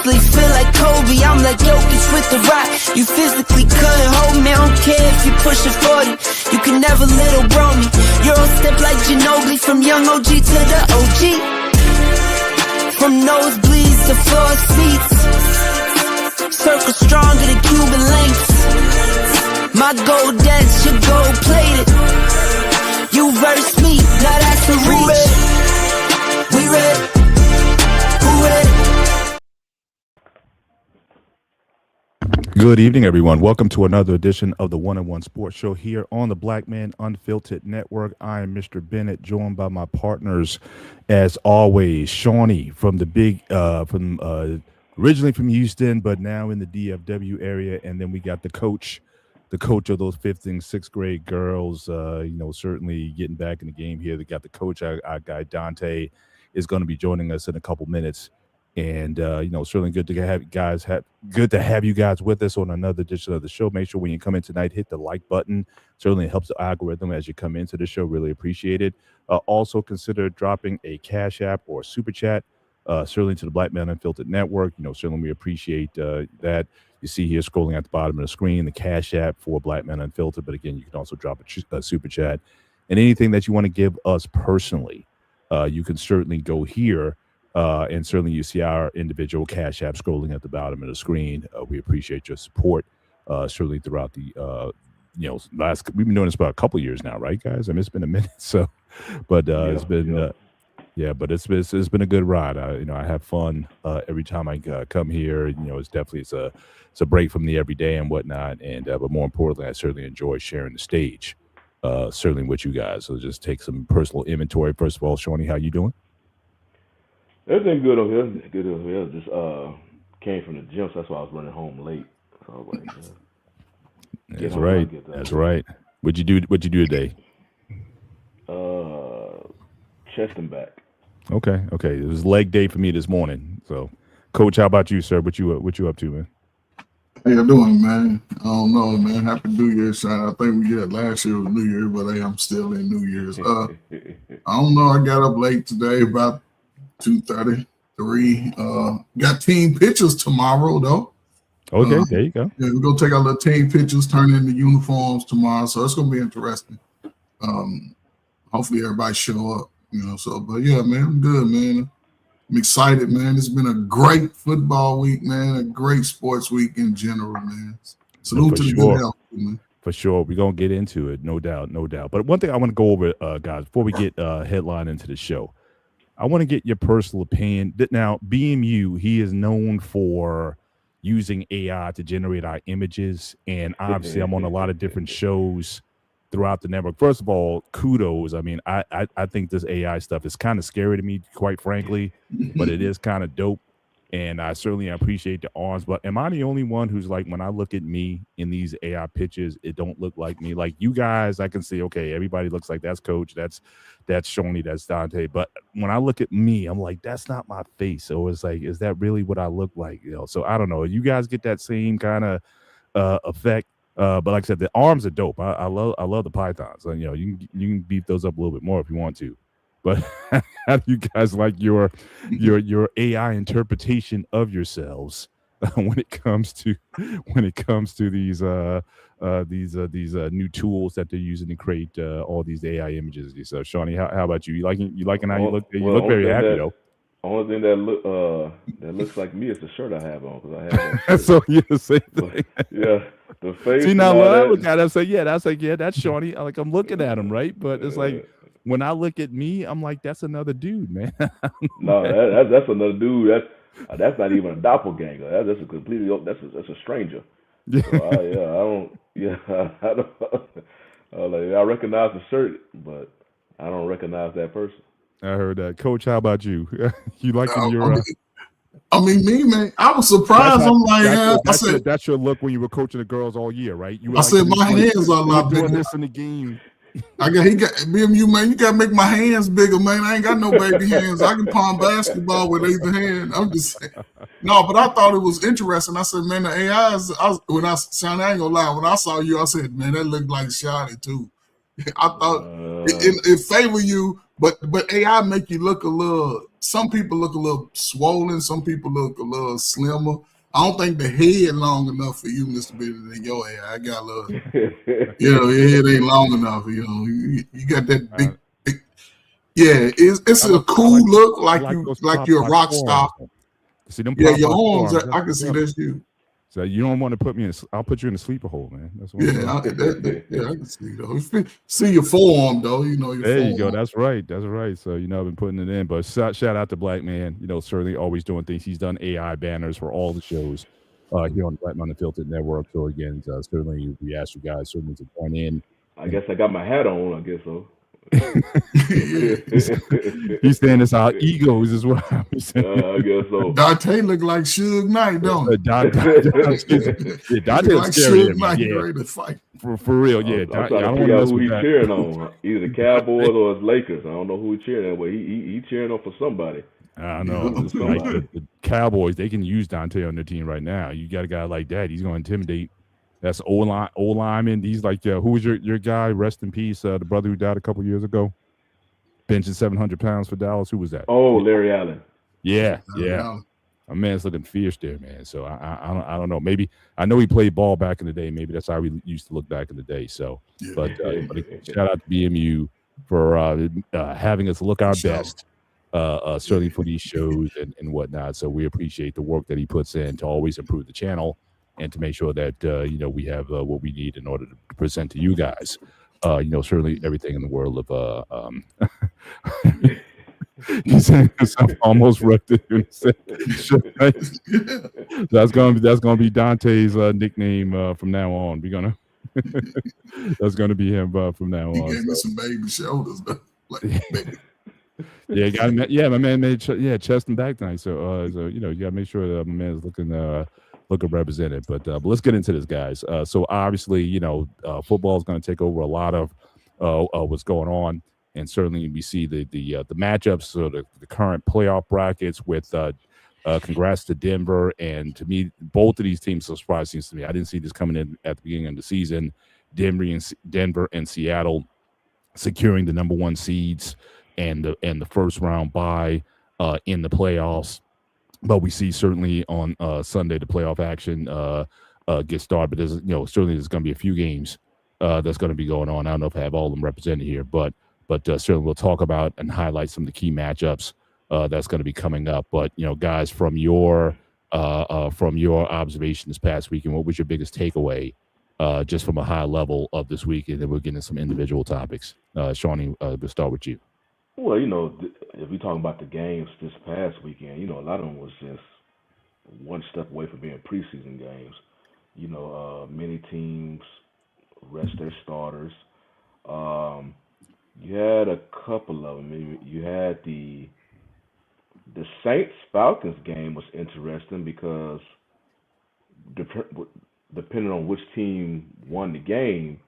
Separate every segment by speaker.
Speaker 1: physically feel like Kobe, I'm like Jokic with the rock. You physically couldn't hold me, I don't care if you pushing 40. You can never little bro me. Euro step like Ginobili, from young OG to the OG. From nosebleeds to floor seats, circle stronger than Cuban links. My gold dance, your gold plated. You verse me, now that's a reach. We ready? Who ready?
Speaker 2: Good evening, everyone. Welcome to another edition of the One-on-One Sports Show here on the Black Man Unfiltered Network. I am Mr. Bennett, joined by my partners, as always, Shawnee from the originally from Houston, but now in the DFW area, and then we got the coach of those fifth and sixth grade girls. Certainly getting back in the game here. They got the coach, our guy Dante, is going to be joining us in a couple minutes. And certainly good to have you guys with us on another edition of the show. Make sure when you come in tonight, hit the like button. Certainly helps the algorithm as you come into the show. Really appreciate it. Also consider dropping a Cash App or super chat, certainly to the Black Man Unfiltered Network. Certainly we appreciate that. You see here scrolling at the bottom of the screen, the Cash App for Black Man Unfiltered. But again, you can also drop a super chat, and anything that you want to give us personally, you can certainly go here. And certainly you see our individual Cash App scrolling at the bottom of the screen. We appreciate your support, certainly throughout the, we've been doing this for a couple of years now, right, guys? I mean, it's been a minute, but it's been a good ride. I have fun every time I come here. It's a break from the everyday and whatnot. And but more importantly, I certainly enjoy sharing the stage, certainly with you guys. So just take some personal inventory. First of all, Shawnee, how you doing?
Speaker 3: Everything good over here. Good over here. Just came from the gym, so that's why I was running home late. So I was like,
Speaker 2: that's right. That's right. What'd you do today?
Speaker 3: Chest and back.
Speaker 2: Okay. It was leg day for me this morning. So, Coach, how about you, sir? What you up to, man?
Speaker 4: How you doing, man? I don't know, man. Happy New Year's, son. I think we did last year was New Year, but hey, I'm still in New Year's. I don't know. I got up late today, about 2:33. Got team pictures tomorrow, though.
Speaker 2: Okay, there you go.
Speaker 4: Yeah, we're gonna take our little team pictures, turn into uniforms tomorrow, so it's gonna be interesting. Hopefully everybody show up, but yeah, man, I'm good, man. I'm excited, man. It's been a great football week, man, a great sports week in general, man. Salute to the good health, man.
Speaker 2: For sure. We're gonna get into it, no doubt. But one thing I want to go over, guys, before we get headline into the show, I want to get your personal opinion. Now, BMU, he is known for using AI to generate our images, and obviously I'm on a lot of different shows throughout the network. First of all, kudos. I mean, I think this AI stuff is kind of scary to me, quite frankly, but it is kind of dope, and I certainly appreciate the arms. But am I the only one who's like, when I look at me in these AI pictures, it don't look like me? Like you guys, I can see, okay, everybody looks like that's Coach, that's Shawnee, that's Dante. But when I look at me, I'm like, that's not my face. So it's like, is that really what I look like? So I don't know. You guys get that same kind of effect. But like I said, the arms are dope. I love the pythons. So, you can beef those up a little bit more if you want to. But how do you guys like your AI interpretation of yourselves when it comes to these new tools that they're using to create all these AI images? So, Shawnee, how about you? You liking how you look? You look very happy though.
Speaker 3: Only thing that looks like me is the shirt I have on, because I have that.
Speaker 2: So yeah, the same thing.
Speaker 3: Yeah, the face.
Speaker 2: See, now when I look at him, I say, yeah, that's Shawnee. I'm looking at him, right? But it's like when I look at me, I'm like, that's another dude, man.
Speaker 3: No, that's another dude. That's not even a doppelganger. That's a completely that's a stranger. So I recognize the shirt, but I don't recognize that person.
Speaker 2: I heard that. Coach, how about you? You liking your?
Speaker 4: Me, man. I was surprised. I'm like,
Speaker 2: that's your look when you were coaching the girls all year, right?
Speaker 4: I said my hands are a lot bigger.
Speaker 2: Doing this in the game.
Speaker 4: He got BMU, man. You gotta make my hands bigger, man. I ain't got no baby hands. I can palm basketball with either hand. I'm just saying. No, but I thought it was interesting. I said, man, the AI is. I ain't gonna lie. When I saw you, I said, man, that looked like Shotty too. I thought it favor you But AI make you look a little. Some people look a little swollen. Some people look a little slimmer. I don't think the head long enough for you, Mr. Biddy, than your AI. I got a little, your head ain't long enough. You got that big. Yeah, it's a cool look, like you're a rock star.
Speaker 2: See them
Speaker 4: Yeah,
Speaker 2: pop
Speaker 4: your
Speaker 2: out
Speaker 4: arms.
Speaker 2: forearms.
Speaker 4: I can see that's you.
Speaker 2: So you don't want to put me in. I'll put you in a sleeper hole, man. That's what
Speaker 4: Yeah, I can see though. See your forearm though. Your
Speaker 2: there
Speaker 4: forearm.
Speaker 2: you go. That's right. So I've been putting it in. But shout out to Black Man. Certainly always doing things. He's done AI banners for all the shows here on the Black Man Unfiltered Network. So again, certainly we ask you guys certainly to join in.
Speaker 3: I guess I got my hat on. I guess so.
Speaker 2: He's saying it's our egos as well.
Speaker 3: I guess so.
Speaker 4: Dante look like Suge Knight, don't he?
Speaker 2: Dante
Speaker 4: like Suge Knight, ready to fight.
Speaker 2: For real, yeah.
Speaker 3: I'm trying to figure out who he's cheering on. Either the Cowboys or his Lakers. I don't know who he's cheering on, but he cheering on for somebody.
Speaker 2: I know. Like the Cowboys, they can use Dante on their team right now. You got a guy like that. He's going to intimidate. That's old lineman. He's like, who was your guy? Rest in peace. The brother who died a couple years ago, benching 700 pounds for Dallas. Who was that?
Speaker 3: Oh, Larry Allen.
Speaker 2: Yeah. My man's looking fierce there, man. So I don't know. Maybe I know he played ball back in the day. Maybe that's how we used to look back in the day. So, but shout out to BMU for having us look our best, certainly for these shows and whatnot. So we appreciate the work that he puts in to always improve the channel and to make sure that we have what we need in order to present to you guys. Certainly everything in the world of he's saying himself almost wrecked it. That's gonna be Dante's nickname from now on. We're gonna that's gonna be him from now on.
Speaker 4: He gave me some baby shoulders though.
Speaker 2: My man made chest and back tonight. So you gotta make sure that my man's looking represented. But let's get into this, guys. So obviously, football is going to take over a lot of what's going on, and certainly we see the matchups, so the current playoff brackets. With congrats to Denver, and to me, both of these teams are surprising to me. I didn't see this coming in at the beginning of the season. Denver and Seattle securing the number 1 seeds and the first round bye in the playoffs. But we see certainly on Sunday the playoff action get started. But certainly there's going to be a few games that's going to be going on. I don't know if I have all of them represented here, but certainly we'll talk about and highlight some of the key matchups that's going to be coming up. But guys, from your observation this past weekend, what was your biggest takeaway just from a high level of this week? And then we'll get into some individual topics. Shawnee, we'll start with you.
Speaker 3: Well, if we talking about the games this past weekend, a lot of them was just one step away from being preseason games. Many teams rest their starters. You had a couple of them. You had the Saints-Falcons game was interesting because depending on which team won the game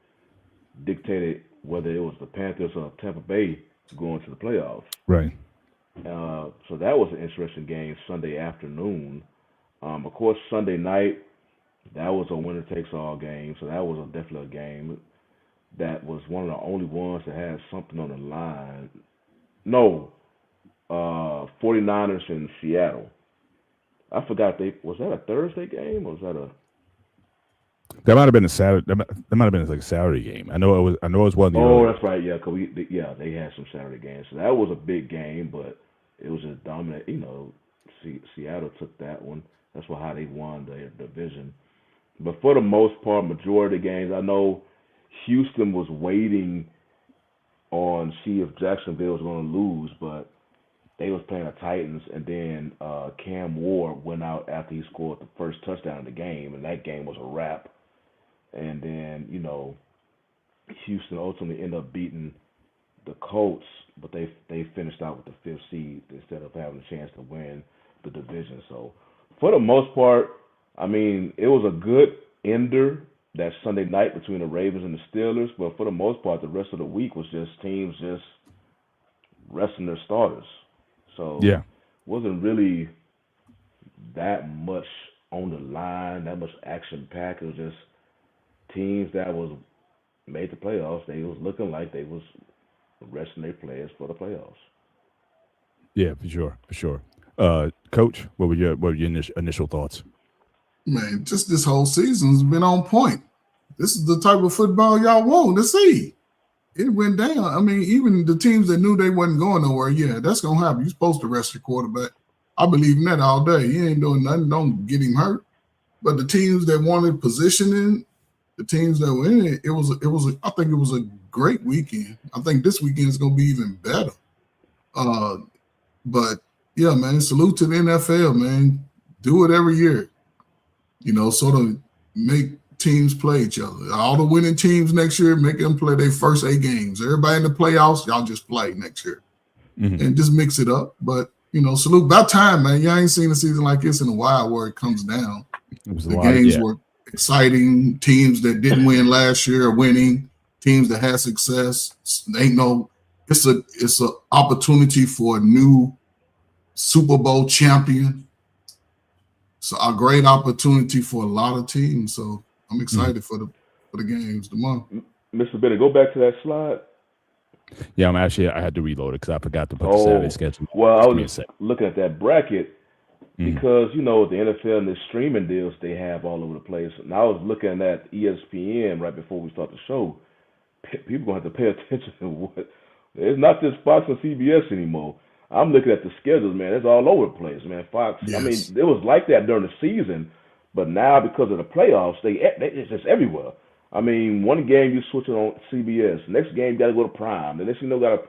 Speaker 3: dictated whether it was the Panthers or Tampa Bay going to the playoffs.
Speaker 2: Right.
Speaker 3: So that was an interesting game Sunday afternoon. Of course, Sunday night, that was a winner-takes-all game, so that was definitely a game that was one of the only ones that had something on the line. No, 49ers in Seattle. I forgot, was that a Thursday game or was that a...
Speaker 2: That might have been a Saturday. That might have been like a Saturday game. I know it was one of the.
Speaker 3: Oh, that's right. Yeah, because they had some Saturday games, so that was a big game, but it was just dominant. Seattle took that one. That's how they won their division. But for the most part, majority of the games, I know Houston was waiting on see if Jacksonville was going to lose, but they was playing the Titans, and then Cam Ward went out after he scored the first touchdown of the game, and that game was a wrap. And then, Houston ultimately ended up beating the Colts, but they finished out with the 5th seed instead of having a chance to win the division. So, for the most part, it was a good ender that Sunday night between the Ravens and the Steelers, but for the most part, the rest of the week was just teams just resting their starters. So, wasn't really that much on the line, that much action packed. It was just teams that was made the playoffs. They was looking like they was resting their players for the playoffs.
Speaker 2: Yeah, for sure. Coach, what were your initial thoughts?
Speaker 4: Man, just this whole season's been on point. This is the type of football y'all want to see. It went down. I mean, even the teams that knew they wasn't going nowhere, yeah, that's going to happen. You're supposed to rest your quarterback. I believe in that all day. He ain't doing nothing. Don't get him hurt. But the teams that wanted positioning, the teams that were in it, I think it was a great weekend. I think this weekend is going to be even better. But, yeah, man, salute to the NFL, man. Do it every year. Sort of make teams play each other. All the winning teams next year, make them play their first 8 games. Everybody in the playoffs, y'all just play next year. And just mix it up. But, salute. About time, man. Y'all ain't seen a season like this in a while where it comes down. The games were exciting. Teams that didn't win last year are winning. Teams that had success. It's a opportunity for a new Super Bowl champion. So a great opportunity for a lot of teams. So I'm excited for the games tomorrow.
Speaker 3: Mr. Bennett, go back to that slide.
Speaker 2: Yeah, I had to reload it because I forgot to put the Saturday schedule.
Speaker 3: Well, I was looking at that bracket because, the NFL and the streaming deals they have all over the place. And I was looking at ESPN right before we start the show. People going to have to pay attention to what. It's not just Fox and CBS anymore. I'm looking at the schedules, man. It's all over the place, man. Fox. Yes. I mean, it was like that during the season, but now because of the playoffs, it's just everywhere. I mean, one game you switch it on CBS, next game you got to go to Prime, the next got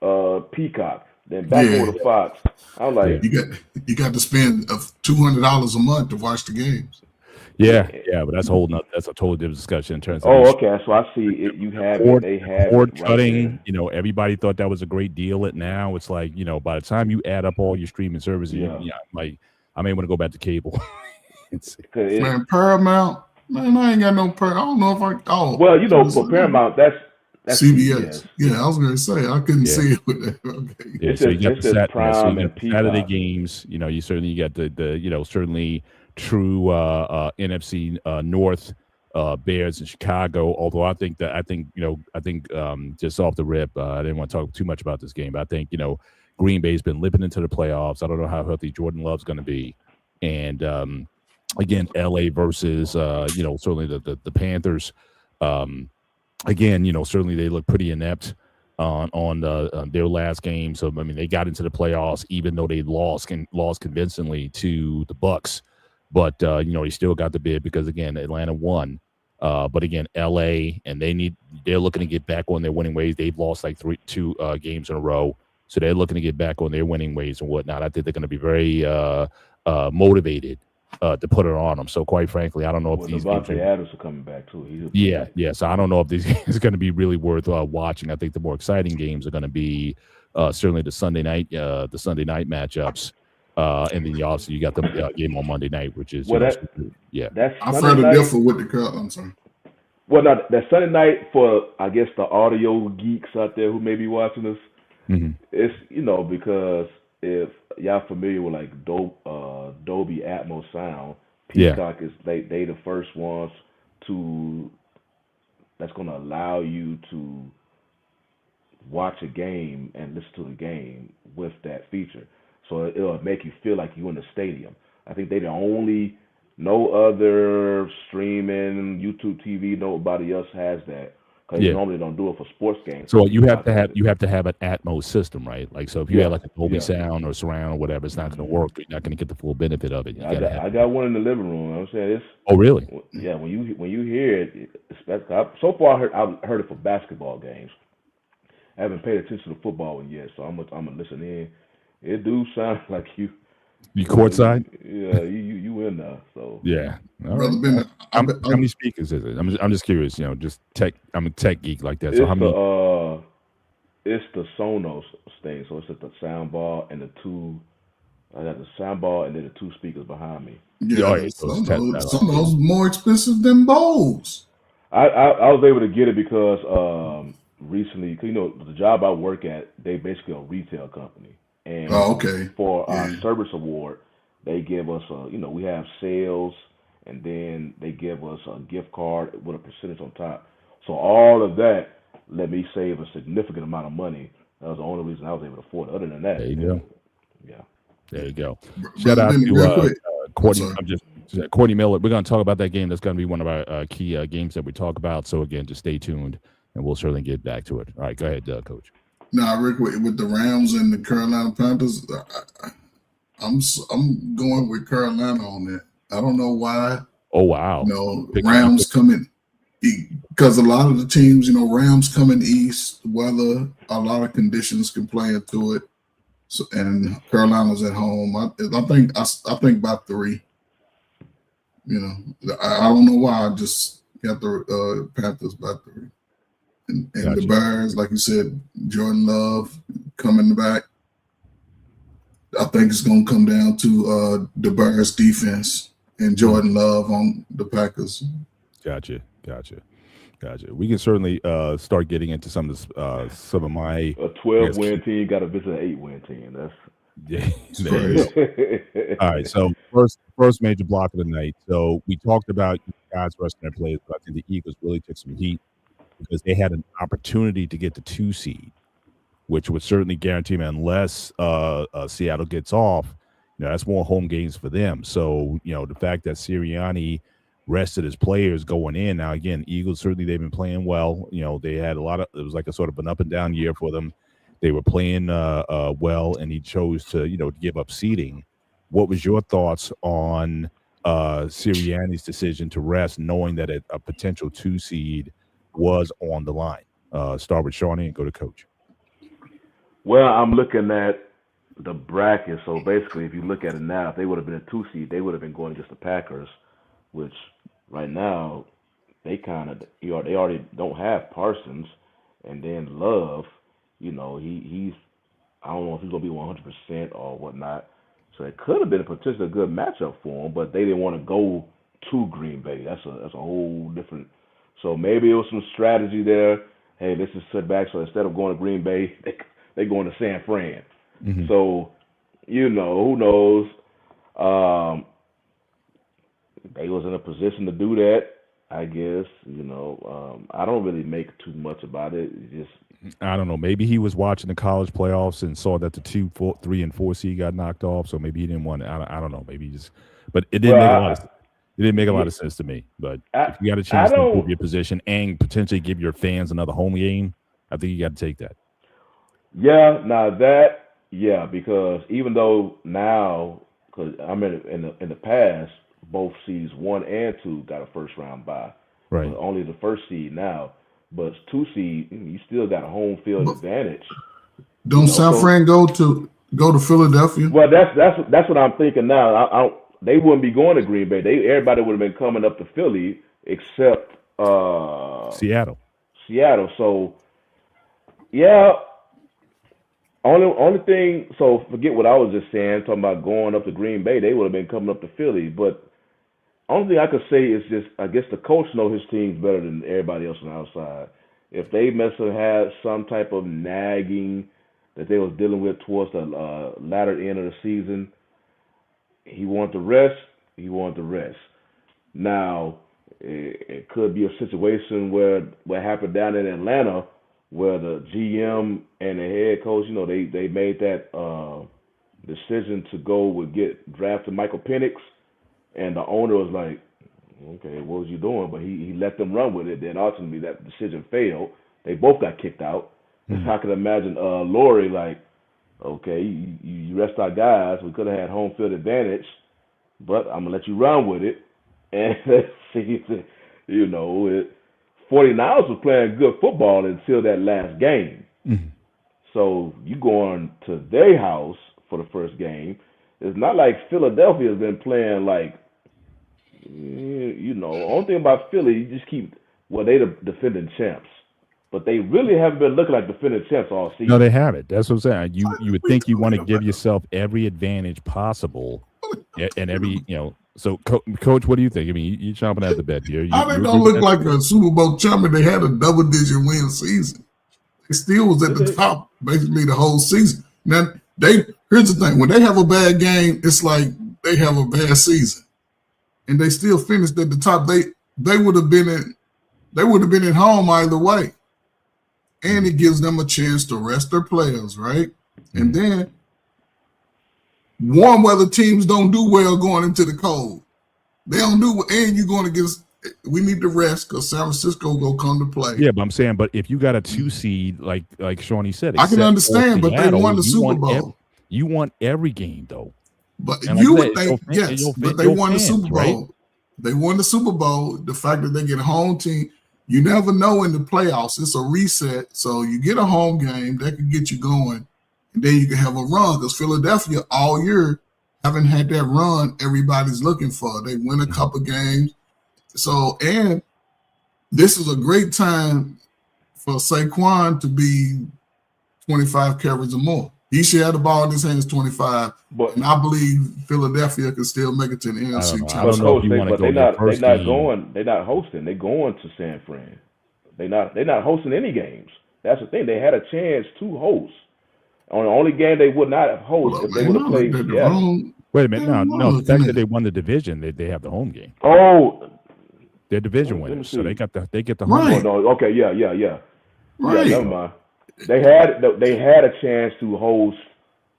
Speaker 3: a Peacock, then back over to Fox. I'm like,
Speaker 4: you got to spend $200 a month to watch the games.
Speaker 2: Yeah, but that's a totally different discussion in terms of.
Speaker 3: Oh, okay. So I see it. You have they have
Speaker 2: cord cutting. Right, everybody thought that was a great deal. Now it's like, by the time you add up all your streaming services, I may want to go back to cable.
Speaker 4: Man, Paramount. Man, I ain't got no Paramount. I don't know if I. Oh,
Speaker 3: well, for Paramount, that's
Speaker 4: CBS. Yeah, I was going to say I couldn't see it with that. Okay.
Speaker 2: Yeah, so you got the Prime and Saturday games. You certainly got the certainly true NFC North Bears in Chicago. Although I think just off the rip, I didn't want to talk too much about this game. But I think Green Bay's been limping into the playoffs. I don't know how healthy Jordan Love's going to be, and again, LA versus certainly the Panthers. Again, certainly they look pretty inept on their last game. So I mean, they got into the playoffs even though they lost convincingly to the Bucks. But they still got the bid because again, Atlanta won. But again, LA and they're looking to get back on their winning ways. They've lost like two games in a row, so they're looking to get back on their winning ways and whatnot. I think they're going to be very motivated to put it on them. So quite frankly, I don't know if these
Speaker 3: Devontae Adams are coming back too.
Speaker 2: So I don't know if these games are going to be really worth watching. I think the more exciting games are going to be certainly the Sunday night matchups. And then you got the game on Monday night, which is
Speaker 3: that's
Speaker 4: I've heard a different with the crowd. I'm sorry.
Speaker 3: Well, now that Sunday night for I guess the audio geeks out there who may be watching this, it's because if y'all familiar with like Dolby Atmos sound, Peacock is they the first ones that's going to allow you to watch a game and listen to the game with that feature. So it'll make you feel like you're in the stadium. I think they're the only, no other streaming, YouTube TV, nobody else has that. Because you normally don't do it for sports games.
Speaker 2: So you have to have an Atmos system, right? Like so, if you have like a Dolby sound or surround or whatever, it's not going to work. You're not going to get the full benefit of it.
Speaker 3: I got one in the living room. I'm saying it's.
Speaker 2: Oh really?
Speaker 3: Yeah. When you hear it, so far I've heard it for basketball games. I haven't paid attention to football one yet, so I'm gonna listen in. It do sound like you
Speaker 2: courtside.
Speaker 3: Yeah, you in there. So
Speaker 2: yeah.
Speaker 4: Brother Ben,
Speaker 2: how many speakers is it? I'm just curious. Just tech. I'm a tech geek like that. So how many?
Speaker 3: It's the Sonos thing. So it's the sound bar and the two. I got the sound bar and then the two speakers behind me.
Speaker 4: Yeah, Sonos more expensive than Bose.
Speaker 3: I was able to get it because recently, the job I work at, they basically a retail company. And for our service award, they give us we have sales, and then they give us a gift card with a percentage on top. So all of that, let me save a significant amount of money. That was the only reason I was able to afford it. Other than that,
Speaker 2: There you go.
Speaker 3: Yeah.
Speaker 2: There you go. Shout
Speaker 4: Brother
Speaker 2: out
Speaker 4: Benny,
Speaker 2: to
Speaker 4: real quick.
Speaker 2: Courtney.
Speaker 4: sorry.
Speaker 2: I'm just Courtney Miller. We're going to talk about that game. That's going to be one of our key games that we talk about. So again, just stay tuned, and we'll certainly get back to it. All right, go ahead, Coach.
Speaker 4: Nah, real quick, with the Rams and the Carolina Panthers, I'm going with Carolina on that. I don't know why.
Speaker 2: Oh wow.
Speaker 4: Rams coming because a lot of the teams, Rams coming east, weather, a lot of conditions can play into it. So, and Carolina's at home. I think about 3. I don't know why. I just got the Panthers by 3. And
Speaker 2: Gotcha.
Speaker 4: the Bears, like you said, Jordan Love coming back. I think it's going to come down to the Bears defense and Jordan Love on the Packers.
Speaker 2: Gotcha. We can certainly start getting into some of my
Speaker 3: a 12-win team got to visit an 8-win team. That's
Speaker 2: All right. So first major block of the night. So we talked about guys resting their players, but I think the Eagles really took some heat because they had an opportunity to get the 2 seed, which would certainly guarantee them unless Seattle gets off. That's more home games for them. So the fact that Sirianni rested his players going in. Now, again, Eagles, certainly they've been playing well. They had it was like a sort of an up and down year for them. They were playing well, and he chose to, give up seeding. What was your thoughts on Sirianni's decision to rest, knowing that a potential 2 seed was on the line? Start with Shawnee and go to Coach.
Speaker 3: Well, I'm looking at the bracket. So basically, if you look at it now, if they would have been a 2 seed, they would have been going against the Packers, which right now they they already don't have Parsons, and then Love, he's I don't know if he's gonna be 100% or whatnot. So it could have been a potentially good matchup for him, but they didn't want to go to Green Bay. That's a whole different. So maybe it was some strategy there. Hey, this is set back. So instead of going to Green Bay, they going to San Fran.
Speaker 2: Mm-hmm.
Speaker 3: So who knows? They was in a position to do that, I guess. I don't really make too much about it.
Speaker 2: I don't know. Maybe he was watching the college playoffs and saw that the 2, 4, 3, and 4 seed got knocked off. So maybe he didn't want to. I don't know. Maybe he just. But it didn't make a lot of. It didn't make a lot of sense to me. But if you got a chance to improve your position and potentially give your fans another home game, I think you got to take that.
Speaker 3: Yeah. Now that. Yeah, because even though now, because I'm in the past, both seeds 1 and 2 got a first round bye.
Speaker 2: Right.
Speaker 3: Only the first seed now, but 2 seed, you still got a home field advantage.
Speaker 4: Don't San Fran go to Philadelphia?
Speaker 3: Well, that's what I'm thinking now. They wouldn't be going to Green Bay. Everybody would have been coming up to Philly except
Speaker 2: Seattle.
Speaker 3: So yeah. Only thing, so forget what I was just saying, talking about going up to Green Bay, they would have been coming up to Philly. But only thing I could say is just, I guess the coach knows his teams better than everybody else on the outside. If they must have had some type of nagging that they was dealing with towards the latter end of the season, he wanted to rest. Now, it could be a situation where what happened down in Atlanta, where the GM and the head coach, they made that decision to go with drafted Michael Penix, and the owner was like, okay, what was you doing? But he let them run with it. Then ultimately that decision failed. They both got kicked out. Mm-hmm. I can imagine Lori like, okay, you rest our guys. We could have had home field advantage, but I'm gonna let you run with it. And let's see, 49ers was playing good football until that last game.
Speaker 2: Mm-hmm. So
Speaker 3: you going to their house for the first game. It's not like Philadelphia has been playing like, only thing about Philly, you just keep, they the defending champs. But they really haven't been looking like defending champs all season.
Speaker 2: No, they haven't. That's what I'm saying. You would think you want to give yourself every advantage possible and every, So, Coach, what do you think? I mean, you're chomping at the bit here.
Speaker 4: How they don't look like a Super Bowl champion? They had a double-digit win season. They still was at the top basically the whole season. Now, here's the thing. When they have a bad game, it's like they have a bad season. And they still finished at the top. They would have been at home either way. and it gives them a chance to rest their players, right? And then warm weather teams don't do well going into the cold. They don't do, and you're going against. We need to rest because San Francisco will come to play.
Speaker 2: Yeah, but I'm saying, but if you got a 2 seed, like Shawnee said,
Speaker 4: I can understand, but they won the Super Bowl.
Speaker 2: You want every game though.
Speaker 4: But
Speaker 2: and
Speaker 4: you
Speaker 2: like
Speaker 4: would think, yes, but they won the Super Bowl. Right? They won the Super Bowl. The fact that they get a home team, you never know in the playoffs. It's a reset, so you get a home game that can get you going, and then you can have a run. Because Philadelphia all year haven't had that run everybody's looking for. They win a couple games. So, and this is a great time for Saquon to be 25 carries or more. He should have the ball in his hands 25, and I believe Philadelphia can still make it to the NFC Championship.
Speaker 2: I don't know if you want to go
Speaker 3: they're
Speaker 2: first
Speaker 3: not
Speaker 2: game.
Speaker 3: going. They're not hosting. They're going to San Fran. They're not hosting any games. That's the thing. They had a chance to host. On the only game they would not have hosted if they would have played.
Speaker 2: Wait a minute. No. The fact that they won the division, they have the home game.
Speaker 3: Oh,
Speaker 2: they're division winners, so they get the home.
Speaker 4: Right.
Speaker 3: Oh, no, okay, yeah.
Speaker 4: Right.
Speaker 3: Yeah, never mind. They had a chance to host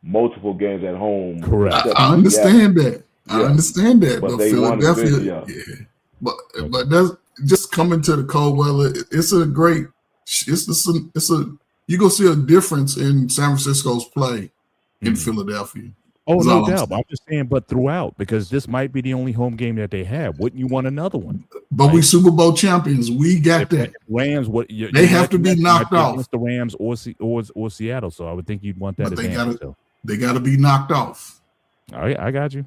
Speaker 3: multiple games at home.
Speaker 2: Correct.
Speaker 4: I understand that. I understand that. But
Speaker 3: Philadelphia,
Speaker 4: But that's just coming to the cold weather. It's a great. You gonna see a difference in San Francisco's play in Philadelphia.
Speaker 2: Oh, no doubt. I'm just saying, but throughout, because this might be the only home game that they have. Wouldn't you want another one?
Speaker 4: But we Super Bowl champions. We got that.
Speaker 2: Rams,
Speaker 4: they have to be knocked off
Speaker 2: against the Rams or Seattle. So I would think you'd want that.
Speaker 4: But they got to be knocked off.
Speaker 2: All right, I got you.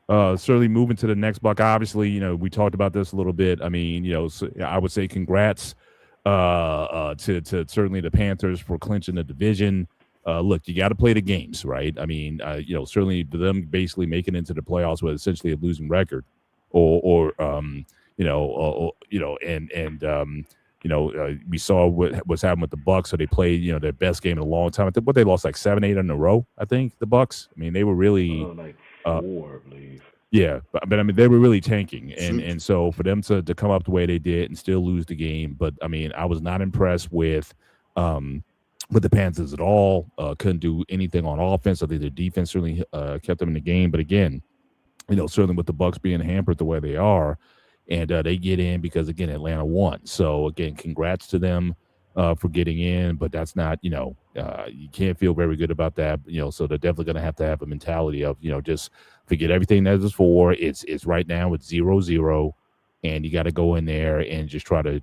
Speaker 2: Certainly moving to the next block. Obviously, we talked about this a little bit. I mean, so I would say congrats to certainly the Panthers for clinching the division. Look, you got to play the games, right? I mean, certainly them basically making it into the playoffs with essentially a losing record, we saw what's happened with the Bucs. So they played, their best game in a long time. I think they lost like 7-8 in a row. I think the Bucs. I mean, they were really
Speaker 3: like 4, I believe.
Speaker 2: Yeah, but I mean, they were really tanking, and so for them to come up the way they did and still lose the game. But I mean, I was not impressed with the Panthers at all. Couldn't do anything on offense. I think their defense certainly kept them in the game. But again, certainly with the Bucs being hampered the way they are, and they get in because, again, Atlanta won. So, again, congrats to them for getting in. But that's not, you can't feel very good about that. So they're definitely going to have a mentality of, just forget everything that is for. It's right now it's 0-0. And you got to go in there and just try to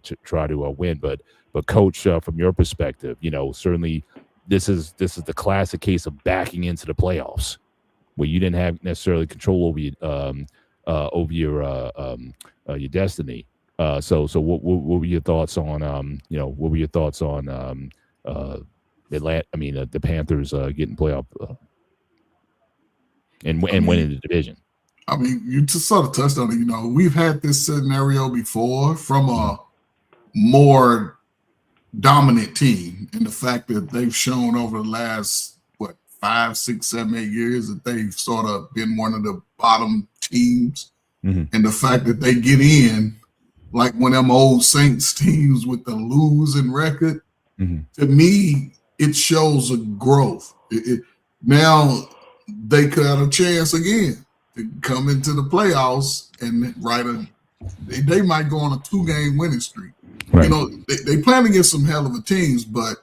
Speaker 2: win. But Coach, from your perspective, certainly this is the classic case of backing into the playoffs, where you didn't have necessarily control over your destiny. So what were your thoughts on Atlanta? I mean, the Panthers getting playoff and winning the division.
Speaker 4: I mean, you just sort of touched on it. We've had this scenario before from a more dominant team, and the fact that they've shown over the last 5, 6, 7, 8 years that they've sort of been one of the bottom teams, and the fact that they get in like one of them old Saints teams with the losing record. To me, it shows a growth. Now they could have a chance again to come into the playoffs and they might go on a 2-game winning streak. Right. They playing against some hell of a teams, but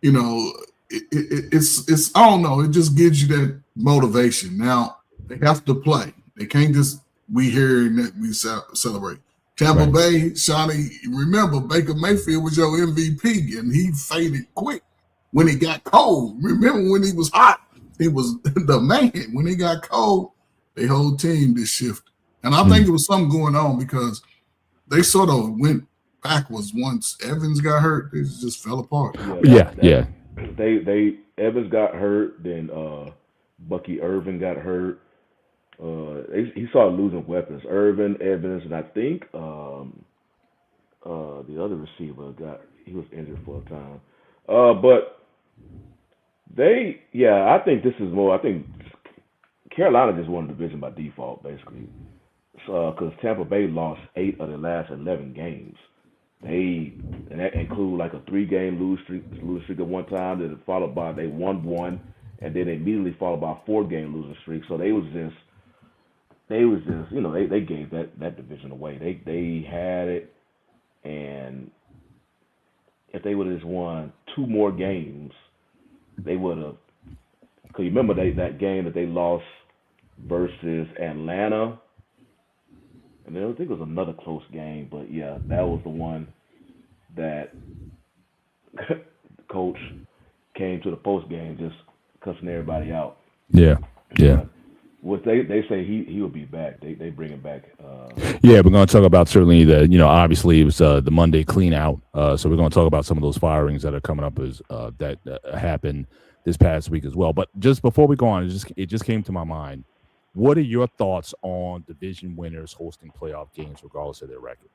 Speaker 4: it's I don't know. It just gives you that motivation. Now they have to play. They can't just we hear and we celebrate. Tampa Bay, Shawnee, remember Baker Mayfield was your MVP, and he faded quick when it got cold. Remember when he was hot, he was the man. When he got cold, the whole team just shifted. And I think there was something going on because they sort of went backwards once Evans got hurt. It just fell apart.
Speaker 2: Yeah.
Speaker 3: They Evans got hurt, then Bucky Irvin got hurt. He started losing weapons. Irvin, Evans, and I think the other receiver he was injured for a time. But I think this is more. I think Carolina just won the division by default, basically, because Tampa Bay lost 8 of their last 11 games. And that include like a 3-game losing streak at one time, then followed by they won one, and then immediately followed by a 4-game losing streak. So they was just they gave that division away. They had it, and if they would have just won 2 more games, they would have. Cause you remember that game that they lost versus Atlanta, and then I think it was another close game, but yeah, that was the one that coach came to the post game just cussing everybody out.
Speaker 2: Yeah, yeah.
Speaker 3: But what they say he will be back. They bring him back.
Speaker 2: Yeah, we're going to talk about certainly obviously it was the Monday clean out. So we're going to talk about some of those firings that are coming up as that happened this past week as well. But just before we go on, it just came to my mind. What are your thoughts on division winners hosting playoff games regardless of their record?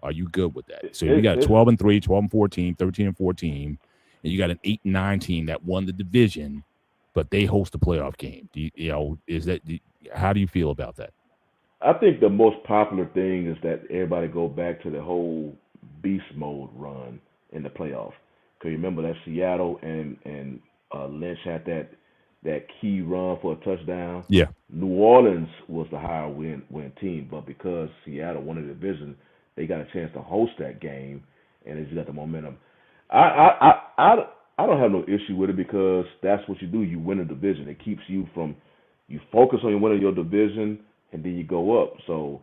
Speaker 2: Are you good with that? So you got 12-3, 12-14, 13-14, and you got an 8-9 team that won the division, but they host a playoff game. How do you feel about that?
Speaker 3: I think the most popular thing is that everybody go back to the whole beast mode run in the playoffs. Because remember that Seattle and Lynch had that key run for a touchdown.
Speaker 2: Yeah.
Speaker 3: New Orleans was the higher win team, but because Seattle won the division, they got a chance to host that game, and they just got the momentum. I don't have no issue with it because that's what you do. You win a division. It keeps you from you focus on winning your division, and then you go up. So,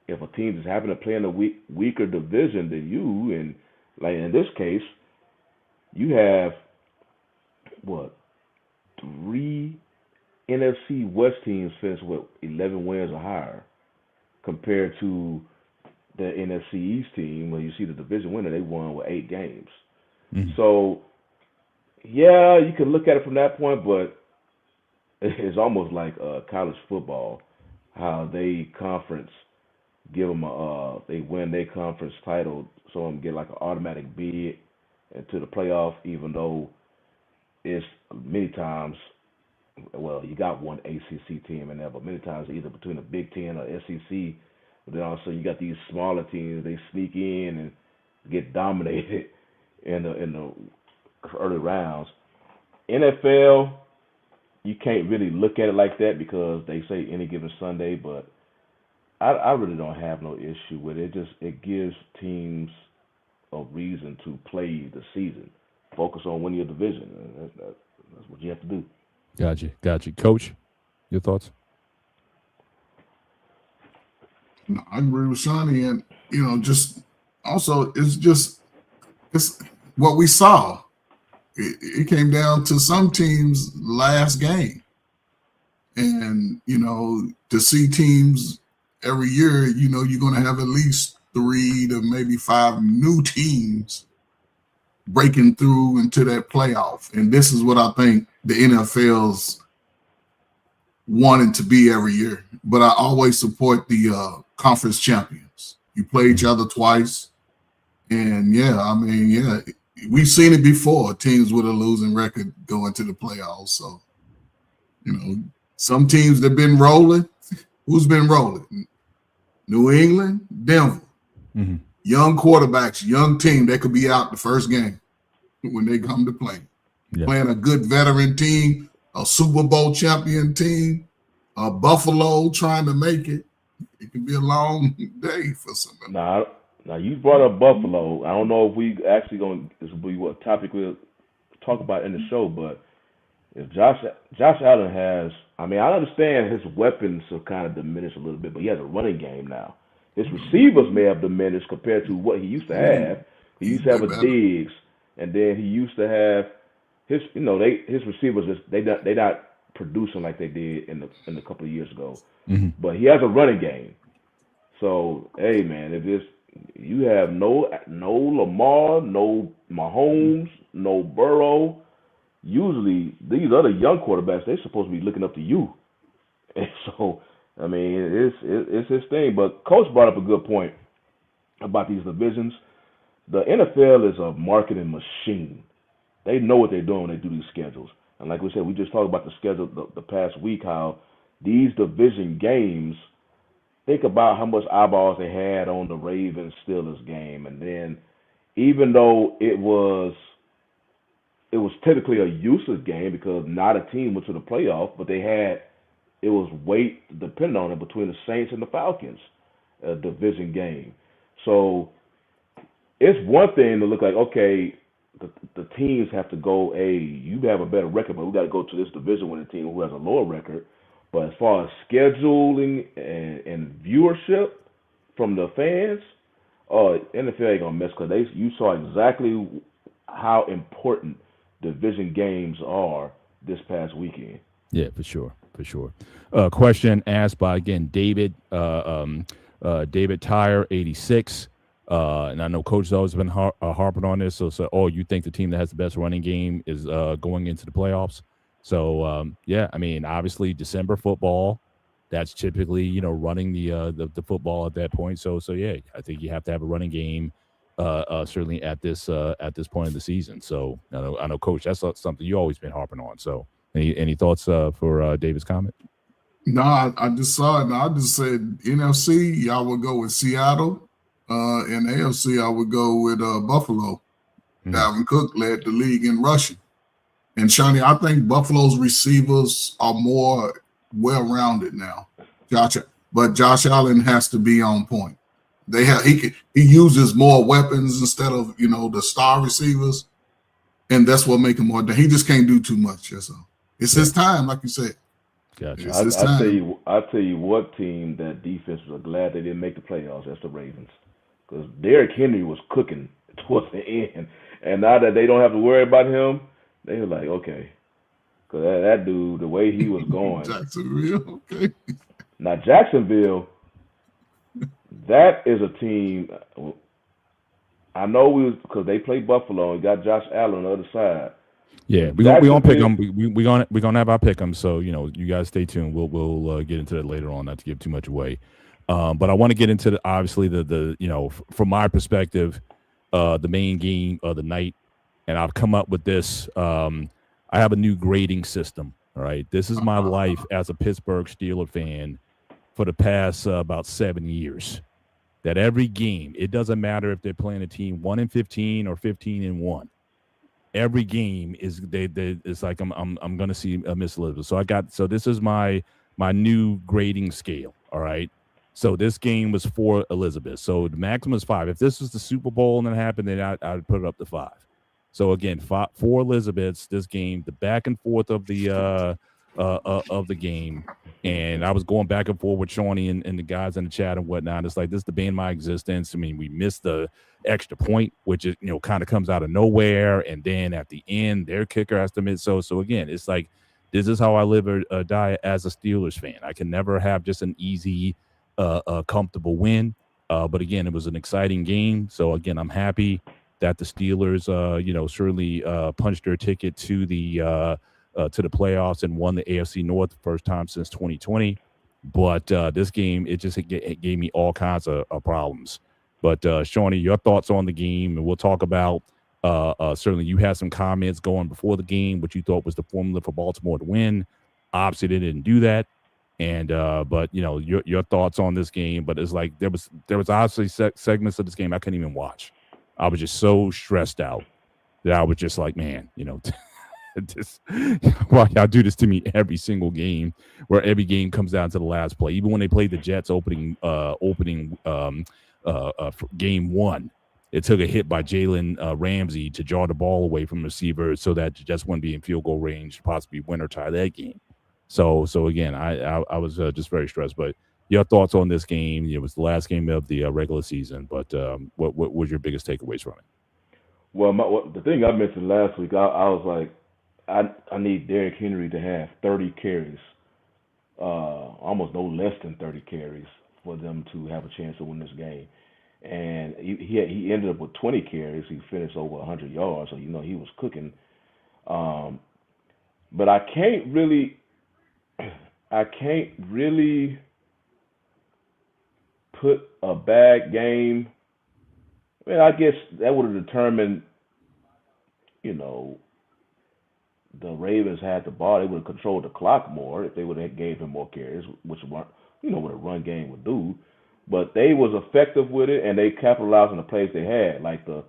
Speaker 3: if a team just happen to play in a weaker division than you, and like in this case, you have what 3 NFC West teams finished with 11 wins or higher, compared to the NFC East team. When you see the division winner, they won with 8 games.
Speaker 2: Mm-hmm.
Speaker 3: So, yeah, you can look at it from that point, but it's almost like college football, how they conference give them they win their conference title, so them get like an automatic bid into the playoff, even though it's many times, well, you got one ACC team in there, but many times either between the Big Ten or SEC. But then also you got these smaller teams, they sneak in and get dominated in the early rounds. NFL, you can't really look at it like that because they say any given Sunday, but I really don't have no issue with it. It gives teams a reason to play the season. Focus on winning your division. That's what you have to do.
Speaker 2: Gotcha. Coach, your thoughts?
Speaker 4: No, I agree with Shawnee, and just also it's what we saw. It came down to some teams' last game, and to see teams every year, you're going to have at least 3 to maybe 5 new teams breaking through into that playoff, and this is what I think the NFL's wanting to be every year. But I always support the conference champions. You play each other twice, and we've seen it before. Teams with a losing record go into the playoffs. So, some teams that have been rolling. Who's been rolling? New England, Denver.
Speaker 2: Mm-hmm.
Speaker 4: Young quarterbacks, young team. They could be out the first game when they come to play.
Speaker 2: Yeah. Playing
Speaker 4: a good veteran team, a Super Bowl champion team, a Buffalo trying to make it. It can be a long day for somebody.
Speaker 3: Now you brought up Buffalo. I don't know if we actually this will be what topic we'll talk about in the show, but if Josh Allen has, I understand his weapons have kind of diminished a little bit, but he has a running game now. His receivers may have diminished compared to what he used to have. He used to have a Diggs, and then he used to have his receivers they not producing like they did in the couple of years ago.
Speaker 2: Mm-hmm.
Speaker 3: But he has a running game. So hey man, if you have no Lamar, no Mahomes, no Burrow, usually these other young quarterbacks, they're supposed to be looking up to you. And so, it's his thing. But Coach brought up a good point about these divisions. The NFL is a marketing machine. They know what they're doing when they do these schedules. And like we said, we just talked about the schedule the past week, how these division games think about how much eyeballs they had on the Ravens Steelers game, and then even though it was technically a useless game because not a team went to the playoff, but it was weight depending on it between the Saints and the Falcons, a division game. So it's one thing to look like, okay, the teams have to go, hey, you have a better record, but we got to go to this division with a team who has a lower record. But as far as scheduling and viewership from the fans, NFL ain't gonna mess because you saw exactly how important division games are this past weekend.
Speaker 2: Yeah, for sure. Question asked by, again, David Tyre 86. And I know Coach has always been harping on this. So, you think the team that has the best running game is going into the playoffs? So, yeah, I mean, obviously December football, that's typically, running the football at that point. So yeah, I think you have to have a running game, certainly at this point of the season. So I know, Coach, that's something you always been harping on. So any thoughts for David's comment?
Speaker 4: No, I just saw it. And I just said NFC, I would go with Seattle. And AFC, I would go with Buffalo. Dalvin Cook led the league in rushing. And Shawnee, I think Buffalo's receivers are more well-rounded now. But Josh Allen has to be on point. He uses more weapons instead of the star receivers, and that's what makes him more. He just can't do too much. That's all. It's his time, like you said.
Speaker 2: Gotcha.
Speaker 3: I'll tell you what team that defense was glad they didn't make the playoffs. That's the Ravens, because Derrick Henry was cooking towards the end, and now that they don't have to worry about him, they were like, okay, because that dude, the way he was going.
Speaker 4: Jacksonville, okay.
Speaker 3: Now Jacksonville, that is a team. I know because they play Buffalo and got Josh Allen on the other side.
Speaker 2: Yeah, we gonna pick them. We gonna have our pick them. So you guys stay tuned. We'll get into that later on, not to give too much away. But I want to get into obviously the from my perspective, the main game of the night, and I've come up with this. I have a new grading system. All right, this is my life as a Pittsburgh Steelers fan for the past about 7 years. That every game, it doesn't matter if they're playing a team 1-15 or 15-1. Every game is it's like I'm gonna see Miss Elizabeth. So this is my new grading scale. All right. So this game was 4 Elizabeth. So the maximum is 5. If this was the Super Bowl and it happened, then I'd put it up to 5. So again, 4 Elizabeths. This game, the back and forth of the game, and I was going back and forth with Shawnee and the guys in the chat and whatnot. It's like this is the bane of my existence. I mean, we missed the extra point, which is kind of comes out of nowhere, and then at the end, their kicker has to miss. So again, it's like this is how I live or die as a Steelers fan. I can never have just an easy, comfortable win. But again, it was an exciting game. So again, I'm happy that the Steelers, certainly punched their ticket to the playoffs and won the AFC North the first time since 2020. But this game, it gave me all kinds of problems. But Shawnee, your thoughts on the game, and we'll talk about certainly you had some comments going before the game, what you thought was the formula for Baltimore to win. Obviously, they didn't do that. And but your thoughts on this game. But it's like there was obviously segments of this game I couldn't even watch. I was just so stressed out that I was just like, man, why y'all do this to me every single game, where every game comes down to the last play. Even when they played the Jets opening game 1, it took a hit by Jalen Ramsey to draw the ball away from the receiver so that the Jets wouldn't be in field goal range, possibly win or tie that game. So again, I was just very stressed. But your thoughts on this game? It was the last game of the regular season, but what was your biggest takeaways from it?
Speaker 3: Well, the thing I mentioned last week, I was like, I need Derrick Henry to have 30 carries, almost no less than 30 carries for them to have a chance to win this game. And he ended up with 20 carries. He finished over 100 yards, so he was cooking. But I can't really put a bad game. I mean, I guess that would have determined, the Ravens had the ball. They would have controlled the clock more if they would have gave him more carries, which what a run game would do. But they was effective with it, and they capitalized on the plays they had, like the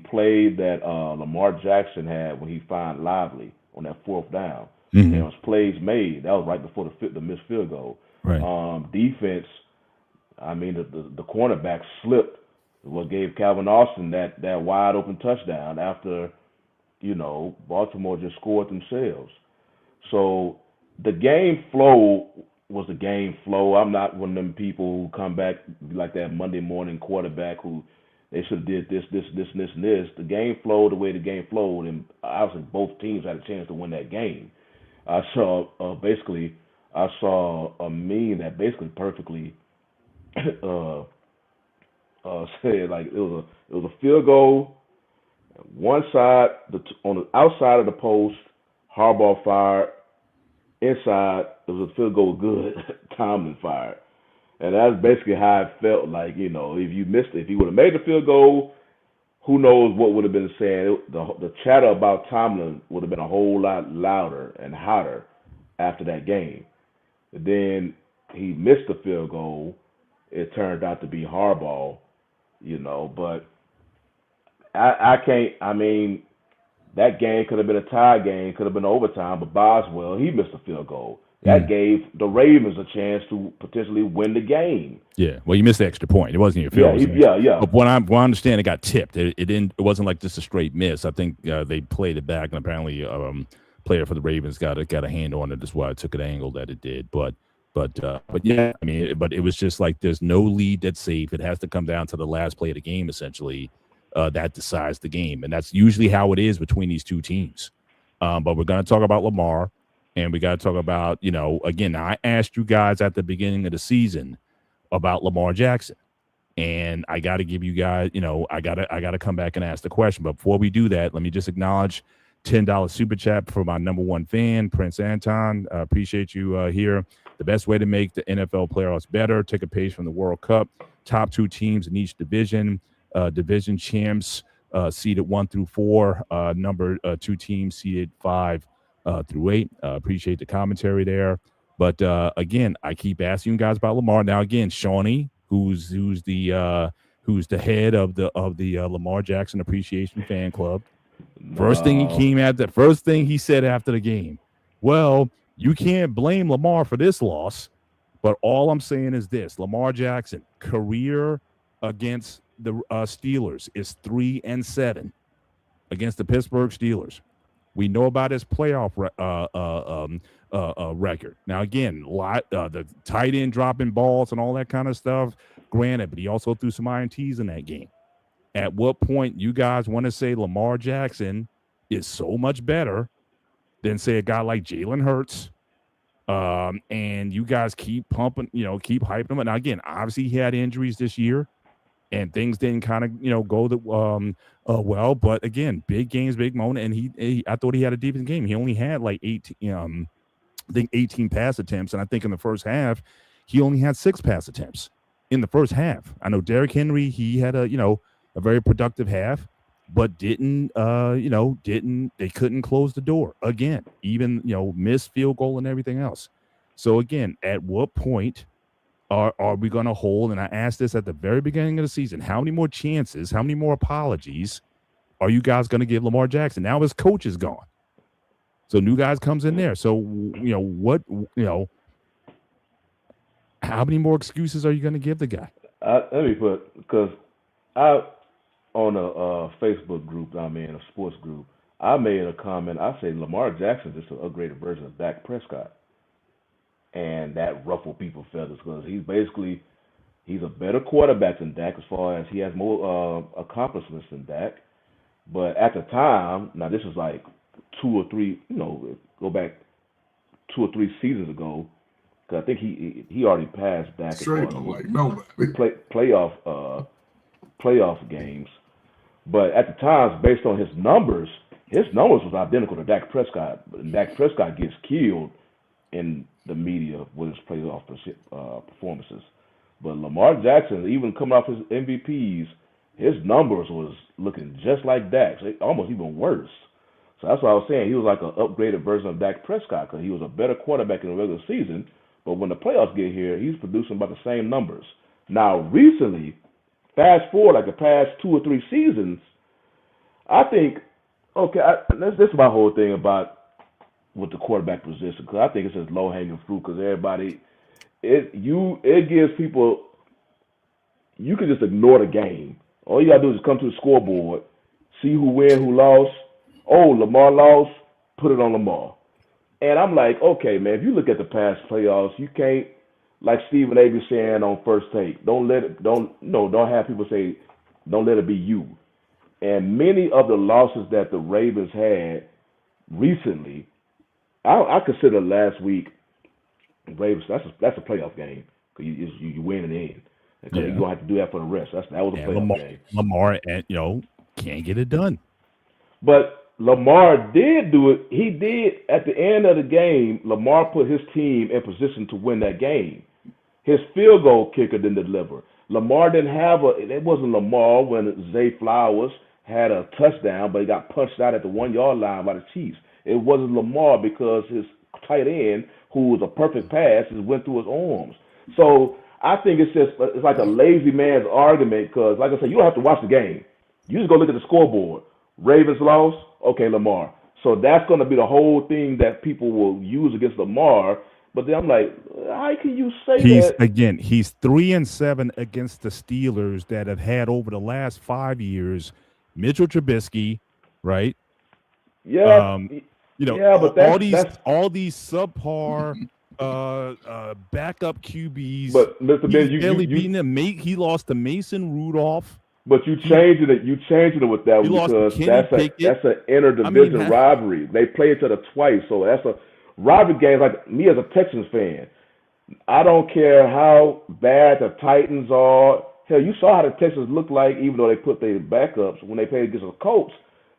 Speaker 3: play that Lamar Jackson had when he found Lively on that fourth down. There was plays made. That was right before the missed field goal.
Speaker 2: Right.
Speaker 3: Defense, I mean, the cornerback slipped. What gave Calvin Austin that wide open touchdown after, Baltimore just scored themselves. So the game flow was the game flow. I'm not one of them people who come back like that Monday morning quarterback who they should have did this. The game flowed the way the game flowed, and obviously both teams had a chance to win that game. I saw a meme that basically perfectly said like it was a field goal. One side, on the outside of the post, Harbaugh fired. Inside, it was a field goal good. Tomlin fired. And that's basically how it felt like, if he would have made the field goal, who knows what would have been said. The chatter about Tomlin would have been a whole lot louder and hotter after that game. And then he missed the field goal. It turned out to be Harbaugh, but I can't, that game could have been a tie game, could have been overtime, but Boswell, he missed a field goal. That gave the Ravens a chance to potentially win the game.
Speaker 2: Yeah, well, you missed the extra point. It wasn't your field goal.
Speaker 3: Yeah.
Speaker 2: But what I understand, it got tipped. It didn't. It wasn't like just a straight miss. I think they played it back, and apparently, player for the Ravens got a hand on it. That's why it took an angle that it did. But yeah, but it was just like there's no lead that's safe. It has to come down to the last play of the game, essentially. That decides the game, and that's usually how it is between these two teams. But we're going to talk about Lamar. And we got to talk about, again, I asked you guys at the beginning of the season about Lamar Jackson. And I got to give you guys, I got to come back and ask the question. But before we do that, let me just acknowledge $10 super chat for my number one fan, Prince Anton. Appreciate you here. The best way to make the NFL playoffs better, take a page from the World Cup. Top two teams in each division, division champs seeded 1 through 4, number 2 teams seeded 5 through 8. Appreciate the commentary there. But again, I keep asking you guys about Lamar. Now again, Shawnee, who's the head of the Lamar Jackson Appreciation Fan Club. First thing he said after the game, well, you can't blame Lamar for this loss, but all I'm saying is this: Lamar Jackson career against the Steelers is 3-7 against the Pittsburgh Steelers. We know about his playoff record. Now, again, the tight end dropping balls and all that kind of stuff, granted, but he also threw some INTs in that game. At what point you guys want to say Lamar Jackson is so much better than, say, a guy like Jalen Hurts, and you guys keep pumping, keep hyping him? Now, again, obviously he had injuries this year, and things didn't kind of, go well. But again, big games, big moment. And I thought he had a decent game. He only had like 18 pass attempts. And I think in the first half, he only had 6 pass attempts in the first half. I know Derrick Henry, he had a very productive half, but they couldn't close the door again, even, missed field goal and everything else. So again, at what point are we going to hold? And I asked this at the very beginning of the season: how many more chances, how many more apologies are you guys going to give Lamar Jackson? Now his coach is gone, so new guys comes in there. So how many more excuses are you going to give the guy?
Speaker 3: Let me put, because I on a Facebook group I'm in, a sports group, I made a comment. I say Lamar Jackson is just an upgraded version of Dak Prescott. And that ruffled people's feathers because he's a better quarterback than Dak as far as he has more accomplishments than Dak. But at the time, now this is like 2 or 3, go back 2 or 3 seasons ago, because I think he already passed Dak
Speaker 4: Straight
Speaker 3: as
Speaker 4: like nobody.
Speaker 3: playoff games. But at the time, based on his numbers was identical to Dak Prescott. But Dak Prescott gets killed in the media with his playoff performances. But Lamar Jackson, even coming off his MVPs, his numbers was looking just like Dak's, almost even worse. So that's why I was saying he was like an upgraded version of Dak Prescott because he was a better quarterback in the regular season, But when the playoffs get here, he's producing about the same numbers. Now, recently, fast forward like the past 2 or 3 seasons, I think, this is my whole thing about with the quarterback position, because I think it's just low-hanging fruit because everybody, it gives people, you can just ignore the game. All you got to do is come to the scoreboard, see who win, who lost. Oh, Lamar lost, put it on Lamar. And I'm like, okay, man, if you look at the past playoffs, you can't, like Stephen A. be saying on First Take, don't have people say, don't let it be you. And many of the losses that the Ravens had recently, I consider last week, Ravens, that's a playoff game. Because you win and in. Because you don't have to do that for the rest. That was a playoff game.
Speaker 2: Lamar, can't get it done.
Speaker 3: But Lamar did do it. He did, at the end of the game, Lamar put his team in position to win that game. His field goal kicker didn't deliver. Lamar didn't have it wasn't Lamar when Zay Flowers had a touchdown, but he got punched out at the 1-yard line by the Chiefs. It wasn't Lamar because his tight end, who was a perfect pass, just went through his arms. So I think it's like a lazy man's argument because, like I said, you don't have to watch the game. You just go look at the scoreboard. Ravens lost, okay, Lamar. So that's going to be the whole thing that people will use against Lamar. But then I'm like, how can you say that?
Speaker 2: Again, he's 3-7 against the Steelers that have had over the last 5 years Mitchell Trubisky, right?
Speaker 3: Yeah. But
Speaker 2: all these subpar backup QBs.
Speaker 3: But Mr. Ben, you
Speaker 2: beating him. He lost to Mason Rudolph.
Speaker 3: But you changing it. You changing it with that because that's an interdivision rivalry. They play each other twice, so that's a rivalry game. Like me as a Texans fan, I don't care how bad the Titans are. Hell, you saw how the Texans look like, even though they put their backups when they played against the Colts.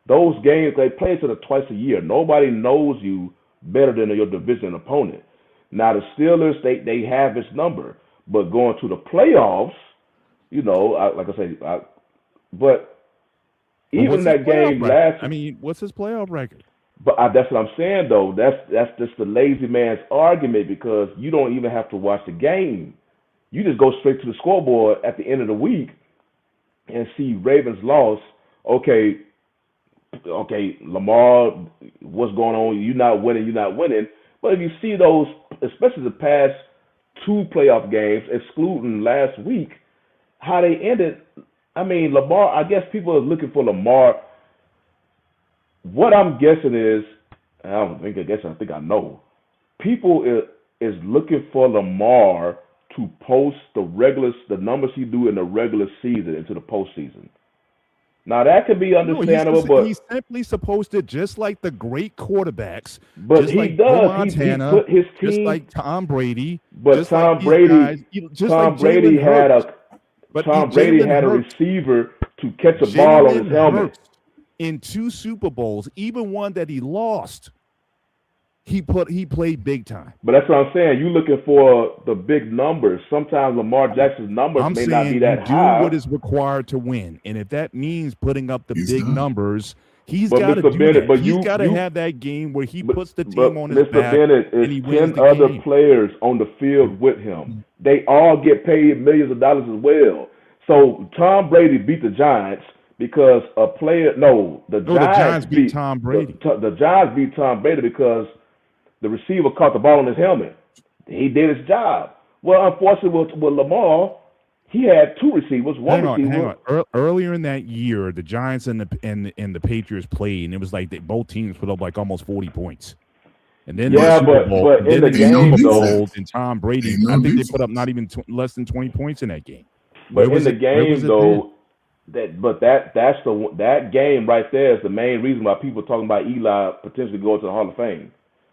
Speaker 3: Those games, they play each other twice a year. Nobody knows you better than your division opponent. Now, the Steelers, they have its number. But going to the playoffs, like I say, but even that game last...
Speaker 2: what's his playoff record?
Speaker 3: But that's what I'm saying, though. That's just the lazy man's argument because you don't even have to watch the game. You just go straight to the scoreboard at the end of the week and see Ravens lost. Okay, Lamar, what's going on? You're not winning. But if you see those, especially the past 2 playoff games, excluding last week, how they ended, Lamar, I guess people are looking for Lamar. What I'm guessing is, I think I know. People is looking for Lamar to post the numbers he do in the regular season into the postseason. Now that can be understandable, but
Speaker 2: he's simply supposed to, just like the great quarterbacks.
Speaker 3: But he
Speaker 2: like
Speaker 3: does.
Speaker 2: Montana,
Speaker 3: he put his team,
Speaker 2: just like Tom Brady.
Speaker 3: But Tom Brady had a receiver to catch a ball on his helmet.
Speaker 2: In 2 Super Bowls, even one that he lost, he played big time.
Speaker 3: But that's what I'm saying. You're looking for the big numbers. Sometimes Lamar Jackson's numbers may not be that high.
Speaker 2: Do what is required to win, and if that means putting up the big numbers, he's got to do that.
Speaker 3: But
Speaker 2: he's got to have that game where he puts the team on his
Speaker 3: Mr.
Speaker 2: back.
Speaker 3: Bennett,
Speaker 2: and he
Speaker 3: is 10
Speaker 2: wins the
Speaker 3: other
Speaker 2: game.
Speaker 3: players on the field with him. They all get paid millions of dollars as well. So Tom Brady beat the Giants because the Giants
Speaker 2: beat Tom Brady.
Speaker 3: The Giants beat Tom Brady because the receiver caught the ball on his helmet. He did his job. Well, unfortunately, with Lamar, he had 2 receivers. Hang on.
Speaker 2: Earlier in that year, the Giants and the Patriots played, and it was like both teams put up like almost 40 points. And then
Speaker 3: but in the game, though,
Speaker 2: and Tom Brady, I think they put up not even less than 20 points in that game.
Speaker 3: But in the game, though, that game right there is the main reason why people are talking about Eli potentially going to the Hall of Fame.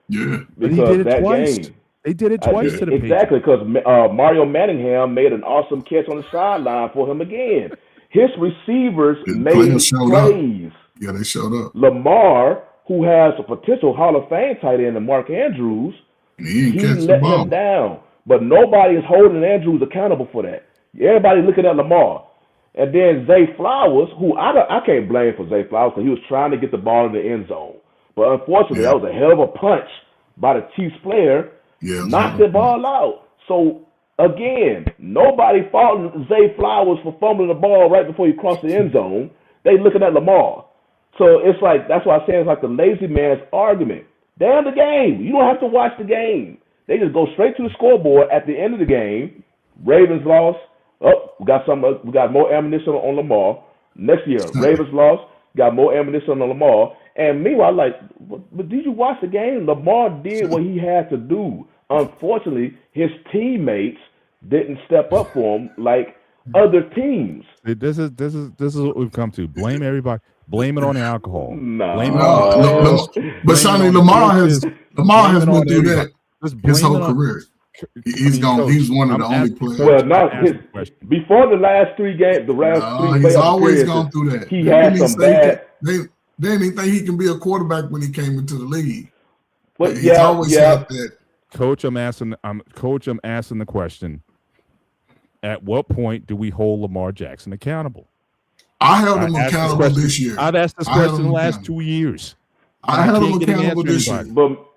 Speaker 4: Yeah,
Speaker 3: because that game.
Speaker 2: They did it twice to the Patriots.
Speaker 3: Exactly, because Mario Manningham made an awesome catch on the sideline for him again. His receivers made plays.
Speaker 4: Yeah, they showed up.
Speaker 3: Lamar, who has a potential Hall of Fame tight end in Mark Andrews, he let him down. But nobody is holding Andrews accountable for that. Everybody looking at Lamar. And then Zay Flowers, who I can't blame for Zay Flowers because he was trying to get the ball in the end zone. But unfortunately, that was a hell of a punch by the Chiefs player.
Speaker 4: Yeah,
Speaker 3: knocked the ball out. So again, nobody faulting Zay Flowers for fumbling the ball right before he crossed the end zone. They looking at Lamar. So it's like, that's why I say it's like the lazy man's argument. Damn the game. You don't have to watch the game. They just go straight to the scoreboard at the end of the game. Ravens lost. Oh, we got more ammunition on Lamar. Next year, Ravens lost. Got more ammunition on Lamar. And meanwhile, like, but did you watch the game? Lamar did what he had to do. Unfortunately, his teammates didn't step up for him like other teams.
Speaker 2: This is what we've come to. Blame everybody. Blame it on the alcohol.
Speaker 4: But Sonny, Lamar has been through that his whole career. He's one of the only players.
Speaker 3: Well, before the last three games,
Speaker 4: he's always gone through that.
Speaker 3: He had some bad.
Speaker 4: They didn't think he can be a quarterback when he came into the league.
Speaker 3: But
Speaker 4: he's always had that.
Speaker 2: Coach, I'm asking the question. At what point do we hold Lamar Jackson accountable?
Speaker 4: I held him accountable this year.
Speaker 2: I've asked this question the last 2 years.
Speaker 4: I held him accountable this year.
Speaker 3: But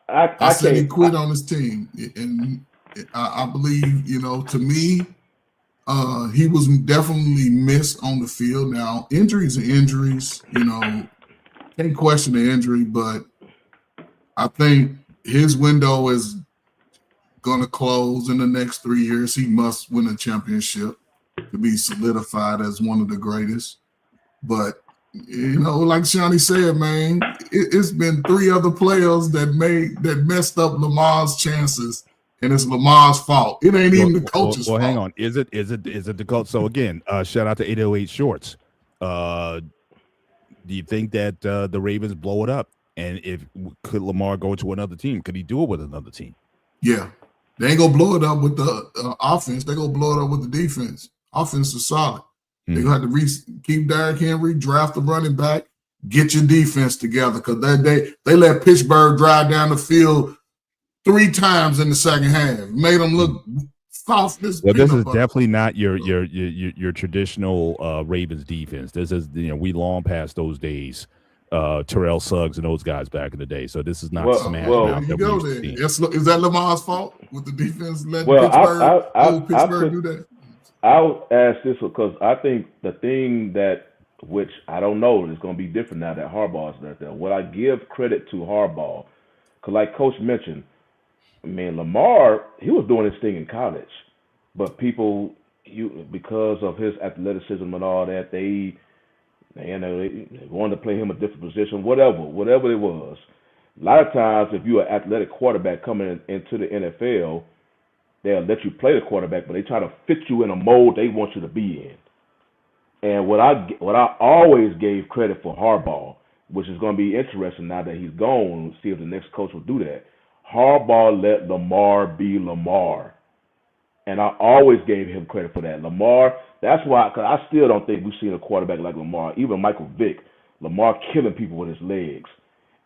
Speaker 3: I
Speaker 4: said he quit on his team, and I believe, to me, he was definitely missed on the field. Now, injuries are injuries, can't question the injury, but I think his window is going to close in the next 3 years. He must win a championship to be solidified as one of the greatest. But, like Shawnee said, man, it's been 3 other players that messed up Lamar's chances, and it's Lamar's fault. It ain't even the coach's fault.
Speaker 2: Well, hang on. Is it the coach? So again, shout out to 808 Shorts. Do you think that the Ravens blow it up? And could Lamar go to another team? Could he do it with another team?
Speaker 4: Yeah. They ain't gonna blow it up with the offense. They gonna blow it up with the defense. Offense is solid. They gonna have to keep Derrick Henry, draft the running back, get your defense together, because they let Pittsburgh drive down the field 3 times in the second half. Made them look soft.
Speaker 2: Well, this is definitely not your traditional Ravens defense. This is we long past those days. Terrell Suggs and those guys back in the day. So this is not smash mouth.
Speaker 4: Is that Lamar's fault with the defense letting Pittsburgh do that?
Speaker 3: I'll ask this because I think the thing that, which I don't know, is going to be different now that Harbaugh is not there. What I give credit to Harbaugh, because like Coach mentioned, Lamar, he was doing his thing in college, but people, because of his athleticism and all that, they wanted to play him a different position, whatever it was. A lot of times, if you're an athletic quarterback coming into the NFL, they'll let you play the quarterback, but they try to fit you in a mold they want you to be in. And what I always gave credit for Harbaugh, which is going to be interesting now that he's gone, see if the next coach will do that. Harbaugh let Lamar be Lamar. And I always gave him credit for that. Lamar, that's why, because I still don't think we've seen a quarterback like Lamar. Even Michael Vick, Lamar killing people with his legs.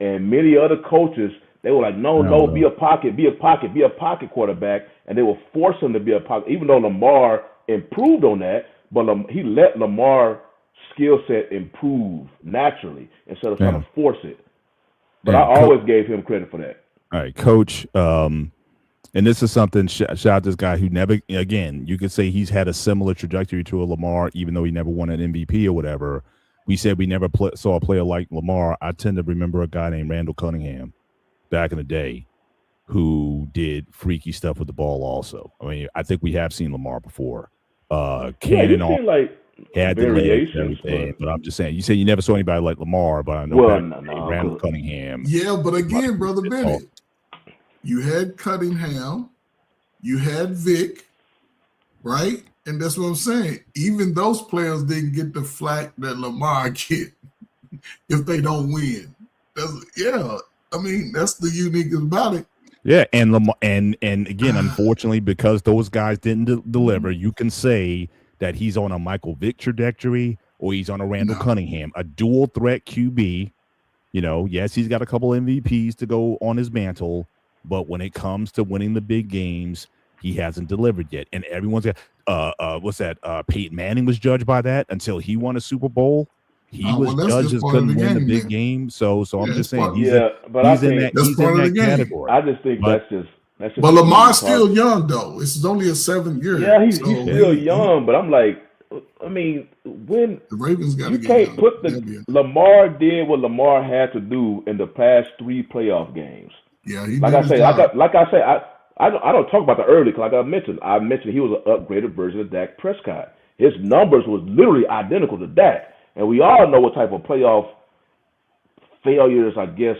Speaker 3: And many other coaches, they were like, no, be a pocket quarterback. And they will force him to be a pocket, even though Lamar improved on that, but he let Lamar's skill set improve naturally instead of trying to force it. But I always gave him credit for that.
Speaker 2: All right, Coach. And this is something, shout out this guy who never, again, you could say he's had a similar trajectory to a Lamar, even though he never won an MVP or whatever. We said we never saw a player like Lamar. I tend to remember a guy named Randall Cunningham back in the day who did freaky stuff with the ball also. I think we have seen Lamar before. Cannon had variations, but I'm just saying, you say you never saw anybody like Lamar, but I know Randall Cunningham.
Speaker 4: Yeah, but again, Brother Bennett, you had Cunningham, you had Vic, right? And that's what I'm saying. Even those players didn't get the flack that Lamar get if they don't win. That's the uniqueness about it.
Speaker 2: Yeah, and Lamar, and again, unfortunately, because those guys didn't deliver, you can say that he's on a Michael Vick trajectory or he's on a Randall Cunningham, a dual threat QB. Yes, he's got a couple MVPs to go on his mantle, but when it comes to winning the big games, he hasn't delivered yet. And everyone's got Peyton Manning was judged by that until he won a Super Bowl. He was judged as couldn't win the big game. So I'm just saying, he's in that category.
Speaker 3: I just think that's just That's
Speaker 4: But Lamar's still young though. It's only a 7th year.
Speaker 3: Yeah, he's still young, but I'm like, I mean, when
Speaker 4: the Ravens got
Speaker 3: you can't put Lamar did what Lamar had to do in the past 3 playoff games.
Speaker 4: Yeah, he
Speaker 3: like
Speaker 4: did
Speaker 3: I say, I don't talk about the early because like I mentioned he was an upgraded version of Dak Prescott. His numbers was literally identical to Dak, and we all know what type of playoff failures, I guess,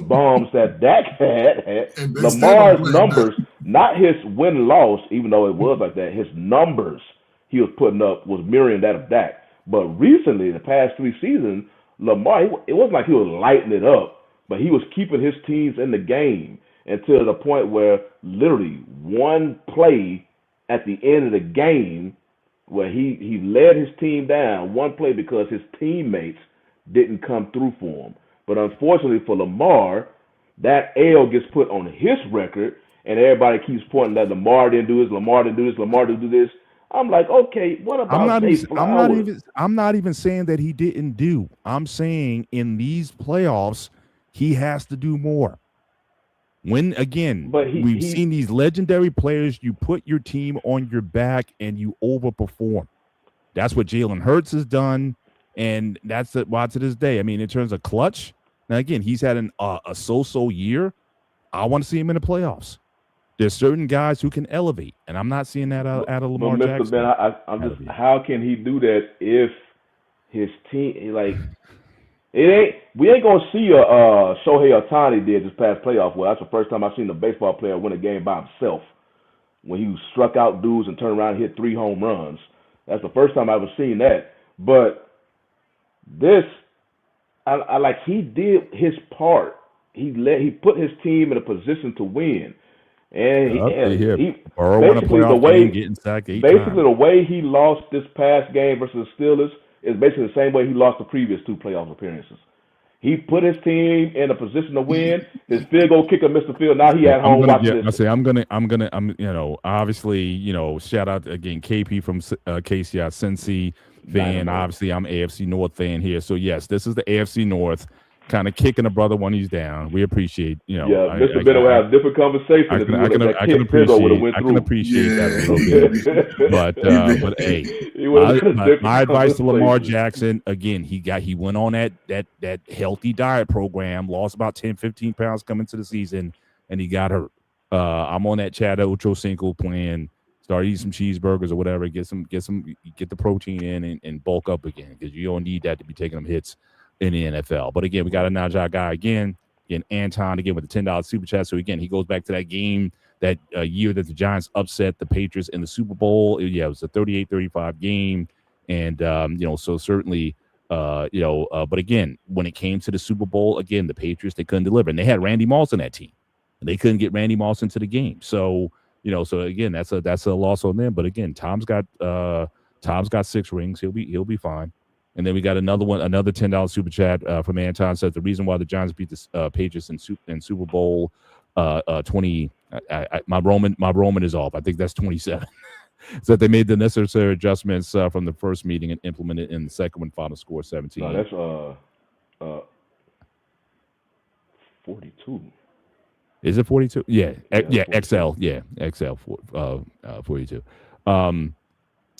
Speaker 3: bombs that Dak had. Lamar's numbers, not his win-loss, even though it was like that, his numbers he was putting up was mirroring that of Dak. But recently, the past 3 seasons, Lamar, it wasn't like he was lighting it up, but he was keeping his teams in the game until the point where literally one play at the end of the game where he led his team down, one play because his teammates didn't come through for him. But unfortunately for Lamar, that L gets put on his record, and everybody keeps pointing that Lamar didn't do this, Lamar didn't do this, Lamar didn't do this. I'm like, okay, what about
Speaker 2: I'm not even saying that he didn't do. I'm saying in these playoffs, he has to do more. When again, we've seen these legendary players, you put your team on your back and you overperform. That's what Jalen Hurts has done, and that's why to this day. I mean, in terms of clutch, now again, he's had a so-so year. I want to see him in the playoffs. There's certain guys who can elevate, and I'm not seeing that out of Lamar Jackson.
Speaker 3: Ben, I'm just, how can he do that if his team, like, we ain't gonna see a Shohei Ohtani did this past playoff. Well, that's the first time I've seen a baseball player win a game by himself when he struck out dudes and turned around and hit 3 home runs. That's the first time I've ever seen that. But this, I like he did his part. He put his team in a position to win. And he basically the way he lost this past game versus the Steelers is basically the same way he lost the previous 2 playoff appearances. He put his team in a position to win. His field goal kicker missed the field. Now he at home watching this.
Speaker 2: I'm obviously, shout out again KP from KCI Cincy fan. Obviously, I'm AFC North fan here. So yes, this is the AFC North. Kind of kicking a brother when he's down. We appreciate,
Speaker 3: Yeah, Mr. Bennett will have a different conversation. I can
Speaker 2: appreciate that a little bit. But hey, my advice to Lamar Jackson, again, he went on that healthy diet program, lost about 10, 15 pounds coming to the season, and he got hurt. I'm on that Chad Ochocinco plan. Start eating some cheeseburgers or whatever. Get the protein in and bulk up again, because you don't need that to be taking them hits in the NFL. But again, we got a Najee guy again, Anton again with the $10 super chat. So again, he goes back to that game, that year that the Giants upset the Patriots in the Super Bowl. Yeah, it was a 38-35 game. And, so certainly, but again, when it came to the Super Bowl, again, the Patriots, they couldn't deliver. And they had Randy Moss on that team. And they couldn't get Randy Moss into the game. So, so again, that's a loss on them. But again, Tom's got 6 rings. He'll be fine. And then we got another $10 super chat from Anton. Says the reason why the Giants beat the Patriots in Super Bowl 20. My Roman is off. I think that's 27. So they made the necessary adjustments from the first meeting and implemented in the second one. Final score 17.
Speaker 3: No, that's 42.
Speaker 2: Is it 42? Yeah, yeah. 42. XL. Yeah, XL 42.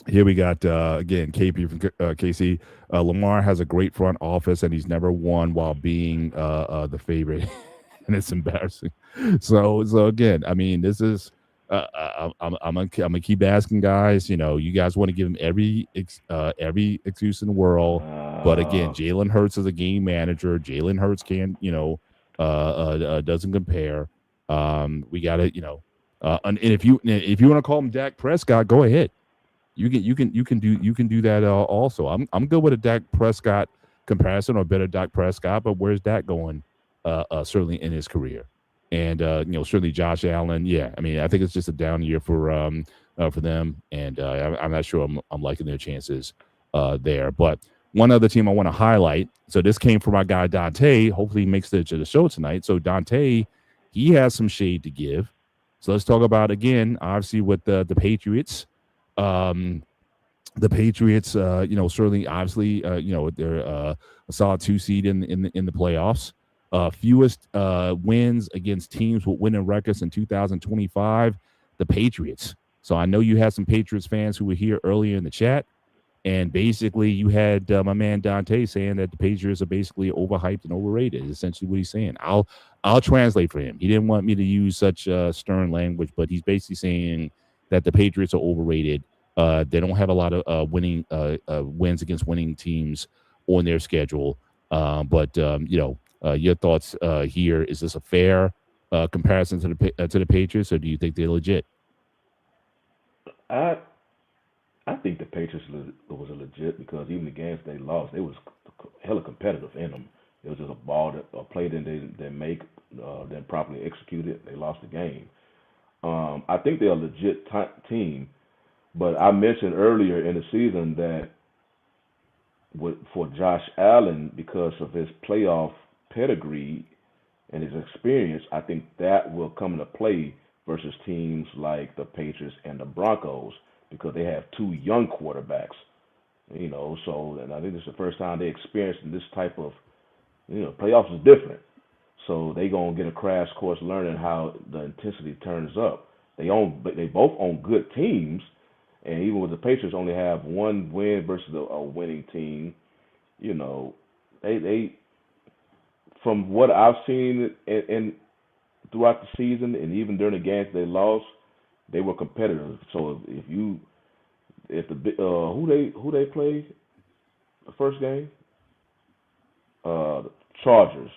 Speaker 2: Here we got, again, KP from KC. Lamar has a great front office, and he's never won while being the favorite, and it's embarrassing. So again, I mean, this is I'm gonna keep asking guys. You guys want to give him every excuse in the world, but again, Jalen Hurts is a game manager. Jalen Hurts doesn't compare. We got to, and if you want to call him Dak Prescott, go ahead. You can do that also. I'm good with a Dak Prescott comparison or better Dak Prescott, but where's Dak going? Certainly in his career, and certainly Josh Allen. Yeah, I mean I think it's just a down year for them, and I'm not sure I'm liking their chances there. But one other team I want to highlight. So this came from our guy Dante. Hopefully he makes it to the show tonight. So Dante, he has some shade to give. So let's talk about again, obviously with the Patriots. The Patriots, certainly, obviously, they're a solid 2 seed in the playoffs. Fewest wins against teams with winning records in 2025, the Patriots. So I know you had some Patriots fans who were here earlier in the chat, and basically you had my man Dante saying that the Patriots are basically overhyped and overrated. Is essentially what he's saying. I'll translate for him. He didn't want me to use such stern language, but he's basically saying that the Patriots are overrated. They don't have a lot of winning wins against winning teams on their schedule. But your thoughts here? Is this a fair comparison to the Patriots, or do you think they're legit?
Speaker 3: I think the Patriots was legit because even the games they lost, they was hella competitive in them. It was just a ball that a play that they didn't make, then properly executed. They lost the game. I think they're a legit team, but I mentioned earlier in the season that for Josh Allen, because of his playoff pedigree and his experience, I think that will come into play versus teams like the Patriots and the Broncos because they have two young quarterbacks. So and I think this is the first time they experienced this type of, playoffs is different. So they gonna get a crash course learning how the intensity turns up. They both own good teams, and even with the Patriots only have one win versus a winning team, they from what I've seen in throughout the season and even during the games they lost, they were competitive. So who they play the first game? The Chargers.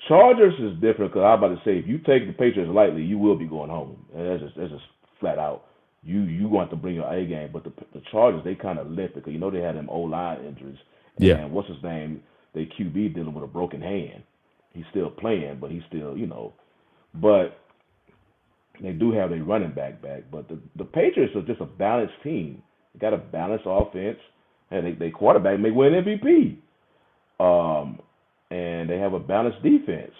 Speaker 3: Chargers is different because I'm about to say if you take the Patriots lightly, you will be going home. And that's just flat out. You want to bring your A game, but the Chargers they kind of limp because they had them O-line injuries.
Speaker 2: Yeah.
Speaker 3: And what's his name? They QB dealing with a broken hand. He's still playing, but he's still But they do have a running back. But the Patriots are just a balanced team. They got a balanced offense, and they quarterback may win MVP. And they have a balanced defense.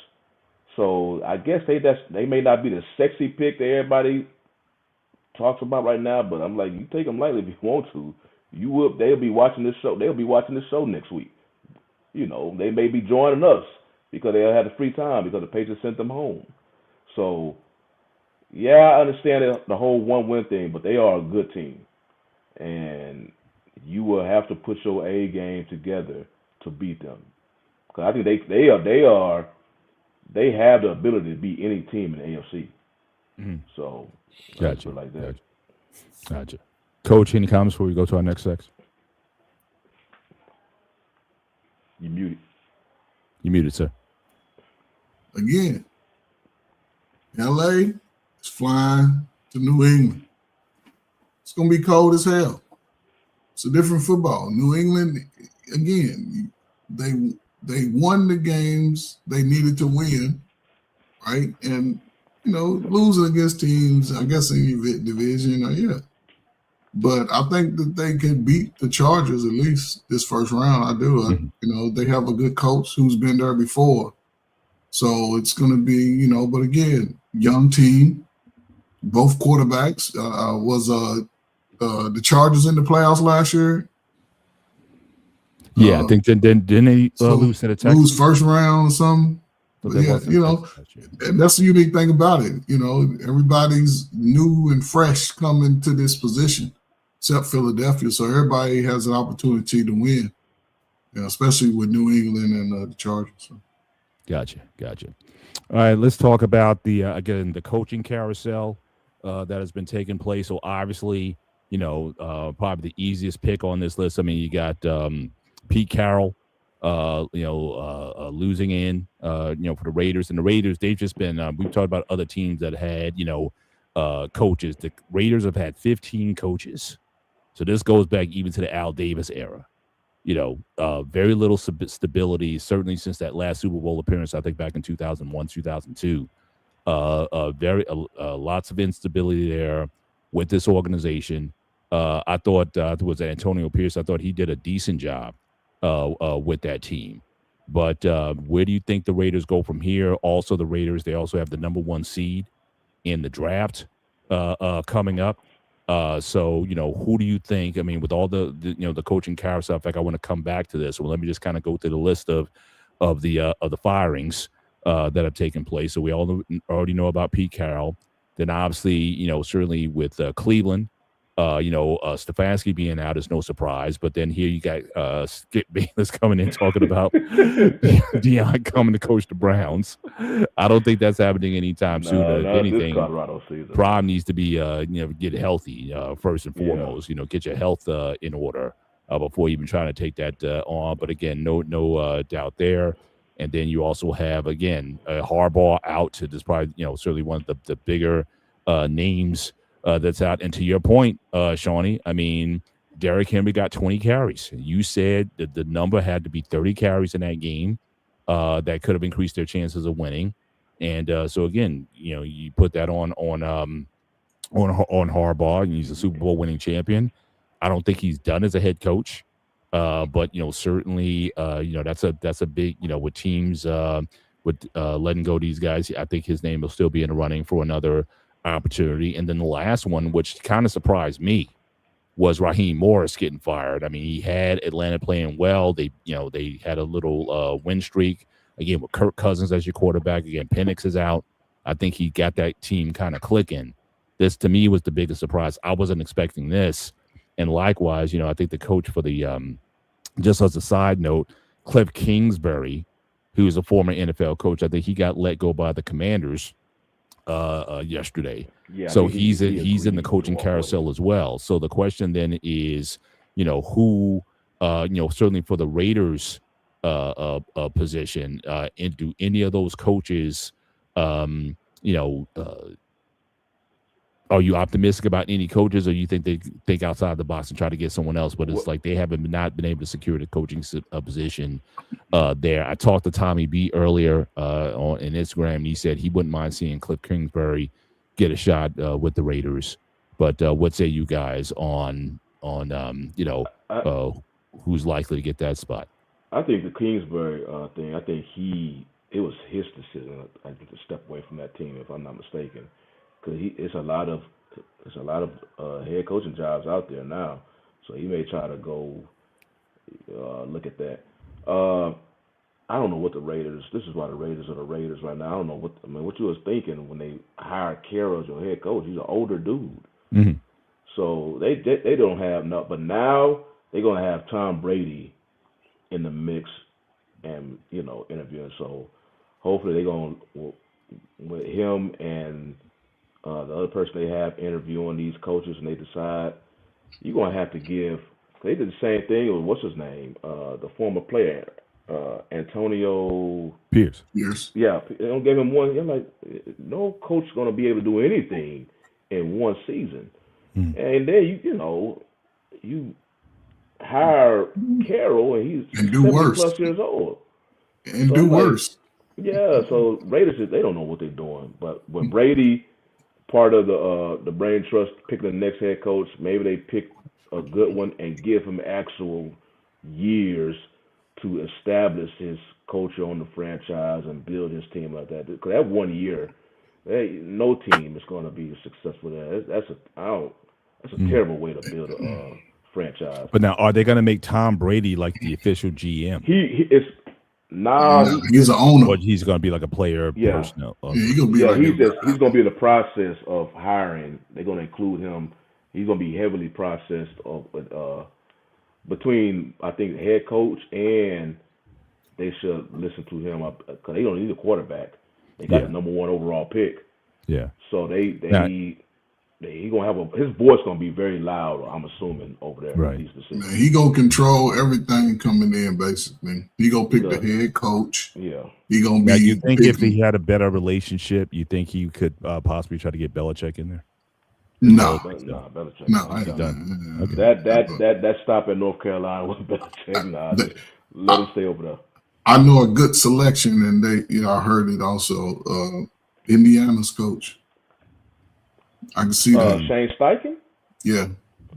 Speaker 3: So I guess they may not be the sexy pick that everybody talks about right now, but I'm like, you take them lightly if you want to. They'll be watching this show. They'll be watching this show next week. They may be joining us because they'll have the free time because the Patriots sent them home. So, yeah, I understand the whole one-win thing, but they are a good team. And you will have to put your A game together to beat them. Because I think they have the ability to beat any team in the AFC. Mm-hmm. So,
Speaker 2: gotcha.
Speaker 3: Like that.
Speaker 2: Gotcha. Coach, any comments before we go to our next section?
Speaker 3: You muted.
Speaker 2: You muted, sir.
Speaker 4: Again, LA is flying to New England. It's going to be cold as hell. It's a different football. New England, again, they won the games they needed to win, right? And, losing against teams, I guess, in your division, yeah. But I think that they can beat the Chargers at least this first round. I do. They have a good coach who's been there before. So it's going to be, but again, young team, both quarterbacks. Was the Chargers in the playoffs last year?
Speaker 2: Yeah, I think didn't they lose to the Texans?
Speaker 4: Lose first round or something? But yeah, and that's the unique thing about it. Everybody's new and fresh coming to this position, except Philadelphia. So everybody has an opportunity to win, especially with New England and the Chargers. So.
Speaker 2: Gotcha. All right, let's talk about the coaching carousel that has been taking place. So obviously, probably the easiest pick on this list. I mean, you got Pete Carroll, losing in, for the Raiders. And the Raiders, they've just been, we've talked about other teams that had, coaches. The Raiders have had 15 coaches. So this goes back even to the Al Davis era. Very little stability, certainly since that last Super Bowl appearance, I think back in 2001, 2002. Lots of instability there with this organization. I thought it was Antonio Pierce. I thought he did a decent job with that team. But where do you think the Raiders go from here? Also, the Raiders, they also have the number 1 seed in the draft coming up. So, who do you think? I mean, with all the coaching carousel, in fact, I want to come back to this. So let me just kind of go through the list of of the firings that have taken place. So we already know about Pete Carroll. Then obviously, certainly with Cleveland, Stefanski being out is no surprise. But then here you got Skip Bayless coming in talking about Deion coming to coach the Browns. I don't think that's happening anytime soon. If anything,
Speaker 3: Colorado season.
Speaker 2: Prime needs to be, get healthy first and foremost. Get your health in order before even trying to take that on. But again, no doubt there. And then you also have, again, Harbaugh out to this probably, certainly one of the bigger names that's out. And to your point, Shawnee, I mean, Derrick Henry got 20 carries. You said that the number had to be 30 carries in that game. That could have increased their chances of winning. And so again, you put that on Harbaugh, and he's a Super Bowl winning champion. I don't think he's done as a head coach. But certainly, that's a big, with teams with letting go these guys. I think his name will still be in the running for another opportunity. And then the last one, which kind of surprised me, was Raheem Morris getting fired. I mean, he had Atlanta playing well. They had a little win streak again with Kirk Cousins as your quarterback. Again, Penix is out. I think he got that team kind of clicking. This to me was the biggest surprise. I wasn't expecting this. And likewise, I think the coach for the just as a side note, Cliff Kingsbury, who is a former NFL coach, I think he got let go by the Commanders yesterday. Yeah, so he's in the coaching carousel as well. So the question then is, who, certainly for the Raiders position, and do any of those coaches, are you optimistic about any coaches, or you think they think outside the box and try to get someone else? But it's like they haven't not been able to secure the coaching position there. I talked to Tommy B earlier on Instagram, and he said he wouldn't mind seeing Cliff Kingsbury get a shot with the Raiders. But what say you guys on who's likely to get that spot?
Speaker 3: I think the Kingsbury thing. I think it was his decision. I think to step away from that team, if I'm not mistaken. Because it's a lot of head coaching jobs out there now, so he may try to go look at that. I don't know what the Raiders. This is why the Raiders are the Raiders right now. I don't know what you was thinking when they hired Carroll as your head coach. He's an older dude, so they don't have enough. But now they're gonna have Tom Brady in the mix and interviewing. So hopefully they're gonna with him and the other person they have interviewing these coaches, and they decide you're going to have to give. They did the same thing with what's his name, the former player, Antonio
Speaker 2: Pierce.
Speaker 3: Yeah, they don't give him one. I'm like, no coach is going to be able to do anything in one season. And then you hire Carroll, and he's 70+ years old,
Speaker 4: and do worse.
Speaker 3: Yeah, so Raiders, they don't know what they're doing. But when Brady, part of the brain trust, picking the next head coach, maybe they pick a good one and give him actual years to establish his culture on the franchise and build his team like that. Because that 1 year, no team is going to be successful there. That's a terrible way to build a franchise.
Speaker 2: But now, are they going to make Tom Brady like the official GM?
Speaker 4: He's an owner.
Speaker 2: Or he's going to be like a player personnel.
Speaker 4: He's going to
Speaker 3: be in the process of hiring. They're going to include him. He's going to be heavily processed between, I think, the head coach, and they should listen to him because they don't need a quarterback. They got the number 1 overall pick.
Speaker 2: Yeah.
Speaker 3: So he gonna have his voice gonna be very loud. I'm assuming over there.
Speaker 2: Right.
Speaker 4: Man, he gonna control everything coming in. Basically, he gonna pick the head coach.
Speaker 3: Yeah.
Speaker 4: He gonna be.
Speaker 2: Now, you think if he had a better relationship, you think he could possibly try to get Belichick in there?
Speaker 4: No,
Speaker 3: Belichick.
Speaker 4: No,
Speaker 3: that stop in North Carolina was Belichick. Let him stay over there.
Speaker 4: I know a good selection, and I heard it also. Indiana's coach. I can see that.
Speaker 3: Shane Steichen?
Speaker 4: Yeah.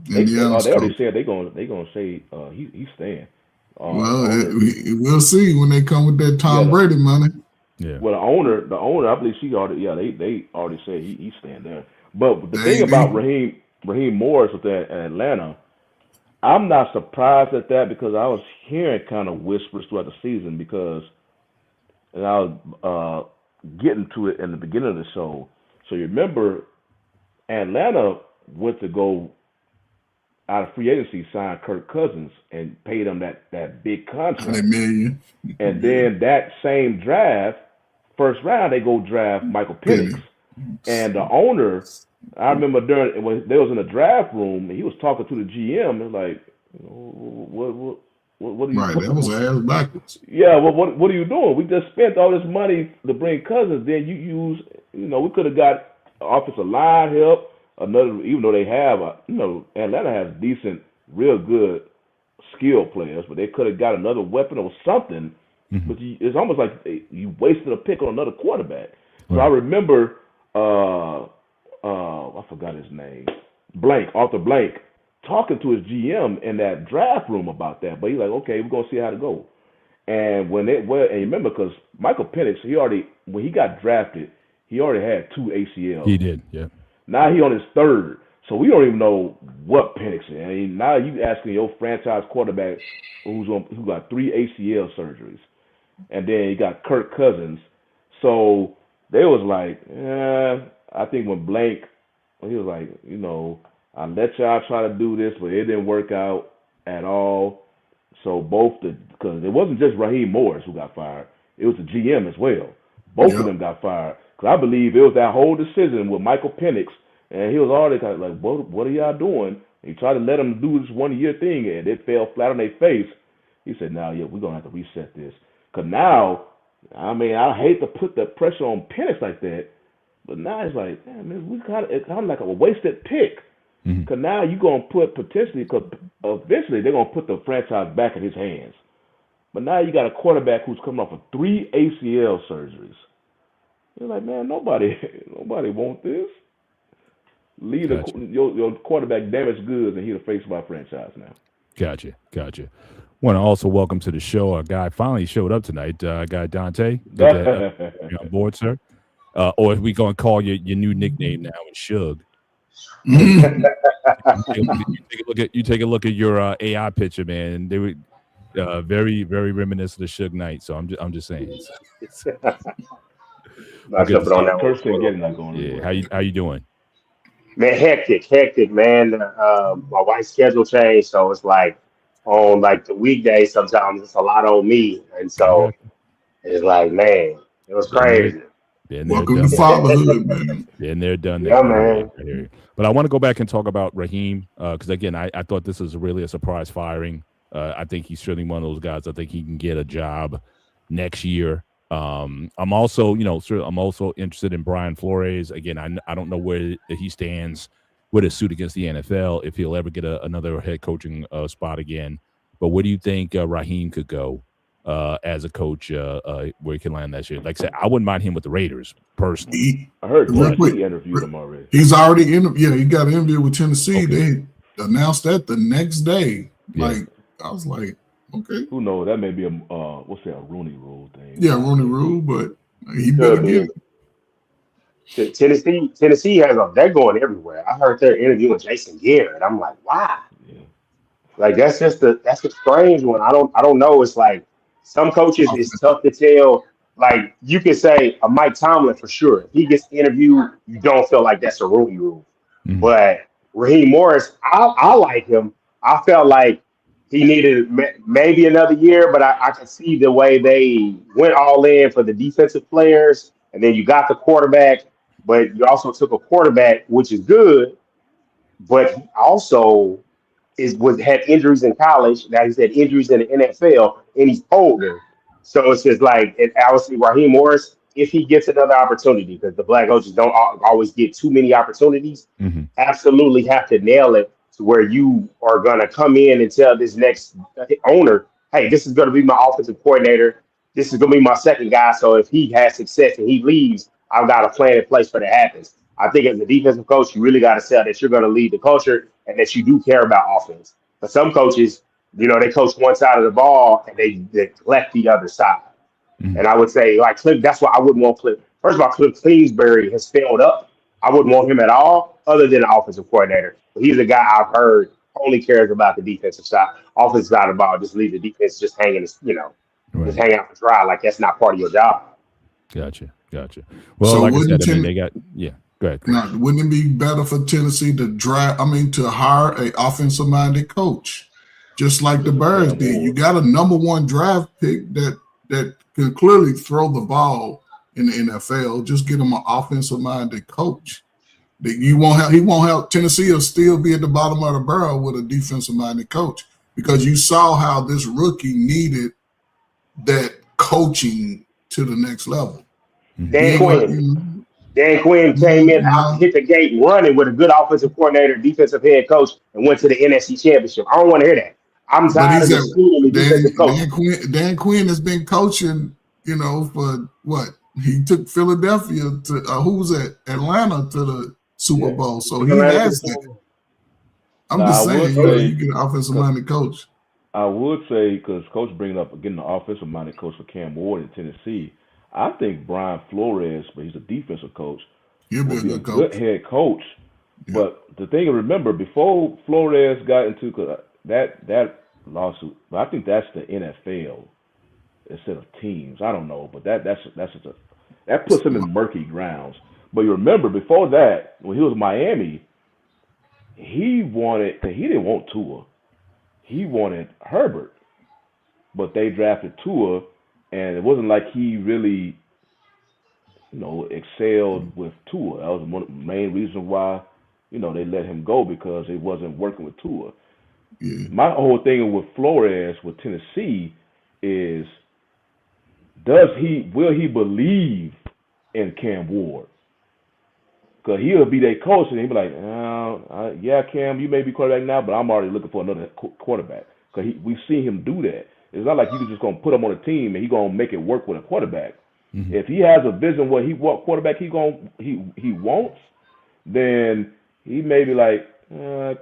Speaker 3: They already said they're gonna say he's staying.
Speaker 4: We'll see when they come with that Tom Brady money.
Speaker 3: Yeah. Well, the owner, I believe they already said he's staying there. But the thing about Raheem Morris with that Atlanta, I'm not surprised at that because I was hearing kind of whispers throughout the season because and I was getting to it in the beginning of the show. So you remember, Atlanta went to go out of free agency, sign Kirk Cousins, and paid him that big contract.
Speaker 4: $100 million.
Speaker 3: And then that same draft, first round, they go draft Michael Penix. And the owner, I remember when they was in the draft room, and he was talking to the GM, and like, what are you?
Speaker 4: Right, that was ass backwards.
Speaker 3: Yeah, what are you doing? We just spent all this money to bring Cousins. Then you use, we could have got offensive line help. Another, even though they have, Atlanta has decent, real good skill players, but they could have got another weapon or something. Mm-hmm. But it's almost like you wasted a pick on another quarterback. Right. So I remember, I forgot his name, Arthur Blank, talking to his GM in that draft room about that. But he's like, okay, we're gonna see how to go. And and remember, because Michael Penix, when he got drafted, he already had 2 ACLs.
Speaker 2: He did, yeah.
Speaker 3: Now he on his third, so we don't even know what Penix is. I mean, now you asking your franchise quarterback who got 3 ACL surgeries, and then you got Kirk Cousins. So they was like, I think when he was like, I let y'all try to do this, but it didn't work out at all. So because it wasn't just Raheem Morris who got fired, it was the GM as well. Both of them got fired. Because I believe it was that whole decision with Michael Penix, and he was already kind of like, what are y'all doing? And he tried to let them do this 1-year thing, and it fell flat on their face. He said, we're going to have to reset this. Because now, I hate to put the pressure on Penix like that, but now it's like, it's kind of like a wasted pick. Because now you're going to put potentially, because eventually they're going to put the franchise back in his hands. But now you got a quarterback who's coming off of 3 ACL surgeries. You're like, man, nobody want this. Leave your quarterback damaged goods, and he's the face of our franchise now.
Speaker 2: Gotcha. Want to also welcome to the show a guy finally showed up tonight. Guy Dante, you on board, sir? Or if we gonna call your new nickname now, is Shug. You take a look at your AI picture, man. They were very, very reminiscent of Suge Knight. So I'm just saying.
Speaker 5: Not jumping on that
Speaker 3: one.
Speaker 2: Yeah, how you doing?
Speaker 5: Man, hectic, man. My wife's schedule changed, so it's like on like the weekdays sometimes it's a lot on me, and so it's like, man, it was crazy.
Speaker 4: Welcome to fatherhood, man.
Speaker 2: And they're done.
Speaker 5: Yeah, man.
Speaker 2: But I want to go back and talk about Raheem because again, I thought this was really a surprise firing. I think he's certainly one of those guys. I think he can get a job next year. I'm also interested in Brian Flores. Again, I don't know where he stands with his suit against the NFL, if he'll ever get another head coaching spot again. But where do you think Raheem could go as a coach where he can land that year? Like I said, I wouldn't mind him with the Raiders personally.
Speaker 3: I heard he interviewed him already.
Speaker 4: He's already he got an interview with Tennessee. Okay. They announced that the next day. Yeah. I was like, okay.
Speaker 3: Who knows? That may be a Rooney Rule thing.
Speaker 4: Yeah, Rooney Rule, but he better get
Speaker 5: it. Tennessee has they're going everywhere. I heard they're interviewing Jason Garrett. I'm like, why? Yeah. Like that's a strange one. I don't know. It's like some coaches it's tough to tell. Like you can say a Mike Tomlin for sure. If he gets interviewed, you don't feel like that's a Rooney Rule. Mm-hmm. But Raheem Morris, I like him. I felt like he needed maybe another year, but I can see the way they went all in for the defensive players, and then you got the quarterback, but you also took a quarterback, which is good, but he also had injuries in college. Now he's had injuries in the NFL, and he's older. So it's just like, and obviously Raheem Morris, if he gets another opportunity, because the black coaches don't always get too many opportunities, absolutely have to nail it. Where you are going to come in and tell this next owner, hey, this is going to be my offensive coordinator. This is going to be my second guy. So if he has success and he leaves, I've got a plan in place for that happens. I think as a defensive coach, you really got to sell that you're going to lead the culture and that you do care about offense. But some coaches, they coach one side of the ball and they neglect the other side. And I would say, like Cliff, that's why I wouldn't want Cliff. First of all, Cliff Kingsbury has failed up. I wouldn't want him at all, other than an offensive coordinator. But he's a guy I've heard only cares about the defensive side. Offensive side of the ball, just leave the defense just hanging, just hang out to dry. Like that's not part of your job.
Speaker 2: Gotcha. Well,
Speaker 4: So
Speaker 2: like I said,
Speaker 4: wouldn't
Speaker 2: I mean, they got Go ahead. Chris.
Speaker 4: now, wouldn't it be better for Tennessee to hire a offensive minded coach, just like the Bears did? You got a number 1 draft pick that can clearly throw the ball in the NFL. Just get him an offensive minded coach. He won't have Tennessee will still be at the bottom of the barrel with a defensive minded coach, because you saw how this rookie needed that coaching to the next level.
Speaker 5: Dan Quinn came in out, hit the gate running with a good offensive coordinator, defensive head coach, and went to the NFC Championship. I don't want to hear that. I'm tired of the scheme and defensive coach.
Speaker 4: Dan Quinn has been coaching, for what? He took Philadelphia to who was at Atlanta to the Super Bowl, so he has that. I'm just saying, you get an offensive minded coach.
Speaker 3: I would say, because Coach bringing up getting an offensive minded coach for Cam Ward in Tennessee, I think Brian Flores, but he's a defensive coach,
Speaker 4: He'll be a good
Speaker 3: head coach. Yeah. But the thing to remember, before Flores got into that lawsuit, but I think that's the NFL instead of teams. I don't know, but that puts him in murky grounds. But you remember, before that, when he was in Miami, he didn't want Tua. He wanted Herbert, but they drafted Tua, and it wasn't like he really, excelled with Tua. That was one of the main reasons why, they let him go, because it wasn't working with Tua.
Speaker 4: Yeah.
Speaker 3: My whole thing with Flores with Tennessee is, will he believe in Cam Ward? Because he'll be their coach, and he'll be like, yeah, Cam, you may be quarterback now, but I'm already looking for another quarterback. Because we've seen him do that. It's not like you just going to put him on a team and he's going to make it work with a quarterback. Mm-hmm. If he has a vision what quarterback he wants, then he may be like,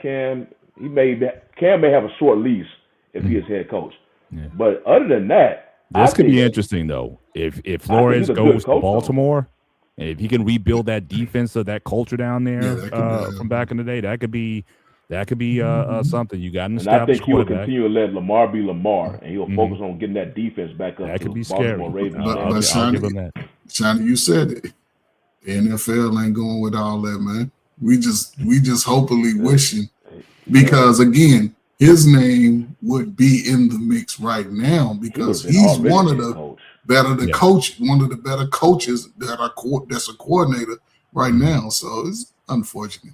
Speaker 3: Cam may have a short lease if he is head coach. Yeah. But other than that,
Speaker 2: this could be interesting though. If Flores goes to Baltimore. Though. And if he can rebuild that defense of that culture down there from back in the day, that could be something. You got an established quarterback. And I think he will
Speaker 3: continue to let Lamar be Lamar, and he'll focus on getting that defense back up.
Speaker 2: That could be
Speaker 3: Baltimore
Speaker 2: scary.
Speaker 3: Ravens.
Speaker 2: I'll give him that.
Speaker 4: Shani, you said it. The NFL ain't going with all that, man. We just hopefully wishing, because again, his name would be in the mix right now, because he's one of the one of the better coaches that's a coordinator right now. So it's unfortunate.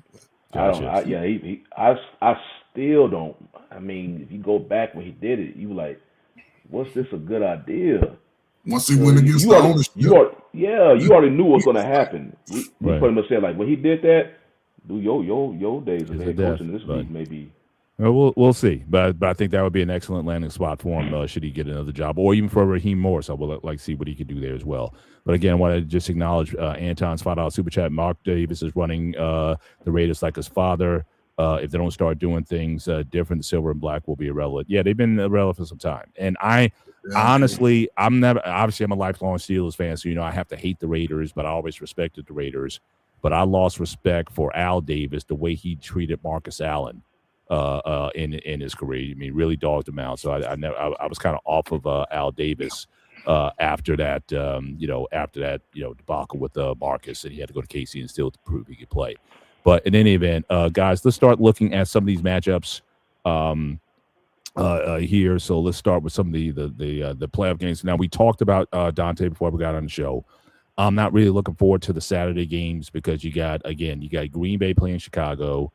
Speaker 3: I still don't. I mean, if you go back when he did it, you were like, "Was this a good idea?"
Speaker 4: Once he went against the ownership,
Speaker 3: you already knew what was going to happen. We pretty much said, like, when he did that, do your days as head coach in this league maybe.
Speaker 2: Well, we'll see, but I think that would be an excellent landing spot for him should he get another job, or even for Raheem Morris. I would like to see what he could do there as well. But again, I want to just acknowledge Anton's $5 super chat. Mark Davis is running the Raiders like his father. If they don't start doing things different, the silver and black will be irrelevant. Yeah, they've been irrelevant for some time. And honestly, I'm a lifelong Steelers fan, so I have to hate the Raiders, but I always respected the Raiders. But I lost respect for Al Davis, the way he treated Marcus Allen in his career. I mean, really dogged him out. So I was kind of off of Al Davis after that debacle with Marcus, and he had to go to KC and still to prove he could play. But in any event, guys, let's start looking at some of these matchups here. So let's start with some of the playoff games. Now, we talked about Dante before we got on the show. I'm not really looking forward to the Saturday games, because you got Green Bay playing Chicago.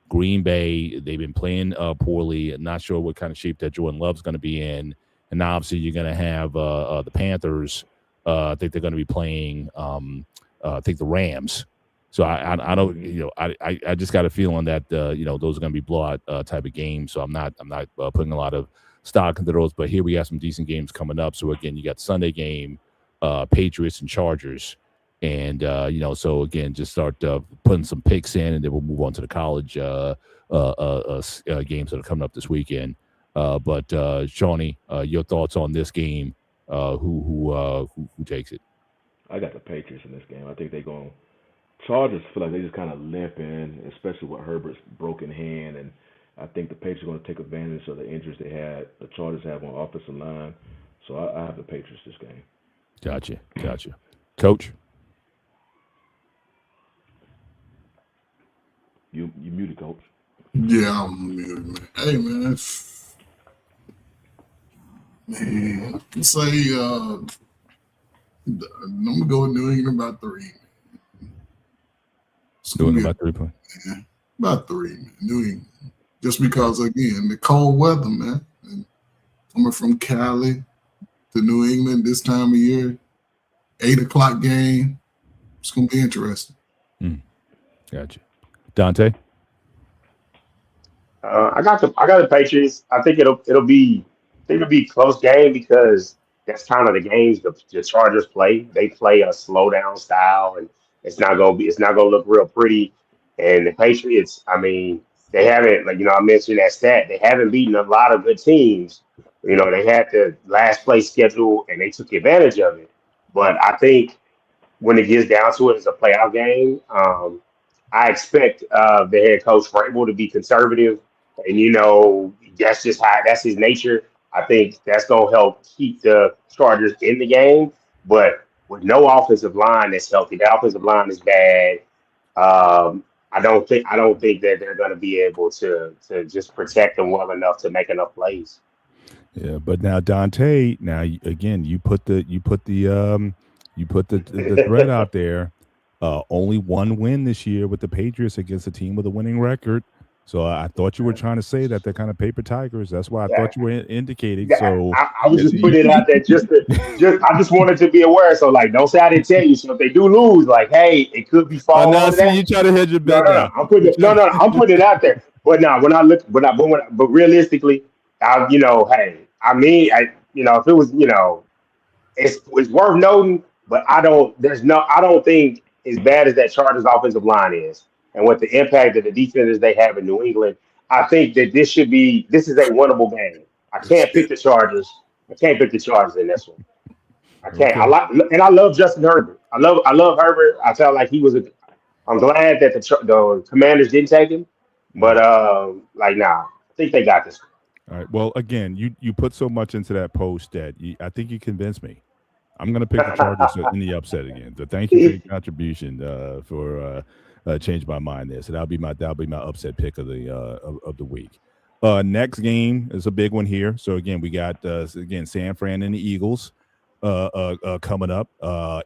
Speaker 2: Green Bay, they've been playing poorly. Not sure what kind of shape that Jordan Love's going to be in. And now, obviously, you're going to have the Panthers. I think they're going to be playing, I think, the Rams. So I don't, I just got a feeling that, those are going to be blowout type of games. So I'm not putting a lot of stock into those. But here we have some decent games coming up. So, again, you got Sunday game, Patriots and Chargers. And, so, again, just start putting some picks in, and then we'll move on to the college games that are coming up this weekend. But, Shawnee, your thoughts on this game, who takes it?
Speaker 3: I got the Patriots in this game. I think they're going – Chargers feel like they just kind of limping, especially with Herbert's broken hand. And I think the Patriots are going to take advantage of the injuries the Chargers have on offensive line. So I have the Patriots this game.
Speaker 2: Gotcha. Coach?
Speaker 3: You muted, Coach.
Speaker 4: Yeah, I'm muted, man. Hey, man. Man, I can say I'm gonna go with New England by 3. It's
Speaker 2: Doing
Speaker 4: gonna
Speaker 2: about 3 points.
Speaker 4: be about 3, man. New England. Just because again, the cold weather, man. And coming from Cali to New England this time of year, 8:00 game. It's gonna be interesting.
Speaker 2: Gotcha. Dante?
Speaker 5: I got the Patriots. I think it'll be a close game because that's kind of the games the Chargers play. They play a slow down style, and it's not gonna look real pretty. And the Patriots, I mean, they haven't, like, I mentioned that stat. They haven't beaten a lot of good teams. They had the last place schedule and they took advantage of it. But I think when it gets down to it, it's a playoff game. I expect the head coach Vrabel to be conservative, and that's his nature. I think that's gonna help keep the Chargers in the game. But with no offensive line that's healthy, the offensive line is bad. I don't think that they're gonna be able to just protect them well enough to make enough plays.
Speaker 2: Yeah, but now Dante, again, you put the threat out there. Only one win this year with the Patriots against a team with a winning record. So I thought you were trying to say that they're kind of paper tigers. That's why I thought you were indicating.
Speaker 5: Yeah,
Speaker 2: so
Speaker 5: I was just putting it out there I just wanted to be aware. So, like, don't say I didn't tell you. So if they do lose, like, hey, it could be falling
Speaker 2: now
Speaker 5: on
Speaker 2: see,
Speaker 5: that.
Speaker 2: you try to hedge your bet down.
Speaker 5: I'm putting it out there. But now but realistically, if it was, it's worth noting. But I don't think as bad as that Chargers offensive line is, and with the impact of the defenders they have in New England, I think that this is a winnable game. I can't pick the Chargers. I can't pick the Chargers in this one. I can't.
Speaker 2: Okay.
Speaker 5: I love Justin Herbert. I love Herbert. I felt like I'm glad that the Commanders didn't take him, but I think they got this.
Speaker 2: All right. Well, again, you put so much into that post that I think you convinced me. I'm going to pick the Chargers in the upset again. So thank you for your contribution for changing my mind there. So that'll be my upset pick of the week. Next game is a big one here. So again, we got San Fran and the Eagles coming up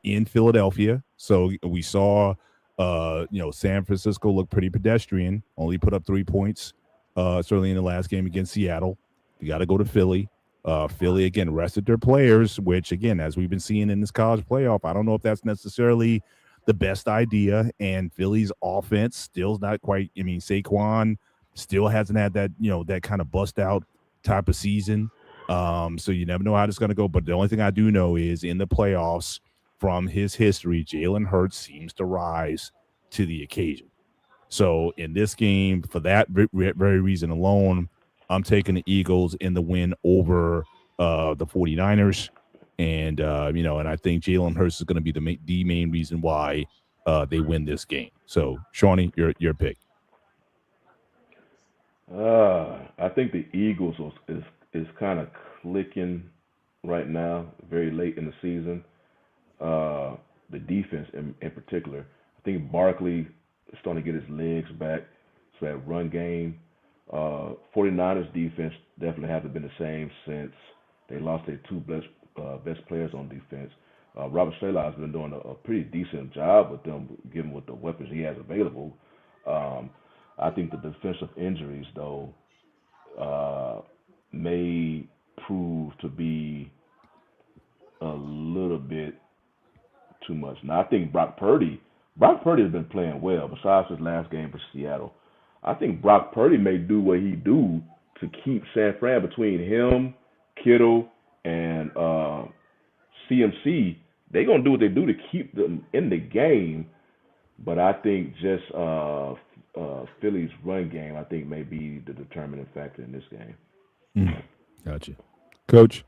Speaker 2: in Philadelphia. So we saw San Francisco look pretty pedestrian. Only put up 3 points certainly in the last game against Seattle. You got to go to Philly. Philly, again, rested their players, which, again, as we've been seeing in this college playoff, I don't know if that's necessarily the best idea. And Philly's offense still's not quite, Saquon still hasn't had that, that kind of bust out type of season. So you never know how it's going to go. But the only thing I do know is in the playoffs, from his history, Jalen Hurts seems to rise to the occasion. So in this game, for that very reason alone, I'm taking the Eagles in the win over the 49ers. And, and I think Jalen Hurts is going to be the main reason why they win this game. So, Shawnee, your pick.
Speaker 3: I think the Eagles is kind of clicking right now, very late in the season. The defense in particular. I think Barkley is starting to get his legs back. So that run game. 49ers defense definitely hasn't been the same since they lost their two best players on defense. Robert Saleh has been doing a pretty decent job with them, given with the weapons he has available. I think the defensive injuries, though, may prove to be a little bit too much. Now, I think Brock Purdy has been playing well, besides his last game for Seattle. I think Brock Purdy may do what he do to keep San Fran between him, Kittle, and CMC. They're going to do what they do to keep them in the game. But I think just Philly's run game, I think, may be the determining factor in this game.
Speaker 2: Gotcha. Coach?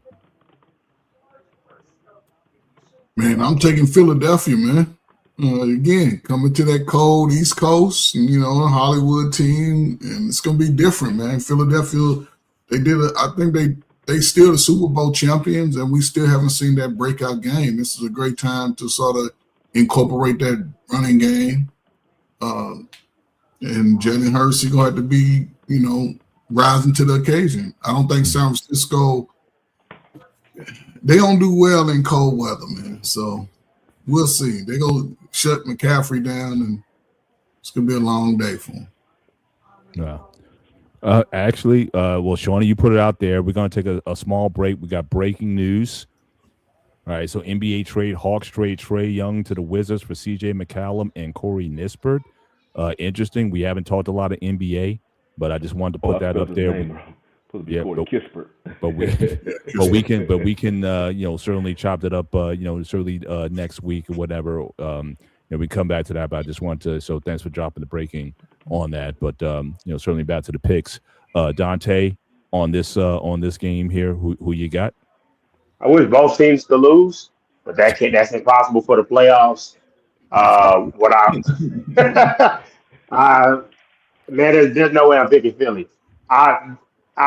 Speaker 4: Man, I'm taking Philadelphia, man. Again, coming to that cold East Coast, and, Hollywood team, and it's gonna be different, man. Philadelphia, I think they they still the Super Bowl champions, and we still haven't seen that breakout game. This is a great time to sort of incorporate that running game. And Jalen Hurts is going to have to be, rising to the occasion. I don't think San Francisco, they don't do well in cold weather, man. So we'll see. They're going to shut McCaffrey down, and it's going to be a long day for him.
Speaker 2: Yeah. Actually, Shawnee, you put it out there. We're going to take a small break. We got breaking news. All right, so NBA trade, Hawks trade Trae Young to the Wizards for C.J. McCollum and Corey Nispert. Interesting. We haven't talked a lot of NBA, but I just wanted to put that up there. But we can certainly chop it up. Certainly next week or whatever. We come back to that. But I just want to. So thanks for dropping the breaking on that. But certainly back to the picks. Dante, on this game here, who you got?
Speaker 5: I wish both teams to lose, but that's impossible for the playoffs. There's no way I'm picking Philly. I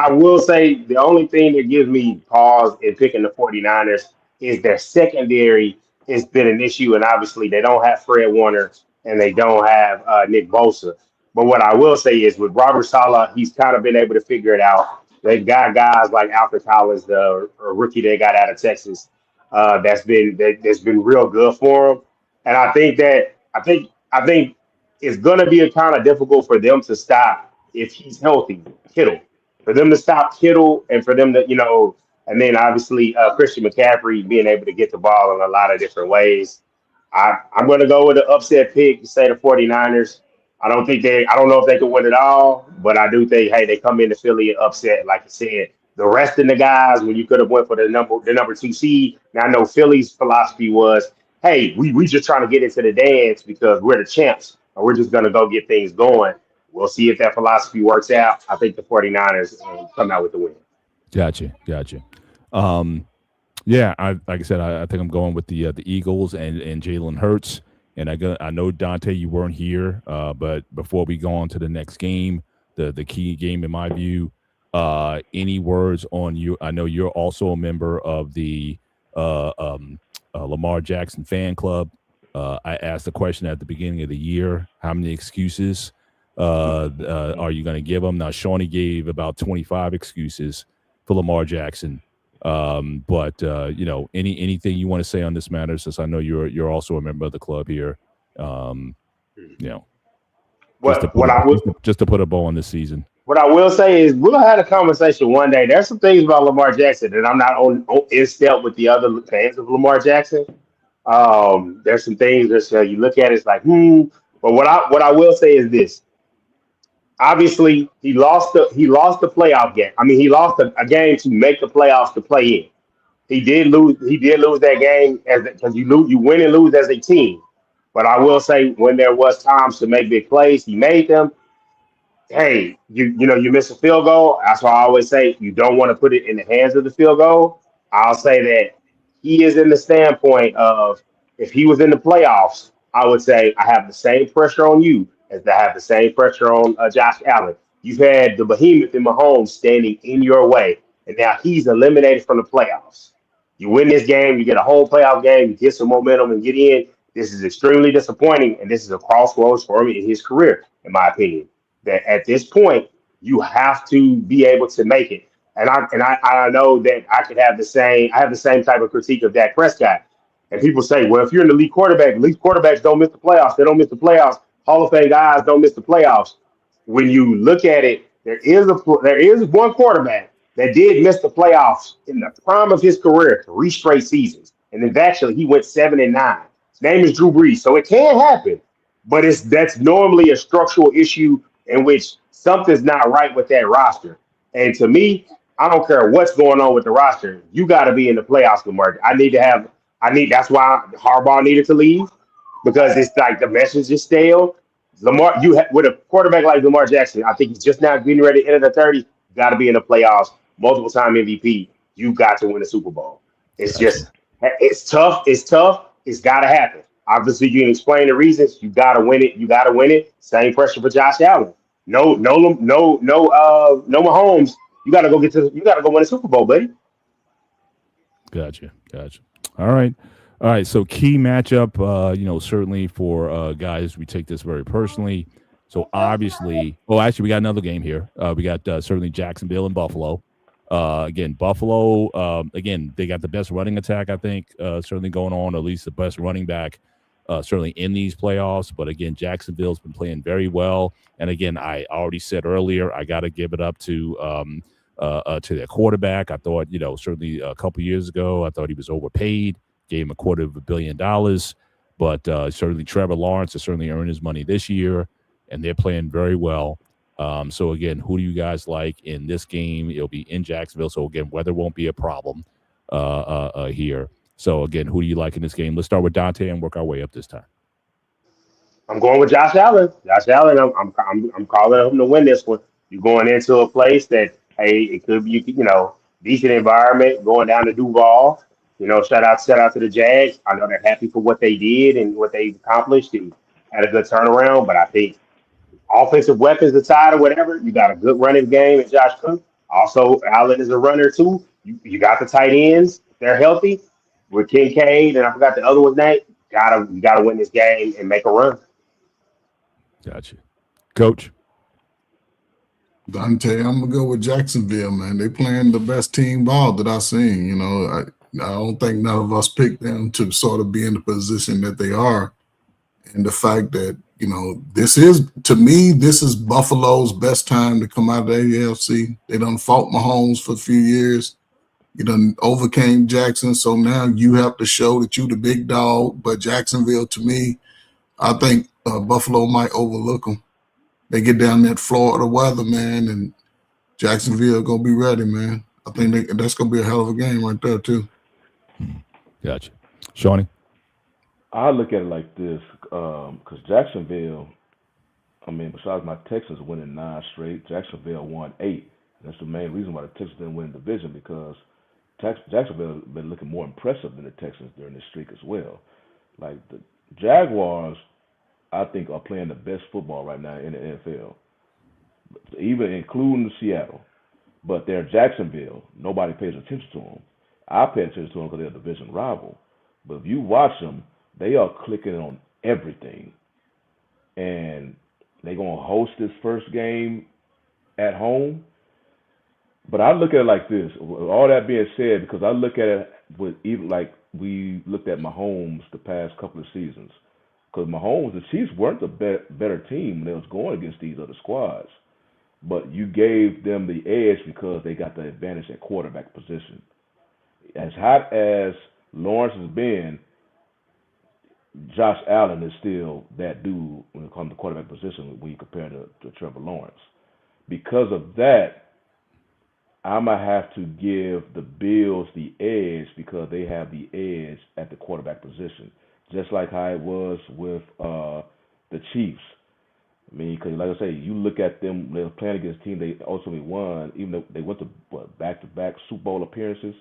Speaker 5: will say the only thing that gives me pause in picking the 49ers is their secondary has been an issue, and obviously they don't have Fred Warner and they don't have Nick Bosa. But what I will say is with Robert Saleh, he's kind of been able to figure it out. They've got guys like Alfred Collins, the rookie they got out of Texas, that's been real good for them. And I think it's going to be kind of difficult for them to stop if he's healthy, Kittle. For them to stop Kittle and for them to, and then obviously Christian McCaffrey being able to get the ball in a lot of different ways. I'm going to go with an upset pick to say the 49ers. I don't know if they can win it all, but I do think, hey, they come into Philly and upset, like I said. The rest of the guys, when you could have went for the number 2 seed. Now I know Philly's philosophy was, hey, we just trying to get into the dance because we're the champs, and we're just going to go get things going. We'll see if that philosophy works out. I think the 49ers come out with the win.
Speaker 2: Gotcha. Like I said, I think I'm going with the Eagles and Jalen Hurts. And I know, Dante, you weren't here, but before we go on to the next game, the key game in my view, any words on you? I know you're also a member of the Lamar Jackson fan club. I asked the question at the beginning of the year, how many excuses are you going to give him? Now, Shawnee gave about 25 excuses for Lamar Jackson. Anything you want to say on this matter, since I know you're also a member of the club here, just to put a bow on this season.
Speaker 5: What I will say is we'll have a conversation one day. There's some things about Lamar Jackson that I'm not in step with the other fans of Lamar Jackson. There's some things that you look at, it's like, But what I will say is this. Obviously, he lost the playoff game. I mean, he lost a game to make the playoffs to play in. He did lose that game because you win and lose as a team. But I will say when there was times to make big plays, he made them. Hey, you miss a field goal. That's why I always say you don't want to put it in the hands of the field goal. I'll say that he is in the standpoint of if he was in the playoffs, I would say I have the same pressure on you as to have the same pressure on Josh Allen. You've had the behemoth in Mahomes standing in your way, and now he's eliminated from the playoffs. You win this game, you get a whole playoff game, you get some momentum and get in. This is extremely disappointing, and this is a crossroads for him in his career, in my opinion. That at this point, you have to be able to make it. And I know that I have the same type of critique of Dak Prescott. And people say, well, if you're an elite quarterbacks don't miss the playoffs. They don't miss the playoffs. Hall of Fame guys don't miss the playoffs. When you look at it, there is one quarterback that did miss the playoffs in the prime of his career, 3 straight seasons. And then actually he went 7-9. His name is Drew Brees. So it can happen, but that's normally a structural issue in which something's not right with that roster. And to me, I don't care what's going on with the roster. You got to be in the playoffs, Lamar. That's why Harbaugh needed to leave, because it's like the message is stale. Lamar, with a quarterback like Lamar Jackson, I think he's just now getting ready to enter the 30s. You got to be in the playoffs, multiple time MVP. You got to win a Super Bowl. It's tough. It's tough. It's got to happen. Obviously, you can explain the reasons. You got to win it. Same pressure for Josh Allen. No Mahomes You got to go win a Super Bowl, buddy.
Speaker 2: Gotcha. All right. So key matchup, certainly for guys, we take this very personally. So obviously, actually, we got another game here. We got certainly Jacksonville and Buffalo. Again, Buffalo, again, they got the best running attack, I think, certainly going on, at least the best running back, certainly in these playoffs. But again, Jacksonville's been playing very well. And again, I already said earlier, I got to give it up to their quarterback. I thought, certainly a couple years ago, I thought he was overpaid, gave him $250 million. But certainly Trevor Lawrence has certainly earned his money this year, and they're playing very well. So, again, who do you guys like in this game? It'll be in Jacksonville. So, again, weather won't be a problem here. So, again, who do you like in this game? Let's start with Dante and work our way up this time.
Speaker 5: I'm going with Josh Allen. Josh Allen, I'm calling him to win this one. You're going into a place that, hey, it could be, decent environment, going down to Duval. Shout out to the Jags. I know they're happy for what they did and what they accomplished and had a good turnaround, but I think offensive weapons aside or whatever, you got a good running game in Josh Cook. Also, Allen is a runner too. You got the tight ends. They're healthy with Kincaid, and I forgot the other one's name. You gotta win this game and make a run.
Speaker 2: Gotcha. Coach?
Speaker 4: Dante, I'm gonna go with Jacksonville, man. They playing the best team ball that I've seen. I don't think none of us picked them to sort of be in the position that they are. And the fact that, this is Buffalo's best time to come out of the AFC. They done fought Mahomes for a few years. You done overcame Jackson. So now you have to show that you the big dog. But Jacksonville, to me, I think Buffalo might overlook them. They get down that Florida weather, man, and Jacksonville going to be ready, man. I think that's going to be a hell of a game right there, too.
Speaker 2: Gotcha. Shawnee?
Speaker 3: I look at it like this, because Jacksonville, besides my Texans winning 9 straight, Jacksonville won 8. That's the main reason why the Texans didn't win the division, because Jacksonville has been looking more impressive than the Texans during this streak as well. Like the Jaguars, I think, are playing the best football right now in the NFL, even including Seattle. But they're Jacksonville. Nobody pays attention to them. I pay attention to them because they're a division rival. But if you watch them, they are clicking on everything. And they're going to host this first game at home. But I look at it like this. With all that being said, because I look at it with even like we looked at Mahomes the past couple of seasons. Because Mahomes, the Chiefs weren't the better team when they was going against these other squads. But you gave them the edge because they got the advantage at quarterback position. As hot as Lawrence has been, Josh Allen is still that dude when it comes to quarterback position when you compare to Trevor Lawrence. Because of that, I'm going to have to give the Bills the edge because they have the edge at the quarterback position. Just like how it was with the Chiefs. Because like I say, you look at them, they were playing against a team they ultimately won, even though they went to back-to-back Super Bowl appearances.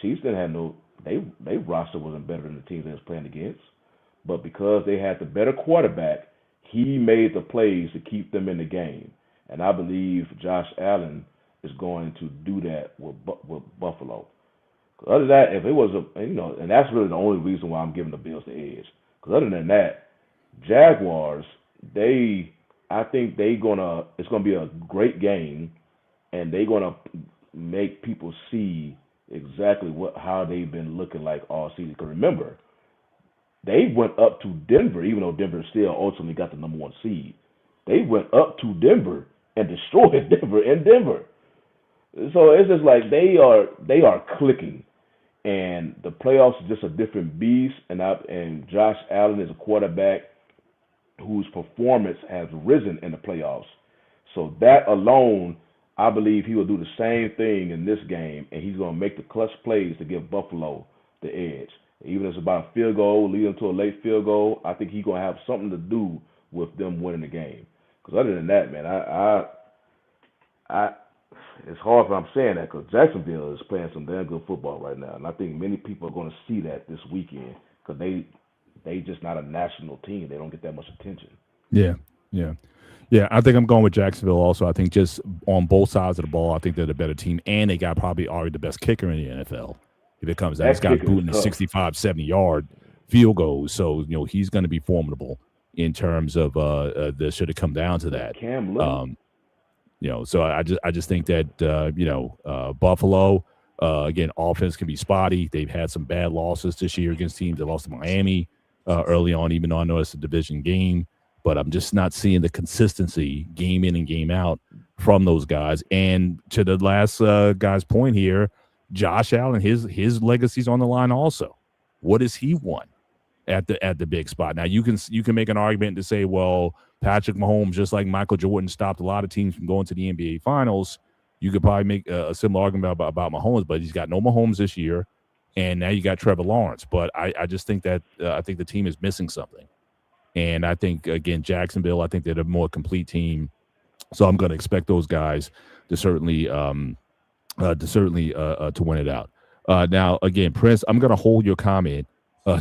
Speaker 3: Chiefs didn't have they roster wasn't better than the teams they was playing against. But because they had the better quarterback, he made the plays to keep them in the game. And I believe Josh Allen is going to do that with Buffalo. Other than that, if it was and that's really the only reason why I'm giving the Bills the edge. Because other than that, Jaguars, I think it's gonna be a great game, and they're gonna make people see exactly how they've been looking like all season. Because remember, they went up to Denver, even though Denver still ultimately got the number 1 seed. They went up to Denver and destroyed Denver in Denver. So it's just like they are clicking, and the playoffs is just a different beast. And Josh Allen is a quarterback whose performance has risen in the playoffs. So that alone, I believe he will do the same thing in this game, and he's going to make the clutch plays to give Buffalo the edge. Even if it's about a field goal, leading to a late field goal, I think he's going to have something to do with them winning the game. Because other than that, man, I it's hard if I'm saying that because Jacksonville is playing some damn good football right now, and I think many people are going to see that this weekend because they just not a national team. They don't get that much attention.
Speaker 2: Yeah. Yeah. Yeah, I think I'm going with Jacksonville also. I think just on both sides of the ball, I think they're the better team. And they got probably already the best kicker in the NFL if it comes down. This
Speaker 3: That
Speaker 2: guy's
Speaker 3: kicker is
Speaker 2: booting the
Speaker 3: tough.
Speaker 2: 65, 70-yard field goals. So, he's going to be formidable in terms of the should it come down to that.
Speaker 3: Cam Little.
Speaker 2: So I just think that Buffalo again, offense can be spotty. They've had some bad losses this year against teams. They lost to Miami early on, even though I know it's a division game. But I'm just not seeing the consistency game in and game out from those guys. And to the last guy's point here, Josh Allen, his legacy's on the line also. What has he won at the big spot? Now you can make an argument to say, well, Patrick Mahomes, just like Michael Jordan, stopped a lot of teams from going to the NBA Finals. You could probably make a similar argument about Mahomes, but he's got no Mahomes this year, and now you got Trevor Lawrence. But I just think that I think the team is missing something. And I think, again, Jacksonville, I think they're the more complete team. So I'm going to expect those guys to certainly to win it out. Now, again, Prince, I'm going to hold your comment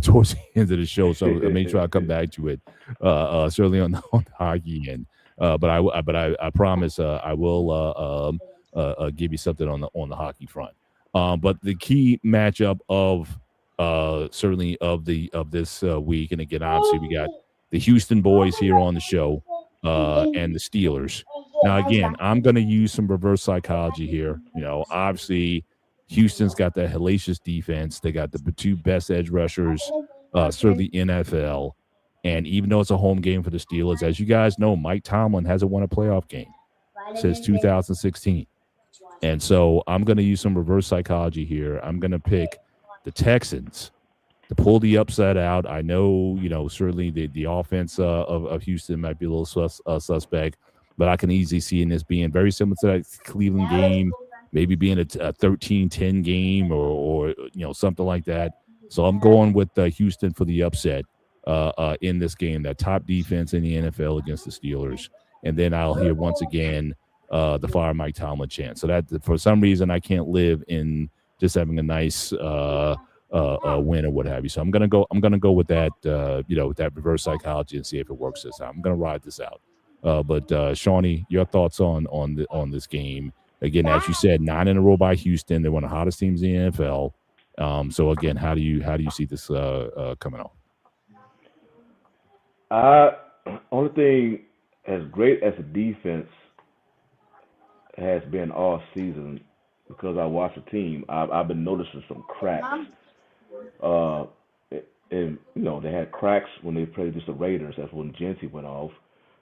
Speaker 2: towards the end of the show, so I'll make sure I come back to it certainly on the hockey end. But I promise I will give you something on the hockey front. But the key matchup of certainly of this week, and again, obviously we got the Houston boys here on the show, and the Steelers. Now, again, I'm going to use some reverse psychology here. Obviously, Houston's got that hellacious defense. They got the two best edge rushers, certainly NFL. And even though it's a home game for the Steelers, as you guys know, Mike Tomlin hasn't won a playoff game since 2016. And so I'm going to use some reverse psychology here. I'm going to pick the Texans to pull the upset out. I know, certainly the offense of Houston might be a little suspect, but I can easily see in this being very similar to that Cleveland game, maybe being a 13-10 game or something like that. So I'm going with Houston for the upset in this game, that top defense in the NFL against the Steelers. And then I'll hear once again the fire Mike Tomlin chant. So that for some reason I can't live in just having a nice win or what have you. So I'm gonna go with that that reverse psychology and see if it works this time. I'm gonna ride this out. But Shawnee, your thoughts on this game? Again, as you said, 9 in a row by Houston. They're one of the hottest teams in the NFL. So again, how do you see this coming on?
Speaker 3: Only thing, as great as the defense has been all season, because I watch the team, I've been noticing some cracks. And they had cracks when they played against the Raiders. That's when Gentry went off.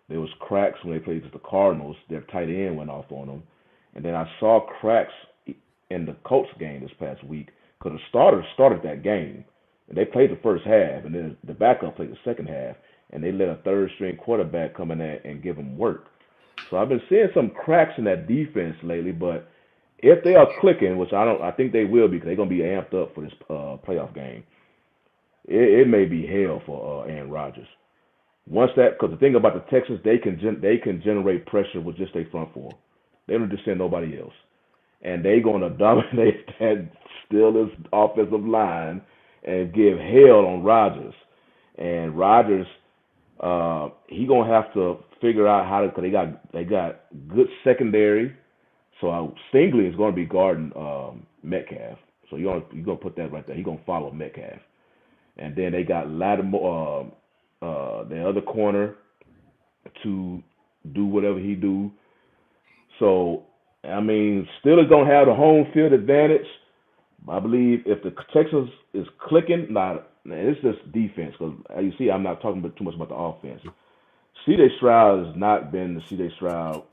Speaker 3: There was cracks when they played against the Cardinals. Their tight end went off on them. And then I saw cracks in the Colts game this past week because the starters started that game. And they played the first half, and then the backup played the second half. And they let a third-string quarterback come in there and give them work. So I've been seeing some cracks in that defense lately, but if they are clicking, which I think they will be because they're going to be amped up for this playoff game, it may be hell for Aaron Rodgers. Because the thing about the Texans, they can generate pressure with just their front four. They don't just send nobody else. And they're going to dominate that Steelers offensive line and give hell on Rodgers. And Rodgers, he going to have to figure out how to, because they got good secondary. So Stingley is going to be guarding Metcalf. So you're going to put that right there. He's going to follow Metcalf. And then they got Lattimore, the other corner, to do whatever he do. So, Steelers don't have the home field advantage. I believe if the Texans is clicking, it's just defense. Because you see, I'm not talking too much about the offense. C.J. Stroud has not been the C.J. Stroud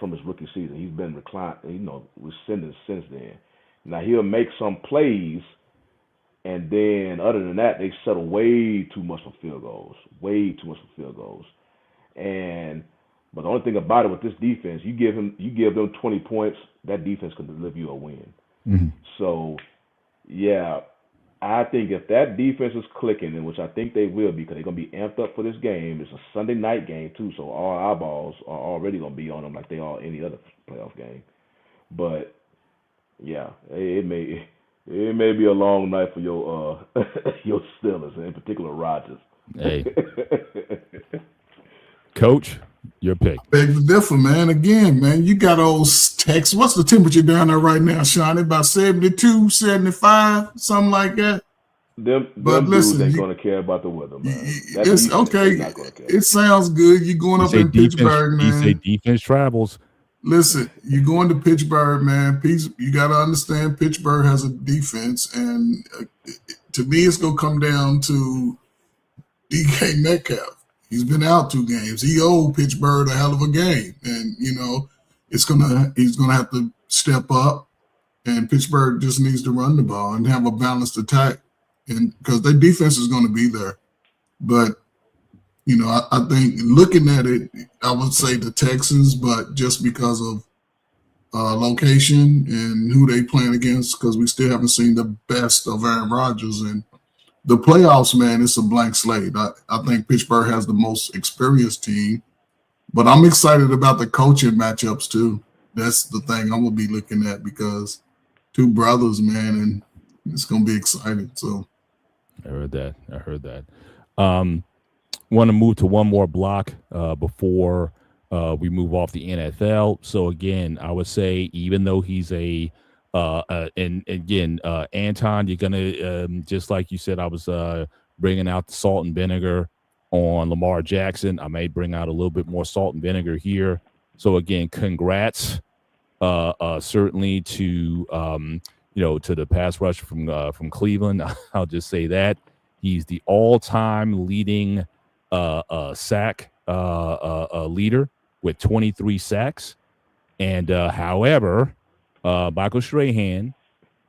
Speaker 3: from his rookie season. He's been rescinded since then. Now, he'll make some plays, and then other than that, they settle way too much for field goals. But the only thing about it with this defense, you give them 20 points, that defense can deliver you a win.
Speaker 2: Mm-hmm.
Speaker 3: So, yeah, I think if that defense is clicking, and which I think they will be because they're going to be amped up for this game. It's a Sunday night game, too, so all eyeballs are already going to be on them like they are any other playoff game. But, yeah, it may be a long night for your Steelers, in particular Rodgers.
Speaker 2: Hey. Coach, your pick.
Speaker 4: Beg to differ, man. Again, man, you got those Texas. What's the temperature down there right now, Sean? About 72, 75, something like that.
Speaker 3: Them
Speaker 4: But
Speaker 3: dudes
Speaker 4: listen,
Speaker 3: ain't gonna care about the weather, man. That
Speaker 4: it's
Speaker 3: defense
Speaker 4: okay.
Speaker 3: is not gonna care.
Speaker 4: It sounds good. You're going up in Pittsburgh,
Speaker 2: You say
Speaker 4: man.
Speaker 2: defense travels.
Speaker 4: Listen, you're going to Pittsburgh, man. You got to understand Pittsburgh has a defense, and to me, it's gonna come down to DK Metcalf. He's been out 2 games. He owed Pittsburgh a hell of a game, and he's gonna have to step up. And Pittsburgh just needs to run the ball and have a balanced attack, and because their defense is going to be there. But I think looking at it, I would say the Texans, but just because of location and who they playing against, because we still haven't seen the best of Aaron Rodgers. And the playoffs, man, it's a blank slate. I think Pittsburgh has the most experienced team, but I'm excited about the coaching matchups too. That's the thing I'm going to be looking at, because 2 brothers, man, and it's going to be exciting. So
Speaker 2: I heard that. Want to move to one more block before we move off the NFL. So again, I would say, even though he's Anton, you're gonna just like you said, I was bringing out the salt and vinegar on Lamar Jackson. I may bring out a little bit more salt and vinegar here. So again, congrats, certainly to to the pass rush from Cleveland. I'll just say that he's the all-time leading sack leader with 23 sacks. And however, Michael Strahan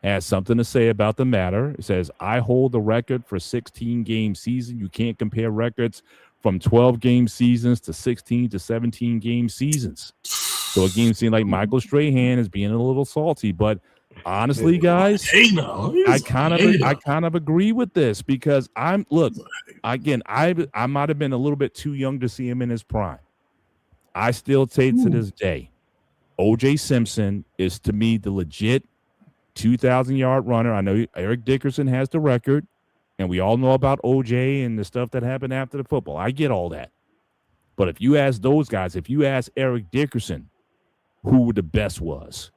Speaker 2: has something to say about the matter. It says, I hold the record for 16-game season. You can't compare records from 12-game seasons to 16 to 17-game seasons. So again, it seems like Michael Strahan is being a little salty, but honestly, guys, I kind of agree with this, because I might have been a little bit too young to see him in his prime. I still say to this day, O.J. Simpson is, to me, the legit 2,000-yard runner. I know Eric Dickerson has the record, and we all know about O.J. and the stuff that happened after the football. I get all that. But if you ask those guys, if you ask Eric Dickerson who the best was,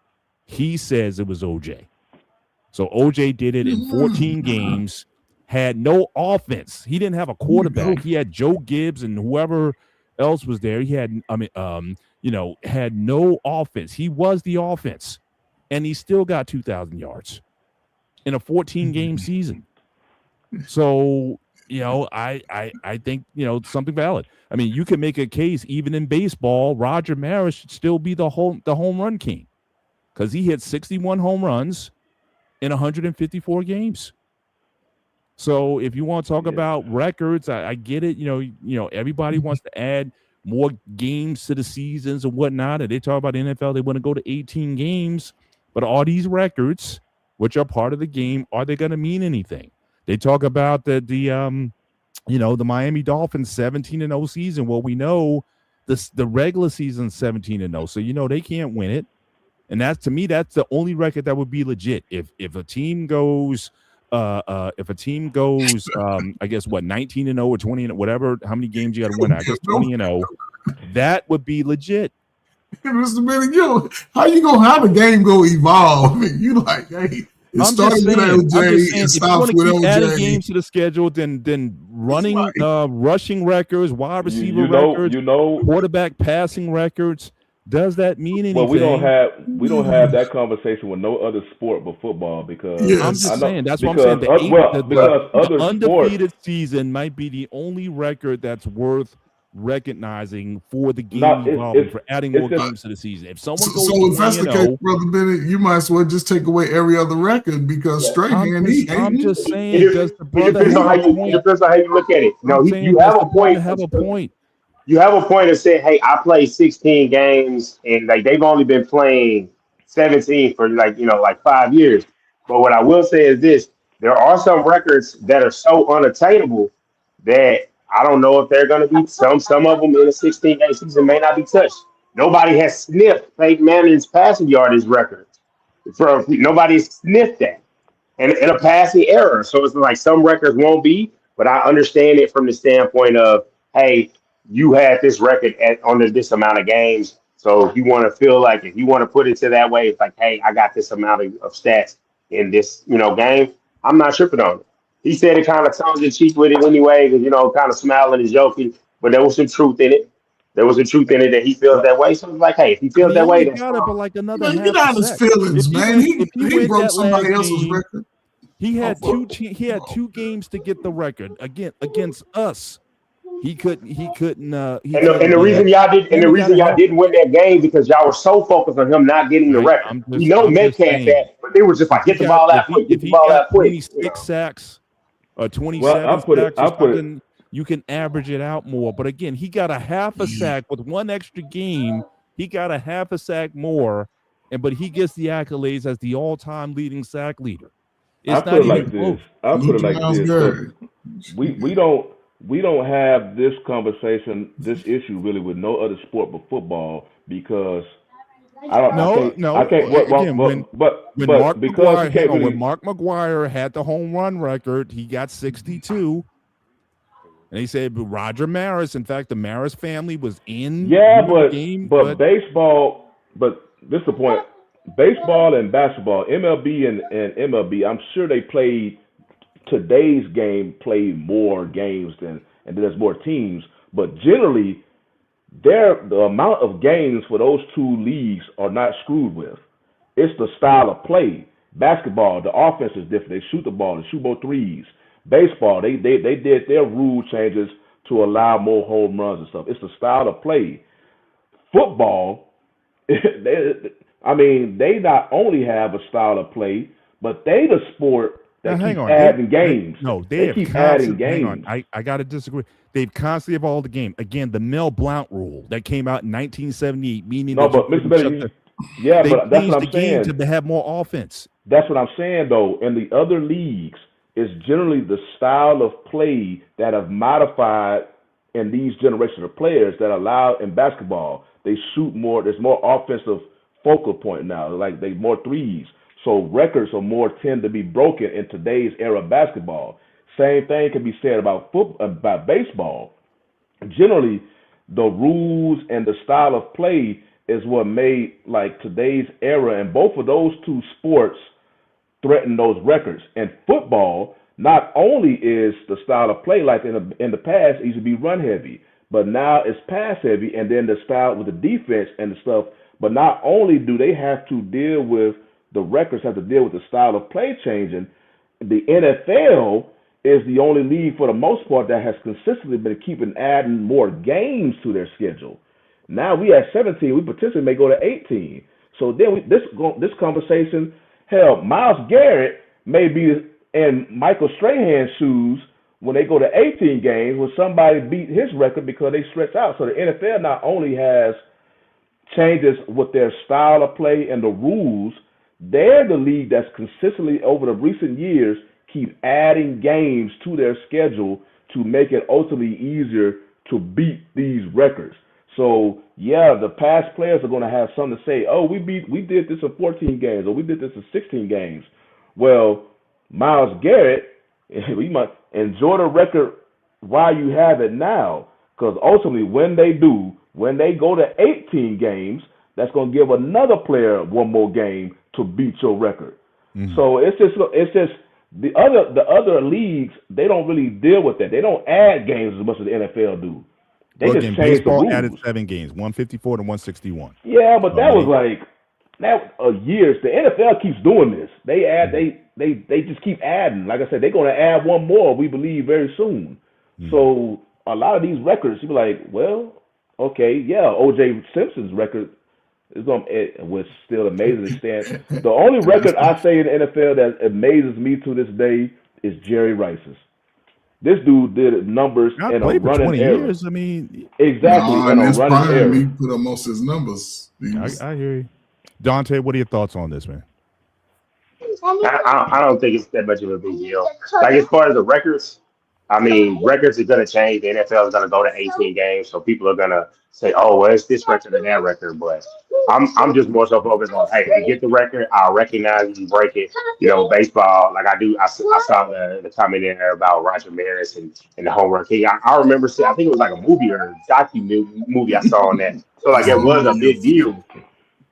Speaker 2: he says it was O.J. So O.J. did it in 14 games, had no offense. He didn't have a quarterback. He had Joe Gibbs and whoever else was there. He had, had no offense. He was the offense, and he still got 2,000 yards in a 14-game season. So, I think, something valid. I mean, you can make a case, even in baseball, Roger Maris should still be the home run king, because he hit 61 home runs in 154 games. So if you want to talk about records, I get it. Everybody wants to add more games to the seasons and whatnot. And they talk about the NFL, they want to go to 18 games. But all these records, which are part of the game, are they going to mean anything? They talk about the Miami Dolphins 17-0 season. Well, we know the regular season 17-0, so they can't win it. And that's, to me, that's the only record that would be legit. If a team goes, I guess 19-0 or 20, whatever, how many games you got to win? I guess 20-0. That would be legit.
Speaker 4: Mr. Benny, how you gonna have a game go evolve? You like, hey, it started with LJ, it stops with LJ.
Speaker 2: Adding games to the schedule, then running, rushing records, wide receiver records, quarterback passing records. Does that mean anything?
Speaker 3: Well, we don't have that conversation with no other sport but football, because
Speaker 2: I'm just saying, that's what I'm saying. The undefeated season might be the only record that's worth recognizing for the game evolving, for adding more games to the season. If someone goes
Speaker 4: if that's the case, Brother Bennett, you might as well just take away every other record, because Strahan,
Speaker 2: I'm just saying,
Speaker 5: it depends on how you look at it. No, you have a point. You have a point of saying, hey, I played 16 games, and they've only been playing 17 for 5 years. But what I will say is this: there are some records that are so unattainable that I don't know if they're going to be some of them in a 16-game season may not be touched. Nobody has sniffed Peyton Manning's passing yardage record. Nobody's sniffed that in a passing era. So it's like some records won't be, but I understand it from the standpoint of, hey, you had this record under this amount of games. So if you want to feel like, if you want to put it to that way, it's like, hey, I got this amount of stats in this, game. I'm not tripping on it. He said it kind of tongue in cheek with it anyway, because, kind of smiling and joking, but there was some truth in it. There was a truth in it that he feels that way. So it's like, hey, if he
Speaker 2: And
Speaker 5: feels
Speaker 2: he
Speaker 5: that way,
Speaker 2: only
Speaker 5: that's
Speaker 2: got it
Speaker 5: fine.
Speaker 2: for like another
Speaker 4: Get
Speaker 2: half
Speaker 4: out
Speaker 2: a
Speaker 4: his
Speaker 2: sec.
Speaker 4: feelings, man.
Speaker 2: If he
Speaker 4: He
Speaker 2: went
Speaker 4: broke
Speaker 2: that
Speaker 4: somebody
Speaker 2: last
Speaker 4: else's
Speaker 2: game,
Speaker 4: record.
Speaker 2: he had two games to get the record against us. He couldn't.
Speaker 5: And the reason y'all didn't win that game because y'all were so focused on him not getting the record. We know Metcalf that, but they were just like, get the ball out quick, get the ball out quick.
Speaker 2: 26 sacks or 27 sacks or something, you can average it out more. But again, he got a half a sack with one extra game. He got a half a sack more, but he gets the accolades as the all-time leading sack leader. It's not even close.
Speaker 3: I put it like this. We don't have this conversation, this issue really with no other sport but football because
Speaker 2: When Mark McGuire had the home run record, he got 62. And he said Roger Maris, in fact, the Maris family was in the game.
Speaker 3: But baseball, but this is the point. Baseball and basketball, MLB and MLB, I'm sure they played today's game played more games and there's more teams, but generally the amount of games for those two leagues are not screwed with. It's the style of play. Basketball, the offense is different. They shoot the ball, they shoot more threes. Baseball, they did their rule changes to allow more home runs and stuff. It's the style of play. Football, they not only have a style of play, but they the sport that keep adding games.
Speaker 2: They
Speaker 3: keep adding games.
Speaker 2: Hang on, I got to disagree. They've constantly evolved the game. Again, the Mel Blount rule that came out in 1978, meaning
Speaker 3: but Mr. Benny, but that's what I'm saying.
Speaker 2: To have more offense.
Speaker 3: That's what I'm saying, though. In the other leagues, it's generally the style of play that have modified in these generations of players that allow in basketball. They shoot more. There's more offensive focal point now. Like they more threes. So records are more tend to be broken in today's era of basketball. Same thing can be said about baseball. Generally, the rules and the style of play is what made like today's era, and both of those two sports threaten those records. And football, not only is the style of play like in the past, it used to be run heavy, but now it's pass heavy, and then the style with the defense and the stuff. But not only do they have to deal with the records, have to deal with the style of play changing, the NFL is the only league for the most part that has consistently been adding more games to their schedule. Now we at 17, we potentially may go to 18. So then this conversation, hell, Myles Garrett may be in Michael Strahan's shoes when they go to 18 games when somebody beat his record because they stretch out. So the NFL not only has changes with their style of play and the rules, they're the league that's consistently over the recent years keep adding games to their schedule to make it ultimately easier to beat these records. So yeah, the past players are going to have something to say. Oh, we did this in 14 games, or we did this in 16 games. Well, Myles Garrett, we might enjoy the record while you have it now, because ultimately when they go to 18 games, that's going to give another player one more game to beat your record. Mm-hmm. So it's just the other leagues, they don't really deal with that. They don't add games as much as the NFL do. They just change
Speaker 2: baseball
Speaker 3: the rules.
Speaker 2: Added 7 games, 154 to 161.
Speaker 3: Yeah, but that was like years. The NFL keeps doing this. They add they just keep adding. Like I said, they're going to add one more, we believe, very soon. Mm-hmm. So a lot of these records, you be like, well, okay, yeah, O.J. Simpson's record was still amazing to stand. The only record I say in the NFL that amazes me to this day is Jerry Rice's. This dude did numbers in a running era.
Speaker 2: Years. I mean,
Speaker 3: exactly.
Speaker 4: In a running era, he put up most of his numbers.
Speaker 2: I hear you, Dante. What are your thoughts on this, man?
Speaker 5: I don't think it's that much of a big deal. Like as far as the records, I mean, records are going to change. The NFL is going to go to 18 games, so people are going to say, oh, well, it's this record or that record. But I'm just more so focused on, hey, you get the record, I'll recognize you break it. Baseball, like I do. I saw the comment in there about Roger Maris and the home run king. I remember seeing, I think it was like a movie or a movie I saw on that. So like it was a big deal.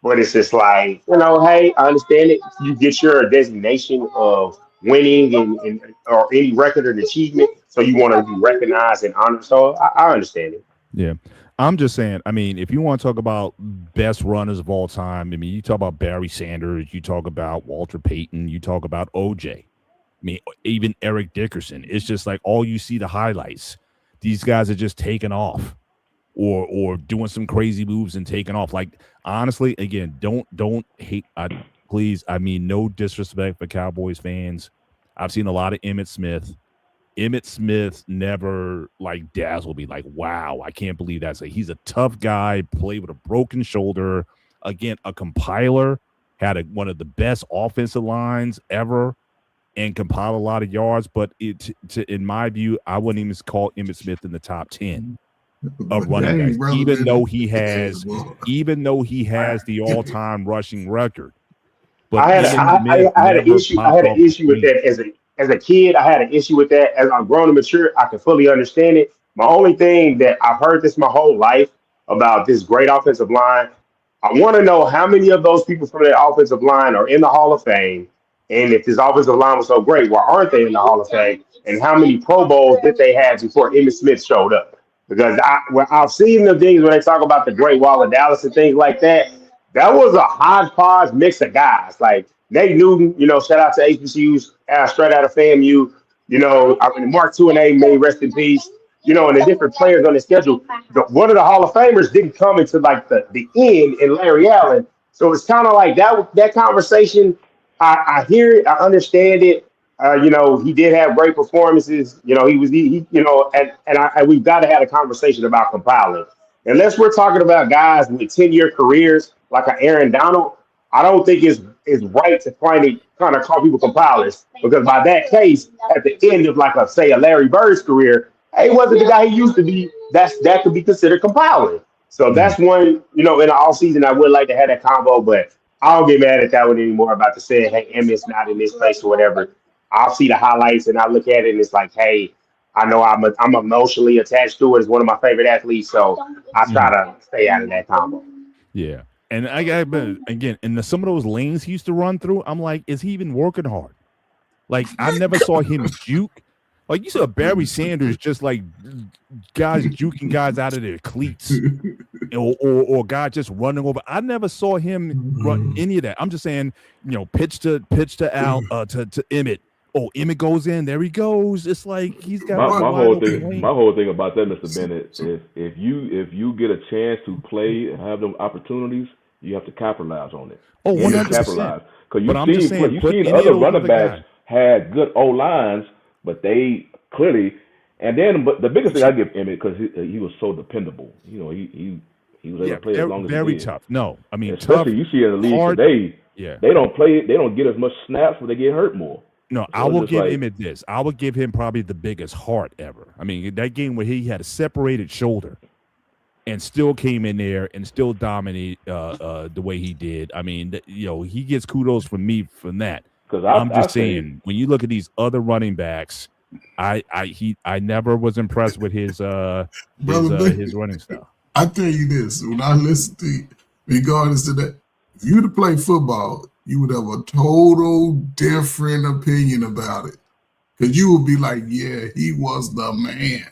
Speaker 5: But it's just like, hey, I understand it. You get your designation of winning and or any record or achievement, so you want to be recognized and honored. So I understand it.
Speaker 2: Yeah. I'm just saying, I mean, if you want to talk about best runners of all time, I mean, you talk about Barry Sanders, you talk about Walter Payton, you talk about OJ. I mean, even Eric Dickerson. It's just like all you see the highlights. These guys are just taking off or doing some crazy moves and taking off. Like, honestly, again, don't hate. Please, I mean, no disrespect for Cowboys fans. I've seen a lot of Emmitt Smith. Emmitt Smith never like dazzled me. Like, wow, I can't believe that. So he's a tough guy, played with a broken shoulder. Again, a compiler, had one of the best offensive lines ever, and compiled a lot of yards. But in my view, I wouldn't even call Emmitt Smith in the top 10 of running backs, even though he has the all-time rushing record. But
Speaker 5: I had an issue with that as a kid. I had an issue with that. As I've grown and mature, I can fully understand it. My only thing that I've heard this my whole life about this great offensive line, I want to know how many of those people from that offensive line are in the Hall of Fame. And if this offensive line was so great, why aren't they in the Hall of Fame? And how many Pro Bowls did they have before Emmitt Smith showed up? Because I've seen the things when they talk about the Great Wall of Dallas and things like that. That was a hodgepodge mix of guys. Like Nate Newton, shout out to HBCUs, straight out of FAMU. Mark Tuinei, may rest in peace. And the different players on the schedule. One of the Hall of Famers didn't come into like the end in Larry Allen. So it's kind of like that conversation. I hear it, I understand it. He did have great performances. We've got to have a conversation about compiling. Unless we're talking about guys with 10-year careers like an Aaron Donald, I don't think it's right to kind of call people compilers, because by that case, at the end of like a Larry Bird's career, he wasn't the guy he used to be. That could be considered compiling. So that's one, in the off season, I would like to have that combo, but I don't get mad at that one anymore about the saying, hey, Emmitt's not in this place or whatever. I'll see the highlights and I look at it and it's like, hey, I know I'm emotionally attached to it. It's one of my favorite athletes, so I try to stay out of that combo.
Speaker 2: Yeah, and again, in some of those lanes he used to run through, I'm like, is he even working hard? Like, I never saw him juke. Like, you saw Barry Sanders just like guys juking guys out of their cleats, or guys just running over. I never saw him run any of that. I'm just saying, pitch to Al to Emmitt. Oh, Emmitt goes in. There he goes. It's like he's got
Speaker 3: my whole thing about that, Mr. Bennett, is if you get a chance to play and have them opportunities, you have to capitalize on it.
Speaker 2: Oh, 100%.
Speaker 3: Because you've seen other running backs had good O lines, but they clearly. And then, but the biggest thing I give Emmitt, because he was so dependable. He was able to play as long as he did.
Speaker 2: Very tough. No, I mean,
Speaker 3: especially
Speaker 2: tough,
Speaker 3: you see in the league hard, today.
Speaker 2: Yeah,
Speaker 3: they don't play. They don't get as much snaps, but they get hurt more.
Speaker 2: No, I will give Emmitt this. I would give him probably the biggest heart ever. I mean, that game where he had a separated shoulder and still came in there and still dominated the way he did. I mean, he gets kudos from me from that. Because I'm just saying, when you look at these other running backs, I never was impressed with his running style.
Speaker 4: I tell you this, when I listen to you, regardless of that, if you to play football, you would have a total different opinion about it. Because you would be like, yeah, he was the man.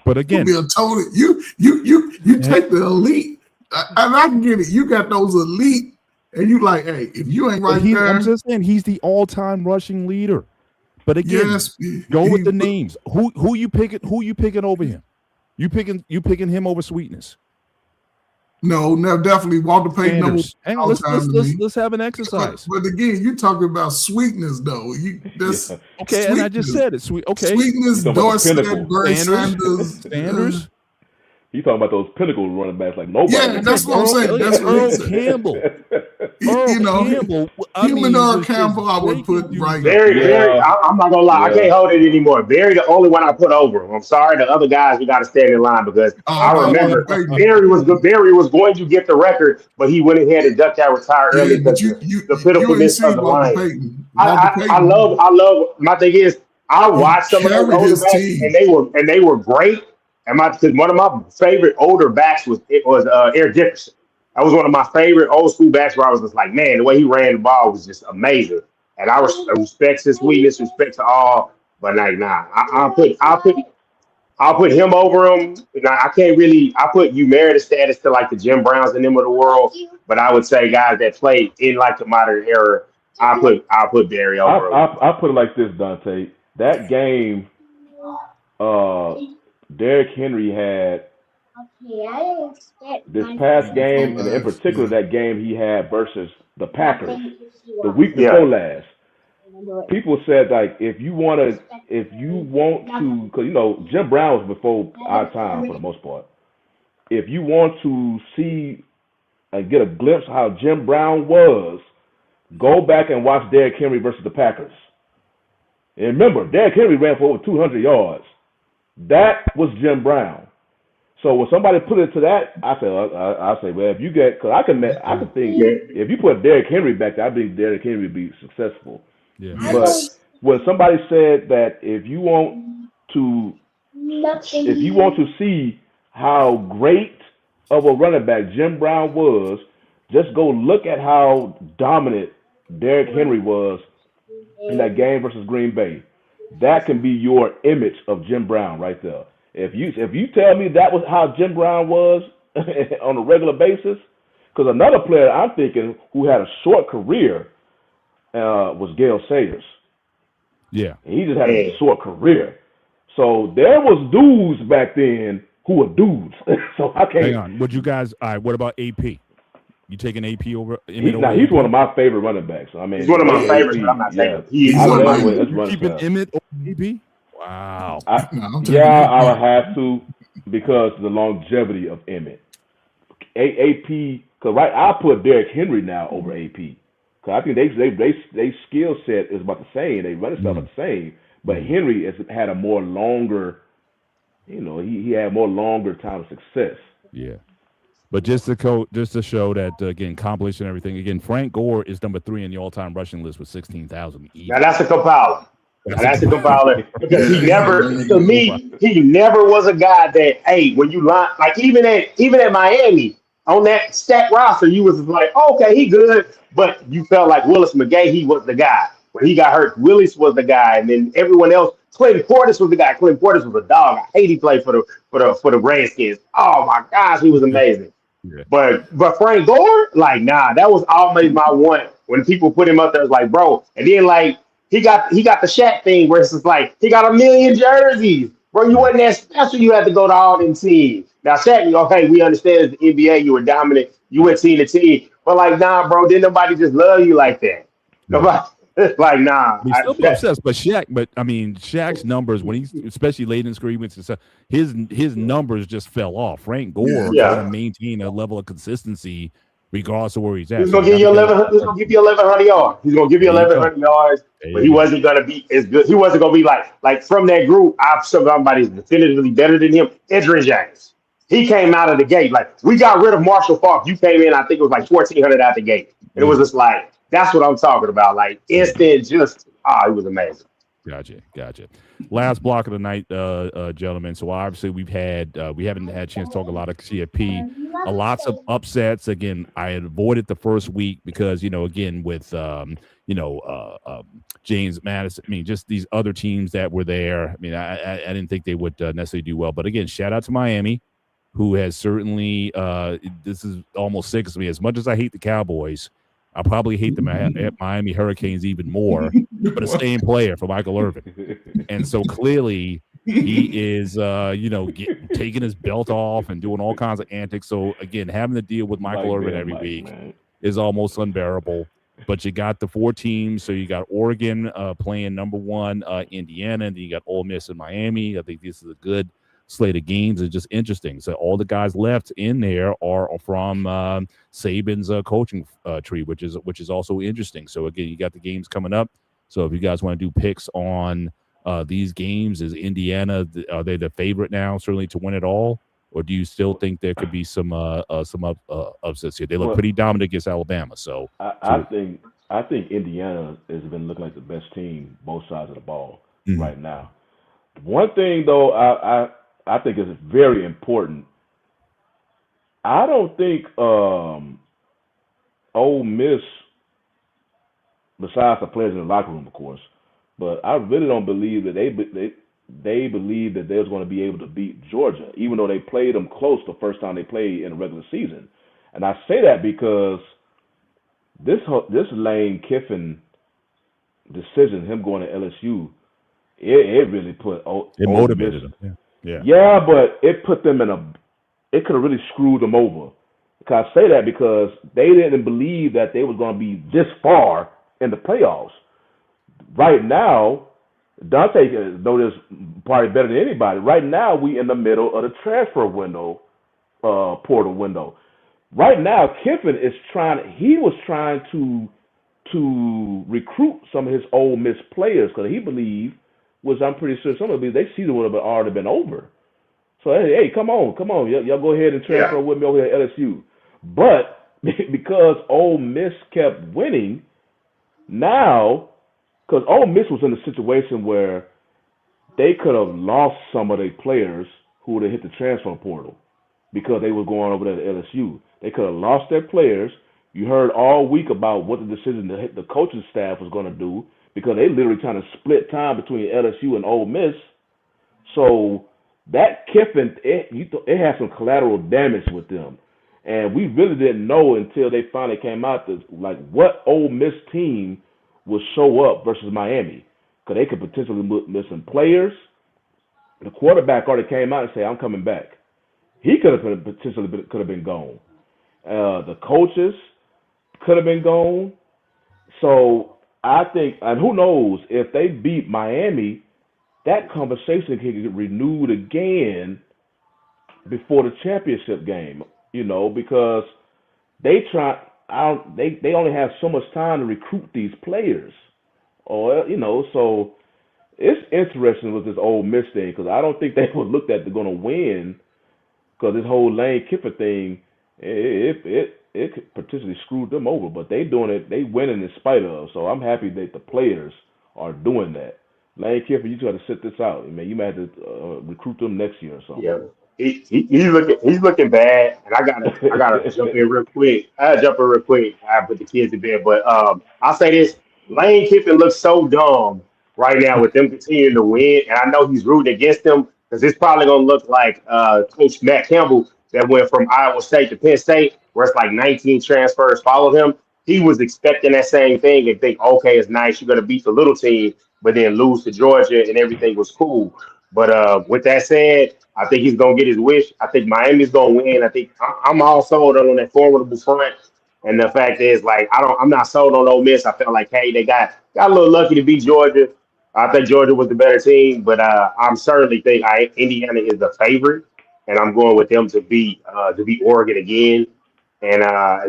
Speaker 2: But again,
Speaker 4: be a total you take the elite. And I can get it. You got those elite, and you like, hey, if you ain't right there.
Speaker 2: I'm just saying he's the all-time rushing leader. But again, go with the names. Who you picking? Who you picking over him? You picking him over Sweetness?
Speaker 4: No, definitely Walter Payton.
Speaker 2: Hang on, let's have an exercise.
Speaker 4: But again, you talking about Sweetness though.
Speaker 2: Okay, and I just said it. Okay,
Speaker 4: Sweetness, Dorsett, Bird Sanders.
Speaker 3: He's talking about those pinnacle running backs like nobody.
Speaker 4: Yeah, that's what I'm saying. That's what
Speaker 2: Earl
Speaker 4: he said.
Speaker 2: Campbell.
Speaker 4: Campbell. Him and Earl Campbell, I would put right.
Speaker 5: Barry, I'm not gonna lie, I can't hold it anymore. Barry, the only one I put over him. I'm sorry, the other guys we got to stand in line because I remember Barry was good. Barry was going to get the record, but he went ahead and ducked out, retired early because the pitifulness of the line. I love. My thing is, I watched some of those older backs, and they were great. And because one of my favorite older backs was Eric Dickerson. That was one of my favorite old school backs where I was just like, man, the way he ran the ball was just amazing. And I respect his sweetness, respect to all, but like, nah, I'll put him over him. I can't really. I put Umeredith status to like the Jim Browns and them of the world, but I would say guys that played in like the modern era, I'll put Barry over him.
Speaker 3: I put it like this, Dante. That game, Derrick Henry had this past game, and in particular that game he had versus the Packers the week before last. People said like if you want to, because Jim Brown was before our time for the most part. If you want to see and get a glimpse of how Jim Brown was, go back and watch Derrick Henry versus the Packers. And remember, Derrick Henry ran for over 200 yards. That was Jim Brown. So when somebody put it to that, I say, well, if you get, because I can think if you put Derrick Henry back there, I think Derrick Henry would be successful.
Speaker 2: Yeah.
Speaker 3: But when somebody said that if you want to see how great of a running back Jim Brown was, just go look at how dominant Derrick Henry was in that game versus Green Bay. That can be your image of Jim Brown right there. If you tell me that was how Jim Brown was on a regular basis, because another player I'm thinking who had a short career was Gale Sayers.
Speaker 2: Yeah.
Speaker 3: And he just had a short career. So there was dudes back then who were dudes. So I can't.
Speaker 2: Hang on. Would you guys? All right. What about AP? You taking AP over?
Speaker 3: He's one of my favorite running backs. I mean,
Speaker 5: he's one of my favorites, but I'm not saying he's one of my favorites.
Speaker 2: You keeping Emmett over AP? Wow.
Speaker 3: I would have to because of the longevity of Emmett. AP, because I put Derrick Henry now over AP. Because I think they skill set is about the same. They run stuff about the same. But Henry has had a more longer, he had more longer time of success.
Speaker 2: Yeah. But just to show that, again, compilation and everything, again, Frank Gore is number 3 in the all-time rushing list with 16,000.
Speaker 5: Now that's a compiler. That's a compiler because he never was a guy that, hey, when you line, like even at Miami on that stat roster, you was like, okay, he good, but you felt like Willis McGahee, he was the guy. When he got hurt, Willis was the guy, and then everyone else, Clinton Portis was the guy. Clinton Portis was a dog. I hate he played for the Redskins. Oh my gosh, he was amazing. Yeah. But Frank Gore, like, nah, that was always my one. When people put him up there, it's like, bro, and then like he got the Shaq thing where it's just like he got 1 million jerseys. Bro, you wasn't that special. You had to go to all them teams. Now Shaq, okay, we understand the NBA, you were dominant, you went team to team, but like, nah, bro, didn't nobody just love you like that? Nobody. Like, nah.
Speaker 2: He's still obsessed, but Shaq's numbers when he's especially late in his career, his numbers just fell off. Frank Gore trying to maintain a level of consistency regardless of where he's at.
Speaker 5: He's gonna give you 1,100 yards. He's gonna give you 1,100 yards, but he wasn't gonna be as good. He wasn't gonna be like from that group. I've somebody's definitively better than him. Edgerrin James. He came out of the gate like we got rid of Marshall Faulk. You came in, I think it was like 1,400 out the gate, and it was just like. That's what I'm talking about. Like instant, just it was amazing.
Speaker 2: Gotcha. Last block of the night, gentlemen. So obviously we haven't had a chance to talk a lot of CFP. Lots of upsets. Again, I had avoided the first week because again with James Madison. I mean, just these other teams that were there. I mean, I didn't think they would necessarily do well. But again, shout out to Miami, who has certainly. This is almost sick to me. As much as I hate the Cowboys. I probably hate the Miami Hurricanes even more, but the same player for Michael Irvin. And so clearly he is, taking his belt off and doing all kinds of antics. So, again, having to deal with Michael Irvin every week is almost unbearable. But you got the 4 teams. So you got Oregon playing number 1, Indiana, and then you got Ole Miss and Miami. I think this is a good slate of games is just interesting. So all the guys left in there are from Saban's coaching tree, which is also interesting. So again, you got the games coming up. So if you guys want to do picks on these games, is Indiana, are they the favorite now, certainly to win it all? Or do you still think there could be some upsets here? They look pretty dominant against Alabama. So
Speaker 3: I think Indiana has been looking like the best team, both sides of the ball right now. One thing though, I think is very important. I don't think Ole Miss, besides the players in the locker room, of course, but I really don't believe that they believe that they was going to be able to beat Georgia, even though they played them close the first time they played in the regular season. And I say that because this Lane Kiffin decision, him going to LSU, it really put
Speaker 2: it motivated them.
Speaker 3: Yeah, but it put them it could have really screwed them over. I say that because they didn't believe that they was going to be this far in the playoffs. Right now, Dante knows this probably better than anybody. Right now, we in the middle of the transfer window, portal window. Right now, Kiffin is was trying to recruit some of his Ole Miss players because he believed, which I'm pretty sure some of them, they season would have already been over. So, hey, come on. Y'all go ahead and transfer with me over here at LSU. But because Ole Miss kept winning, now, because Ole Miss was in a situation where they could have lost some of their players who would have hit the transfer portal because they were going over there to LSU. They could have lost their players. You heard all week about what the decision the coaching staff was going to do because they literally trying to split time between LSU and Ole Miss. So that Kiffin, it had some collateral damage with them. And we really didn't know until they finally came out to, like, what Ole Miss team will show up versus Miami. Because they could potentially miss some players. The quarterback already came out and said, I'm coming back. He could have potentially been gone. The coaches could have been gone. So I think, and who knows, if they beat Miami, that conversation can get renewed again before the championship game, because they only have so much time to recruit these players. So it's interesting with this Ole Miss thing because I don't think they would look at they're going to win because this whole Lane Kiffin thing, it could potentially screw them over, but they doing it, they winning in spite of. So I'm happy that the players are doing that. Lane Kiffin, you got to sit this out. You might have to recruit them next year or something.
Speaker 5: Yeah, he's looking bad, and I gotta jump in real quick. I put the kids to bed, but I'll say this: Lane Kiffin looks so dumb right now with them continuing to win, and I know he's rooting against them because it's probably gonna look like Coach Matt Campbell that went from Iowa State to Penn State, where it's like 19 transfers followed him. He was expecting that same thing and think, okay, it's nice, you're gonna beat the little team, but then lose to Georgia and everything was cool. But with that said, I think he's gonna get his wish. I think Miami's gonna win. I think I'm all sold on that formidable front. And the fact is, like, I'm not sold on Ole Miss. I felt like, hey, they got a little lucky to beat Georgia. I think Georgia was the better team, but I'm certainly think Indiana is the favorite, and I'm going with them to beat Oregon again. And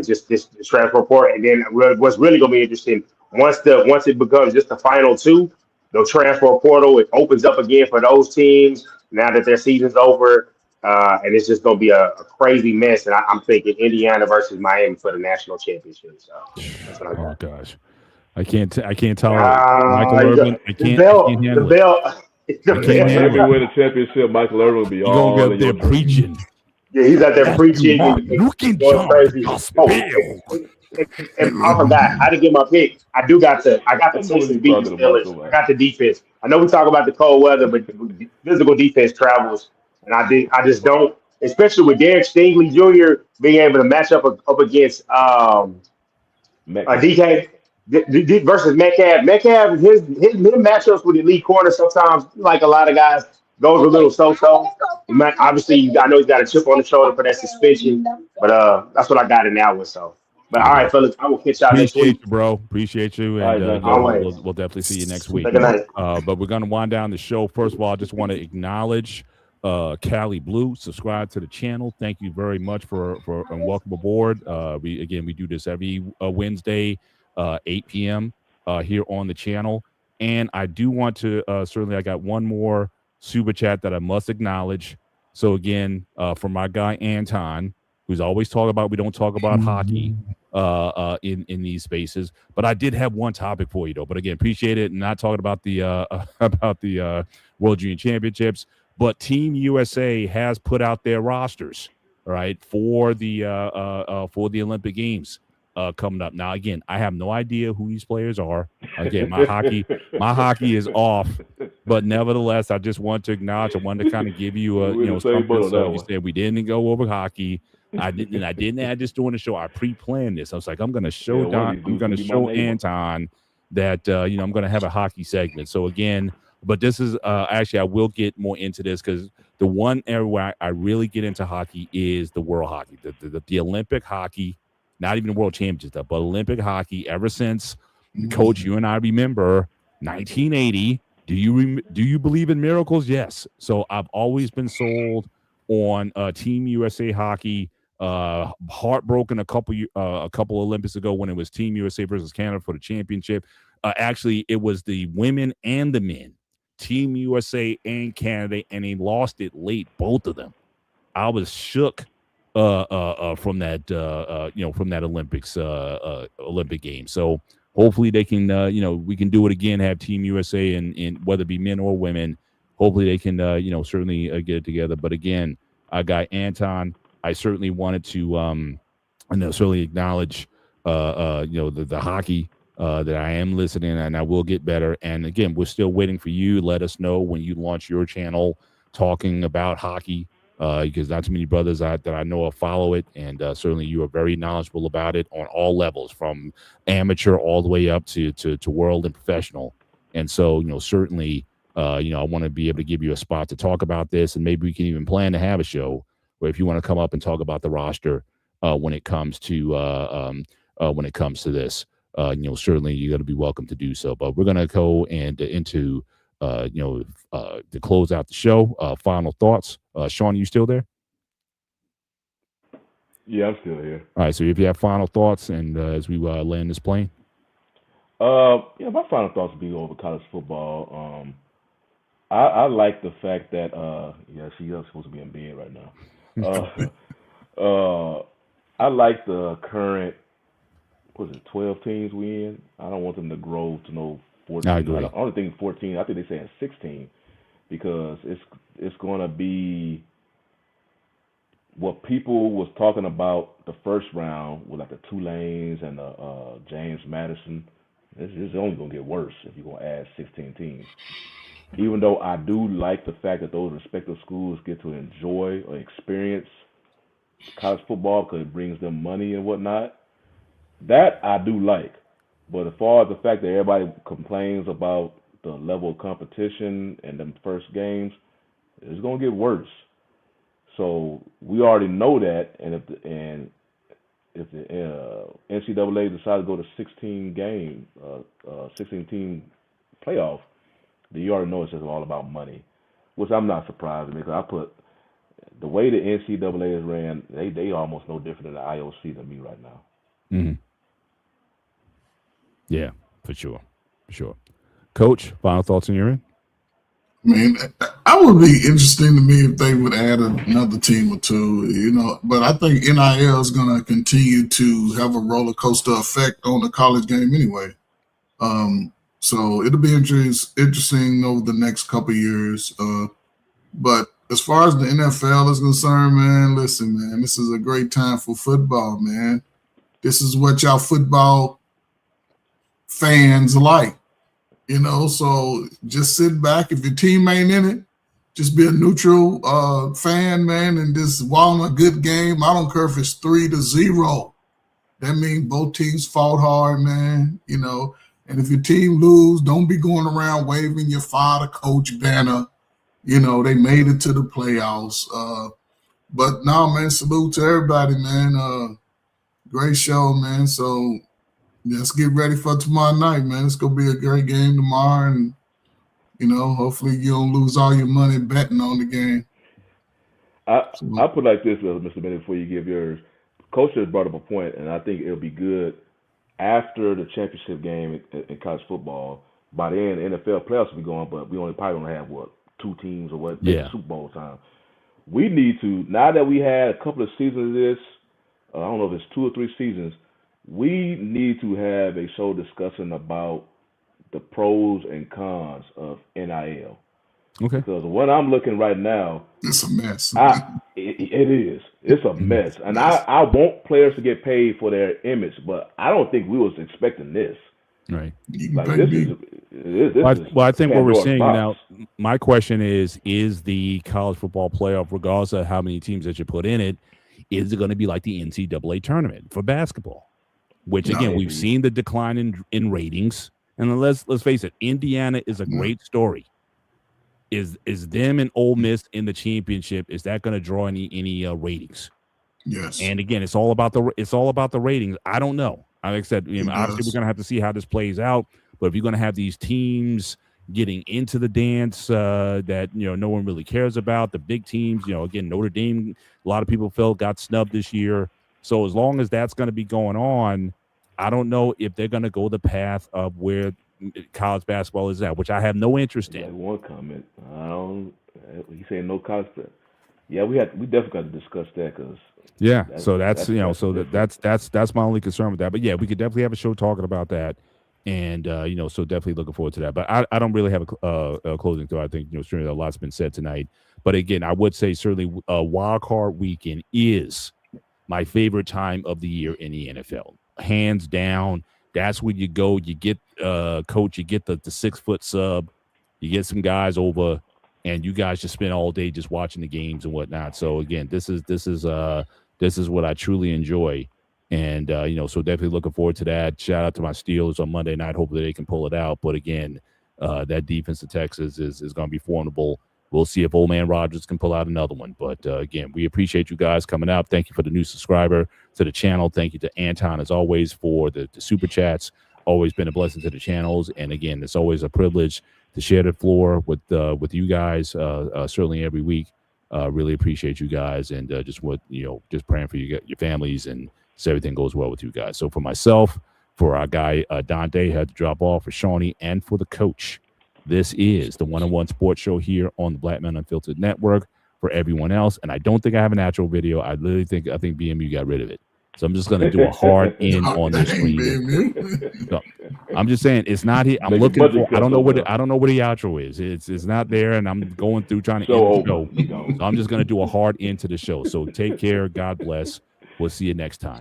Speaker 5: just this transfer report. And then what's really gonna be interesting once it becomes just the final two, the transfer portal, it opens up again for those teams now that their season's over, and it's just going to be a crazy mess. And I'm thinking Indiana versus Miami for the national championship. So that's what I got.
Speaker 2: Oh gosh, I can't tell Michael Irvin. I can't handle it.
Speaker 3: If we win the championship, Michael Irvin will be all
Speaker 2: going to be up there preaching.
Speaker 5: Yeah, he's out there preaching.
Speaker 2: You can jump.
Speaker 5: Crazy. And I forgot. I didn't get my pick. I got the Texas beat the Steelers. I got the defense. I know we talk about the cold weather, but physical defense travels, and I just don't. Especially with Derek Stingley Jr. being able to match up against DK versus Metcalf. Metcalf, his matchups with elite corners sometimes, like a lot of guys, goes a little so-so. Obviously, I know he's got a chip on the shoulder for that suspension, but that's what I got in that one. So. But all right, fellas, I will catch y'all next week.
Speaker 2: Appreciate you, bro. Appreciate you, and we'll definitely see you next week.
Speaker 5: Good night.
Speaker 2: But we're going to wind down the show. First of all, I just want to acknowledge Cali Blue, subscribe to the channel. Thank you very much for and welcome aboard. We do this every Wednesday, 8 p.m. Here on the channel. And I do want to certainly, I got one more super chat that I must acknowledge. So again, from my guy Anton, who's always talking about we don't talk about hockey in these spaces, but I did have one topic for you though. But again, appreciate it, and not talking about the World Junior Championships. But Team USA has put out their rosters, all right, for the Olympic Games coming up. Now, again, I have no idea who these players are. Again, my hockey is off, but nevertheless, I just want to acknowledge. I wanted to kind of give you something. So you said we didn't go over hockey. I didn't add this during the show. I pre-planned this. I was like, I'm going to show Anton that I'm going to have a hockey segment. So again. But this is actually, I will get more into this because the one area where I really get into hockey is the world hockey, the Olympic hockey, not even the world championship stuff, but Olympic hockey. Ever since, Coach, you and I remember 1980. Do you believe in miracles? Yes. So I've always been sold on Team USA hockey. Heartbroken a couple Olympics ago when it was Team USA versus Canada for the championship. Actually, it was the women and the men. Team USA and Canada, and they lost it late, both of them. I was shook from that Olympic game. So hopefully they can we can do it again, have Team USA and whether it be men or women. Hopefully they can certainly get it together. But again, I got Anton. I certainly wanted to certainly acknowledge the hockey. That I am listening, and I will get better. And again, we're still waiting for you. Let us know when you launch your channel talking about hockey, because not too many brothers that I know of follow it, and certainly you are very knowledgeable about it on all levels, from amateur all the way up to world and professional. And so, certainly, I want to be able to give you a spot to talk about this, and maybe we can even plan to have a show where if you want to come up and talk about the roster when it comes to this. Certainly you're going to be welcome to do so. But we're going to go into to close out the show. Final thoughts. Sean, are you still there?
Speaker 3: Yeah, I'm still here.
Speaker 2: All right. So if you have final thoughts, and as we land this plane.
Speaker 3: My final thoughts would be over college football. I like the fact that she's supposed to be in bed right now. I like the current. Was it 12 teams we in? I don't want them to grow to no 14. I only think 14. I think they're saying 16 because it's going to be what people was talking about the first round with like the Tulanes and the James Madison. It's only going to get worse if you're going to add 16 teams. Even though I do like the fact that those respective schools get to enjoy or experience college football because it brings them money and whatnot. That I do like, but as far as the fact that everybody complains about the level of competition and them first games, it's gonna get worse. So we already know that, and if the NCAA decides to go to 16 team playoff, then you already know it's just all about money, which I'm not surprised because I put the way the NCAA is ran, they almost no different than the IOC than me right now.
Speaker 2: Mm-hmm. Yeah, for sure. Coach, final thoughts on your end?
Speaker 4: I mean, I would be interesting to me if they would add another team or two, but I think NIL is going to continue to have a roller coaster effect on the college game anyway. So it'll be interesting over the next couple of years. But as far as the NFL is concerned, man, listen, man, this is a great time for football, man. This is what y'all football fans like, so just sit back. If your team ain't in it, just be a neutral fan, man, and just watch a good game. I don't care if it's 3-0. That means both teams fought hard, man, and if your team lose, don't be going around waving your father coach banner. They made it to the playoffs. But no, man, salute to everybody, man. Great show, man. So let's get ready for tomorrow night, man. It's going to be a great game tomorrow. And, hopefully you don't lose all your money betting on the game.
Speaker 3: I put it like this, Mr. Bennett, before you give yours. Coach has brought up a point, and I think it'll be good after the championship game in college football. By then, the NFL playoffs will be going, but we only probably don't have, 2 teams or what, Super Bowl time. We need to, now that we had a couple of seasons of this, I don't know if it's 2 or 3 seasons, we need to have a show discussing about the pros and cons of NIL.
Speaker 2: Okay.
Speaker 3: Because what I'm looking right now,
Speaker 4: it's a mess.
Speaker 3: It is. It's a mess. And I want players to get paid for their image, but I don't think we was expecting this.
Speaker 2: Right.
Speaker 3: Like this
Speaker 2: Well, I think what we're seeing
Speaker 3: now.
Speaker 2: My question is the college football playoff, regardless of how many teams that you put in it, is it going to be like the NCAA tournament for basketball? Which again, we've seen the decline in ratings. And let's face it, Indiana is a great story. Is them and Ole Miss in the championship? Is that going to draw any ratings?
Speaker 4: Yes.
Speaker 2: And again, it's all about the ratings. I don't know. Like I said, obviously we're going to have to see how this plays out. But if you're going to have these teams getting into the dance that no one really cares about, the big teams, again, Notre Dame, a lot of people felt got snubbed this year. So as long as that's going to be going on, I don't know if they're going to go the path of where college basketball is at, which I have no interest in.
Speaker 3: One comment. He's saying no college. Yeah, we definitely got to discuss that because.
Speaker 2: Yeah, that's my only concern with that. But yeah, we could definitely have a show talking about that, and so definitely looking forward to that. But I don't really have a closing thought. I think certainly a lot's been said tonight. But again, I would say certainly wild card weekend is my favorite time of the year in the NFL, hands down. That's where you go. You get coach. You get the 6-foot sub. You get some guys over, and you guys just spend all day just watching the games and whatnot. So again, this is what I truly enjoy, and so definitely looking forward to that. Shout out to my Steelers on Monday night. Hopefully they can pull it out. But again, that defense of Texas is going to be formidable. We'll see if old man Rodgers can pull out another one. But again, we appreciate you guys coming out. Thank you for the new subscriber to the channel. Thank you to Anton, as always, for the super chats. Always been a blessing to the channels. And again, it's always a privilege to share the floor with you guys, certainly every week. Really appreciate you guys, and just praying for your families, and so everything goes well with you guys. So for myself, for our guy Dante, had to drop off, for Shawnee, and for the coach, this is the One-on-One Sports Show here on the Black Men Unfiltered Network. For everyone else, and I don't think I have an actual video. I think BMU got rid of it. So I'm just going to do a hard in on this screen. So, I'm just saying it's not here. I'm looking for. I don't know what the outro is. It's not there, and I'm going through trying to end the show. So I'm just going to do a hard end to the show. So take care. God bless. We'll see you next time.